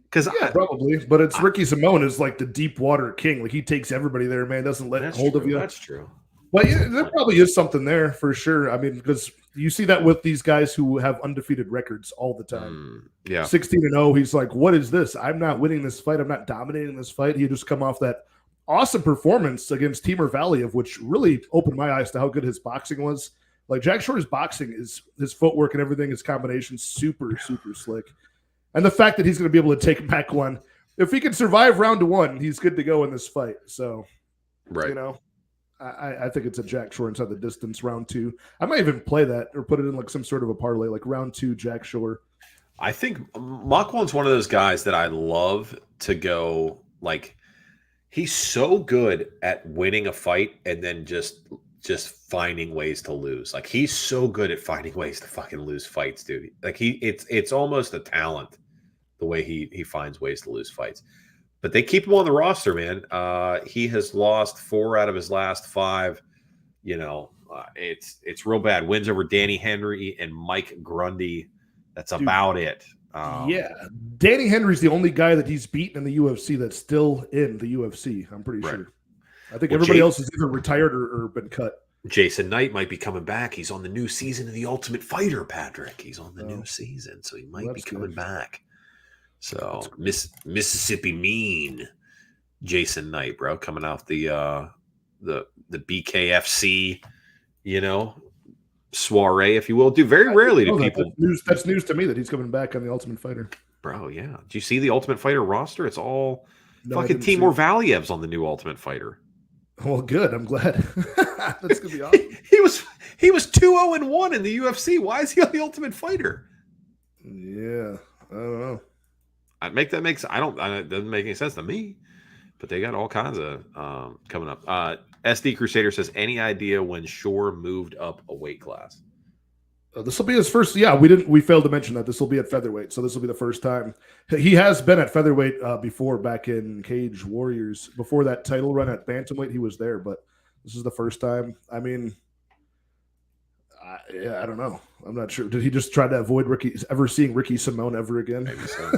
Because probably. But it's Ricky Simone is the deep water king. He takes everybody there, man. Doesn't let hold of you. That's true. But there probably is something there for sure. I mean, because you see that with these guys who have undefeated records all the time. 16-0. He's like, what is this? I'm not winning this fight. I'm not dominating this fight. He just come off that awesome performance against Timur Valiev, which really opened my eyes to how good his boxing was. Jack Shore's boxing is his footwork and everything, his combination, super, super slick. And the fact that he's going to be able to take back one, if he can survive round 1, he's good to go in this fight. So, I think it's a Jack Shore inside the distance round 2. I might even play that or put it in some sort of a parlay, round 2 Jack Shore. I think Makwan's one of those guys that I love to go he's so good at winning a fight and then just finding ways to lose. He's so good at finding ways to fucking lose fights, dude. It's almost a talent the way he finds ways to lose fights. But they keep him on the roster, man. He has lost 4 out of his last 5. It's real bad. Wins over Danny Henry and Mike Grundy. That's about it. Danny Henry's the only guy that he's beaten in the UFC that's still in the UFC. I'm pretty sure. I think everybody else is either retired or been cut. Jason Knight might be coming back. He's on the new season of The Ultimate Fighter, Patrick. He's on the new season, so he might be coming back. So Mississippi Mean Jason Knight, bro, coming off the BKFC, soiree, if you will. Dude, very rarely do people. That's news to me that he's coming back on The Ultimate Fighter. Bro, yeah. Do you see the Ultimate Fighter roster? It's all fucking Timur Valiev's on the new Ultimate Fighter. Well, good. I'm glad. That's gonna be awesome. He was 2-0-1 in the UFC. Why is he on the Ultimate Fighter? Yeah, I don't know. It doesn't make any sense to me. But they got all kinds of coming up. SD Crusader says, any idea when Shore moved up a weight class? This will be his first. Yeah, we failed to mention that this will be at featherweight, so this will be the first time. He has been at featherweight before, back in Cage Warriors. Before that title run at bantamweight, he was there, but this is the first time. I mean, I don't know. I'm not sure. Did he just try to avoid seeing Ricky Simone ever again? Maybe so.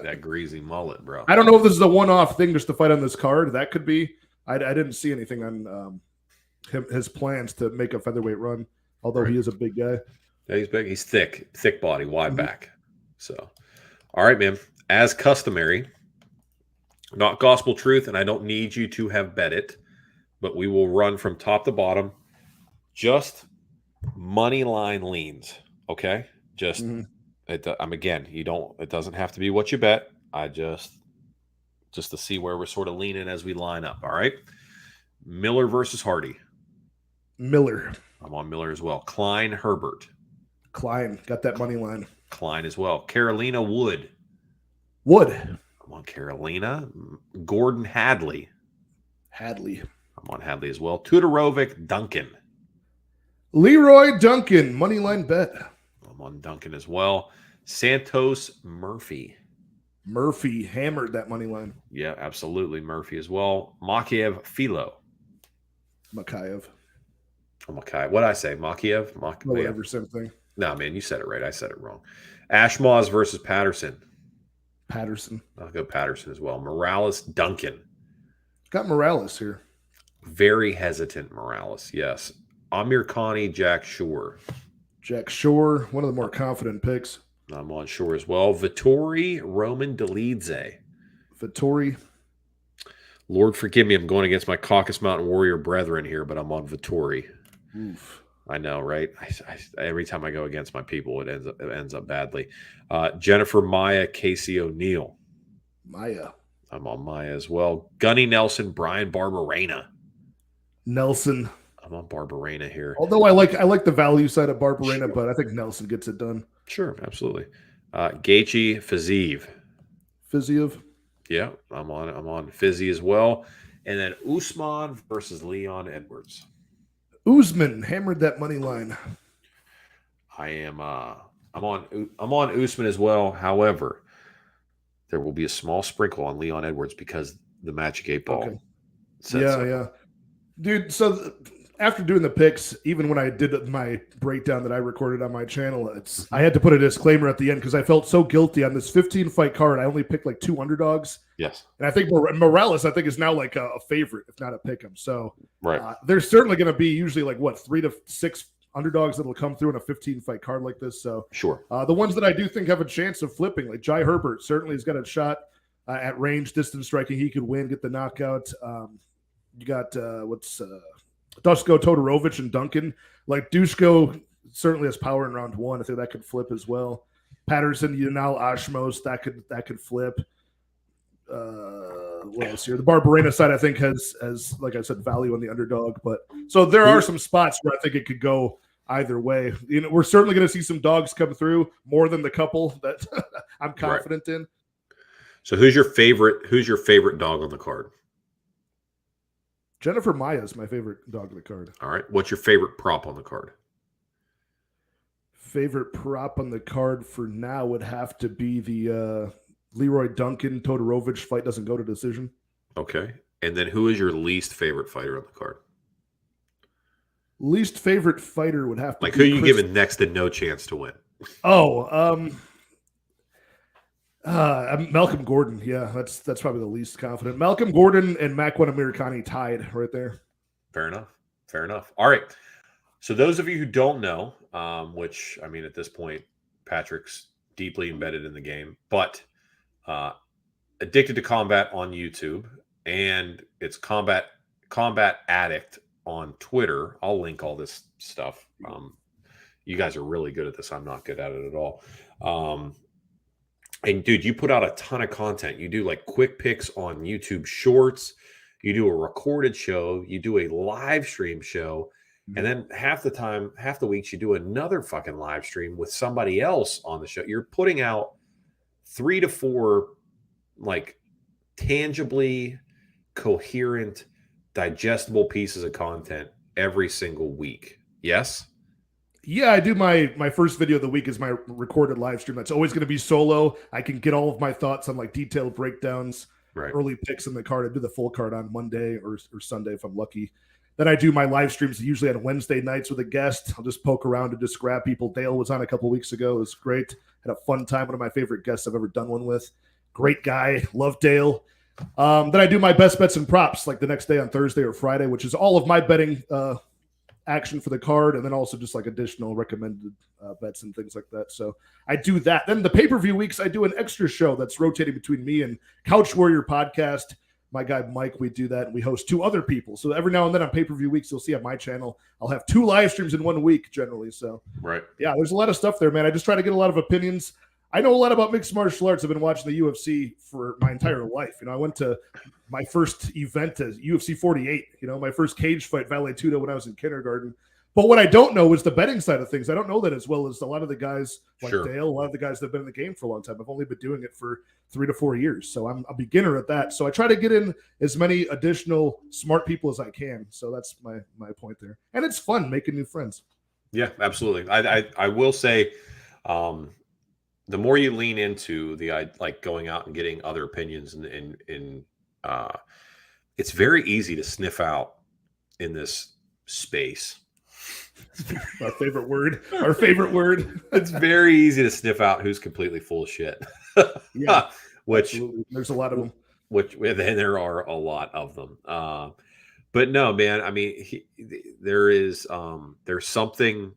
that greasy mullet, bro. I don't know if this is a one-off thing just to fight on this card. That could be. I didn't see anything on his plans to make a featherweight run, although he is a big guy. Yeah, he's big. He's thick body, wide back. So, all right, man. As customary, not gospel truth, and I don't need you to have bet it, but we will run from top to bottom. Just money line leans, okay? Just again, it doesn't have to be what you bet. I just to see where we're sort of leaning as we line up, all right? Miller versus Hardy. Miller. I'm on Miller as well. Klein, Herbert. Klein, got that money line. Klein as well. Carolina, Wood. Wood. I'm on Carolina. Gordon, Hadley. Hadley. I'm on Hadley as well. Tudorovic, Duncan. Leroy Duncan, money line bet. I'm on Duncan as well. Santos, Murphy. Murphy hammered that money line. Yeah, absolutely. Murphy as well. Makiev, Philo. Makayev. Oh, Makayev. What did I say? Makiev? Whatever, same thing. No, man, you said it right. I said it wrong. Ashmoz versus Patterson. Patterson. I'll go Patterson as well. Morales, Duncan. Got Morales here. Very hesitant Morales, yes. Amir Khani, Jack Shore. Jack Shore, one of the more confident picks. I'm on Shore as well. Vittori, Roman Delidze. Vittori. Lord forgive me, I'm going against my Caucasus Mountain Warrior brethren here, but I'm on Vittori. Oof. I know, right? Every time I go against my people, it ends up badly. Jennifer Maya, Casey O'Neill. Maya. I'm on Maya as well. Gunny Nelson, Brian Barberena. Nelson. I'm on Barberena here. Although I like the value side of Barberena, sure, but I think Nelson gets it done. Sure, absolutely. Gaethje, Fiziev. Fiziev. Yeah, I'm on Fizzy as well. And then Usman versus Leon Edwards. Usman hammered that money line. I'm on Usman as well. However, there will be a small sprinkle on Leon Edwards because the Magic 8 Ball. Okay. Yeah. Dude, so after doing the picks, even when I did my breakdown that I recorded on my channel, I had to put a disclaimer at the end because I felt so guilty on this 15-fight card. I only picked like 2 underdogs. Yes. And I think Morales, is now like a favorite, if not a pick 'em. So right. There's certainly going to be usually like 3 to 6 underdogs that'll come through in a 15-fight card like this. So sure. The ones that I do think have a chance of flipping, like Jai Herbert, certainly has got a shot at range, distance striking. He could win, get the knockout. You got Dusko Todorovic and Duncan. Like Dusko certainly has power in round 1. I think that could flip as well. Patterson, Yanal Ashmos, that could flip. What else here? The Barberena side, I think, has like I said, value on the underdog. But so there are some spots where I think it could go either way. You know, we're certainly going to see some dogs come through, more than the couple that I'm confident in. So who's your favorite dog on the card? Jennifer Maya is my favorite dog on the card. All right. What's your favorite prop on the card? Favorite prop on the card for now would have to be the Leroy Duncan Todorovic fight doesn't go to decision. Okay. And then who is your least favorite fighter on the card? Least favorite fighter would have to be who you giving next to no chance to win? Malcolm Gordon. Yeah, that's probably the least confident. Malcolm Gordon and Makwan Amirkhani tied right there. Fair enough. All right. So those of you who don't know, which, I mean, at this point, Patrick's deeply embedded in the game, but Addicted to Combat on YouTube, and it's Combat Addict on Twitter. I'll link all this stuff. You guys are really good at this. I'm not good at it at all. And dude, you put out a ton of content. You do like quick picks on YouTube Shorts. You do a recorded show. You do a live stream show. And then half the weeks, you do another fucking live stream with somebody else on the show. You're putting out 3 to 4 like tangibly coherent, digestible pieces of content every single week. Yes? Yeah, I do my first video of the week is my recorded live stream. That's always going to be solo. I can get all of my thoughts on like detailed breakdowns, early picks in the card. I do the full card on Monday or Sunday if I'm lucky. Then I do my live streams usually on Wednesday nights with a guest. I'll just poke around and just grab people. Dale was on a couple weeks ago. It was great. Had a fun time. One of my favorite guests I've ever done one with. Great guy. Love Dale. Then I do my best bets and props like the next day on Thursday or Friday, which is all of my betting action for the card, and then also just like additional recommended bets and things like that. So I do that. Then the pay-per-view weeks, I do an extra show that's rotating between me and Couch Warrior Podcast. My guy Mike, we do that, and we host 2 other people. So every now and then on pay-per-view weeks, you'll see on my channel, I'll have 2 live streams in 1 week generally. So right, yeah, there's a lot of stuff there, man. I just try to get a lot of opinions. I know a lot about mixed martial arts. I've been watching the UFC for my entire life. I went to my first event as UFC 48, my first cage fight, Vale Tudo, when I was in kindergarten. But what I don't know is the betting side of things. I don't know that as well as a lot of the guys like Dale, a lot of the guys that have been in the game for a long time. I've only been doing it for 3 to 4 years. So I'm a beginner at that. So I try to get in as many additional smart people as I can. So that's my point there. And it's fun making new friends. Yeah, absolutely. I will say, the more you lean into the like going out and getting other opinions, and it's very easy to sniff out in this space. Our favorite word. Our favorite word. It's very easy to sniff out who's completely full of shit. Yeah, which absolutely. There's a lot of them. And there are a lot of them. But no, man. I mean, there's something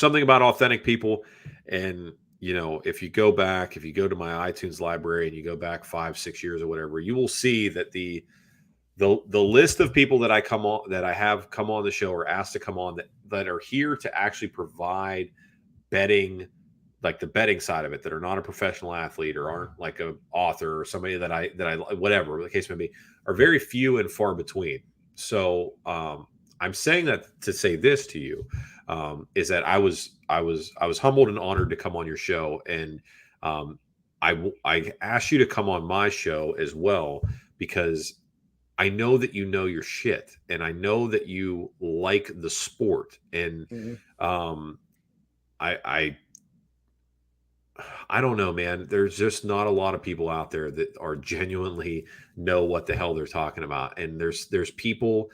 about authentic people, and if you go to my iTunes library and you go back 5-6 years or whatever, you will see that the list of people that I have come on the show or asked to come on that are here to actually provide betting, like the betting side of it, that are not a professional athlete or aren't like a author or somebody that I whatever the case may be, are very few and far between. So I'm saying that to say this to you, is that I was humbled and honored to come on your show, and I asked you to come on my show as well because I know that you know your shit, and I know that you like the sport, and I don't know, man. There's just not a lot of people out there that are genuinely know what the hell they're talking about, and there's people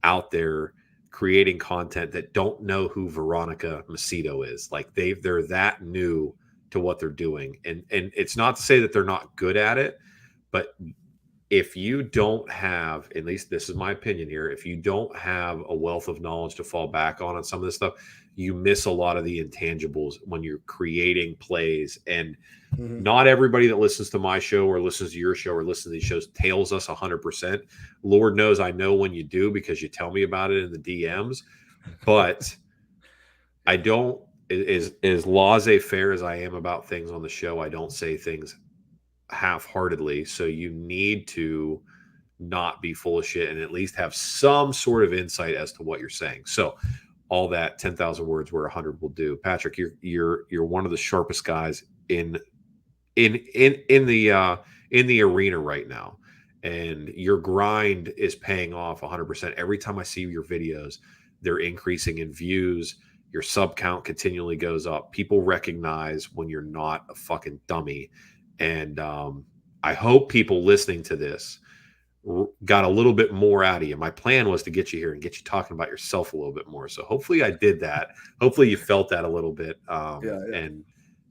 out there creating content that don't know who Veronica Macedo is. Like they're that new to what they're doing, and it's not to say that they're not good at it, but if you don't have, at least this is my opinion here, if you don't have a wealth of knowledge to fall back on some of this stuff, you miss a lot of the intangibles when you're creating plays. And not everybody that listens to my show or listens to your show or listens to these shows tails us 100%. Lord knows I know when you do, because you tell me about it in the DMs. But I don't, as laissez-faire as I am about things on the show, I don't say things half-heartedly. So you need to not be full of shit and at least have some sort of insight as to what you're saying. So all that 10,000 words where 100 will do. Patrick, you're one of the sharpest guys in the arena right now, and your grind is paying off 100%. Every time I see your videos, they're increasing in views. Your sub count continually goes up. People recognize when you're not a fucking dummy. And I hope people listening to this got a little bit more out of you. My plan was to get you here and get you talking about yourself a little bit more. So hopefully I did that. Hopefully you felt that a little bit. And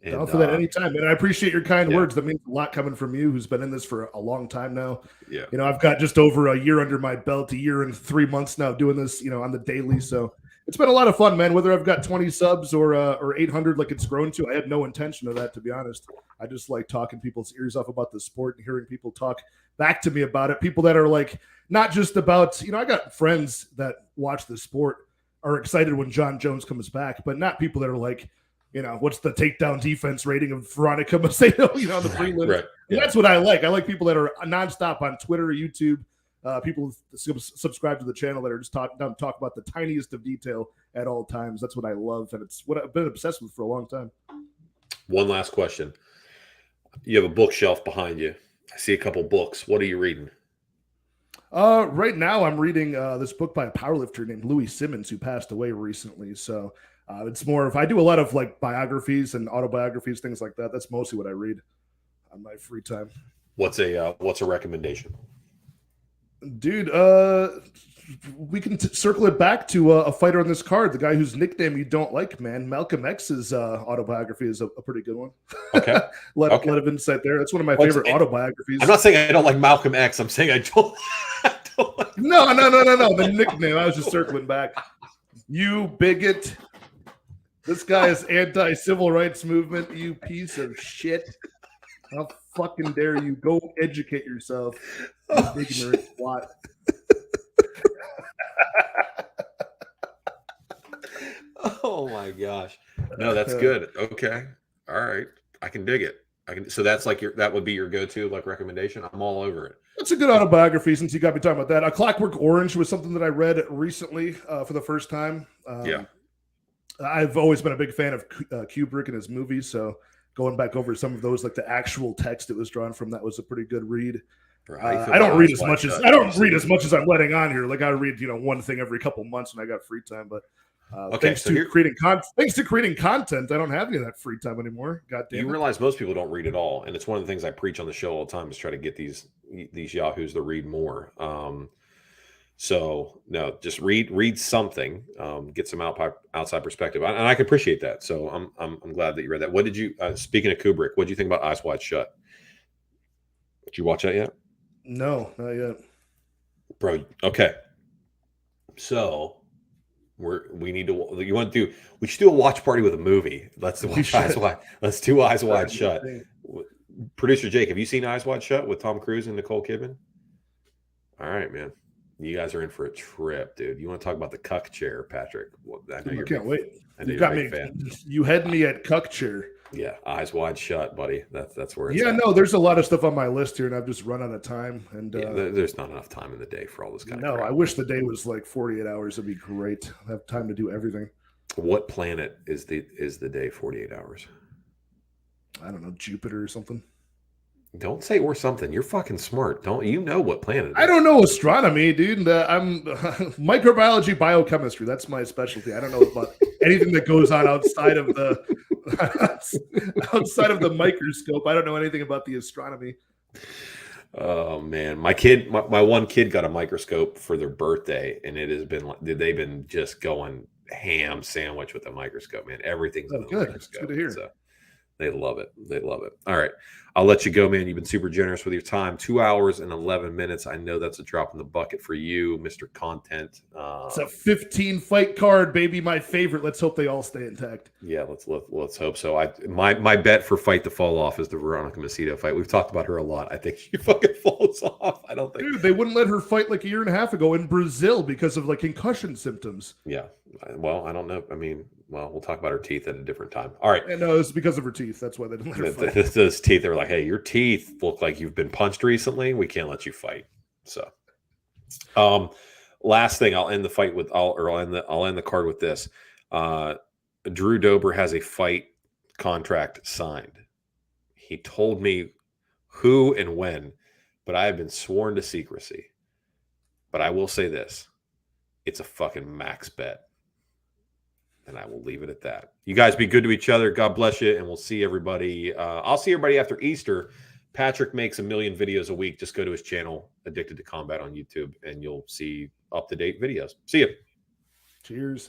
down for that anytime. And I appreciate your kind words. That means a lot coming from you, who's been in this for a long time now. Yeah. I've got just over a year under my belt, a year and 3 months now doing this, on the daily. So it's been a lot of fun, man. Whether I've got 20 subs or 800 like it's grown to, I have no intention of that, to be honest. I just like talking people's ears off about the sport and hearing people talk back to me about it. People that are like, not just about, I got friends that watch the sport are excited when John Jones comes back, but not people that are like, what's the takedown defense rating of Veronica Macedo, on the prelims. Right. Yeah. That's what I like. I like people that are nonstop on Twitter or YouTube. People subscribe to the channel that are just talk about the tiniest of detail at all times. That's what I love, and it's what I've been obsessed with for a long time. One last question. You have a bookshelf behind you. I see a couple books. What are you reading? Right now I'm reading this book by a powerlifter named Louis Simmons, who passed away recently. So it's more of, I do a lot of like biographies and autobiographies, things like that. That's mostly what I read on my free time. What's a recommendation? Dude, we can circle it back to a fighter on this card, the guy whose nickname you don't like, man. Malcolm X's autobiography is a pretty good one. Okay. Let Okay. of insight there. That's one of my favorite autobiographies. I'm not saying I don't like Malcolm X. I'm saying I don't like No. The nickname. I was just circling back. You bigot. This guy is anti-civil rights movement, you piece of shit. How fucking dare you? Go educate yourself, you ignorant twat. Oh my gosh. No, that's good. Okay. All right. I can dig it. So that's like that would be your go-to like recommendation. I'm all over it. That's a good autobiography since you got me talking about that. A Clockwork Orange was something that I read recently for the first time. Yeah. I've always been a big fan of Kubrick and his movies, so going back over some of those, like the actual text it was drawn from, that was a pretty good read. I don't read as much as I'm letting on here. Like I read, one thing every couple months when I got free time. But thanks to creating content, I don't have any of that free time anymore. God damn it. You realize most people don't read at all, and it's one of the things I preach on the show all the time is try to get these yahoos to read more. So no, just read something, get some outside perspective, and I can appreciate that. So I'm glad that you read that. What did you? Speaking of Kubrick, what did you think about Eyes Wide Shut? Did you watch that yet? No, not yet, bro. Okay, so we need to. You want to do? We should do a watch party with a movie. Let's do Eyes Wide Shut. Producer Jake, have you seen Eyes Wide Shut with Tom Cruise and Nicole Kidman? All right, man. You guys are in for a trip, dude. You want to talk about the cuck chair, Patrick? Well, I can't wait. You got me. You had me at cuck chair. Yeah, Eyes Wide Shut, buddy. That's where it's at. No, there's a lot of stuff on my list here, and I've just run out of time. And there's not enough time in the day for all this kind of crap. I wish the day was like 48 hours. It'd be great. I have time to do everything. What planet is the day 48 hours? I don't know, Jupiter or something. Don't say or something. You're fucking smart. Don't you know what planet it is? I don't know astronomy, dude. I'm microbiology, biochemistry. That's my specialty. I don't know about anything that goes on outside of the microscope. I don't know anything about the astronomy. Oh man, my one kid got a microscope for their birthday, and it has been they've been just going ham sandwich with the microscope, man. Everything's good. Microscope. It's good to hear. So they love it. They love it. All right. I'll let you go, man. You've been super generous with your time. 2 hours and 11 minutes. I know that's a drop in the bucket for you, Mr. Content. It's a 15-fight card, baby. My favorite. Let's hope they all stay intact. Yeah, let's hope so. My bet for fight to fall off is the Veronica Macedo fight. We've talked about her a lot. I think she fucking falls off. I don't think. Dude, they wouldn't let her fight like a year and a half ago in Brazil because of like concussion symptoms. Yeah. Well, I don't know. I mean, we'll talk about her teeth at a different time. All right. No, it's because of her teeth. That's why they didn't let her fight. Those teeth, they were like, hey, your teeth look like you've been punched recently. We can't let you fight. So, last thing, I'll end the fight with, I'll end the card with this. Drew Dober has a fight contract signed. He told me who and when, but I have been sworn to secrecy. But I will say this. It's a fucking max bet. And I will leave it at that. You guys be good to each other. God bless you. And we'll see everybody. I'll see everybody after Easter. Patrick makes 1 million videos a week. Just go to his channel, Addicted to Combat on YouTube, and you'll see up-to-date videos. See you. Cheers.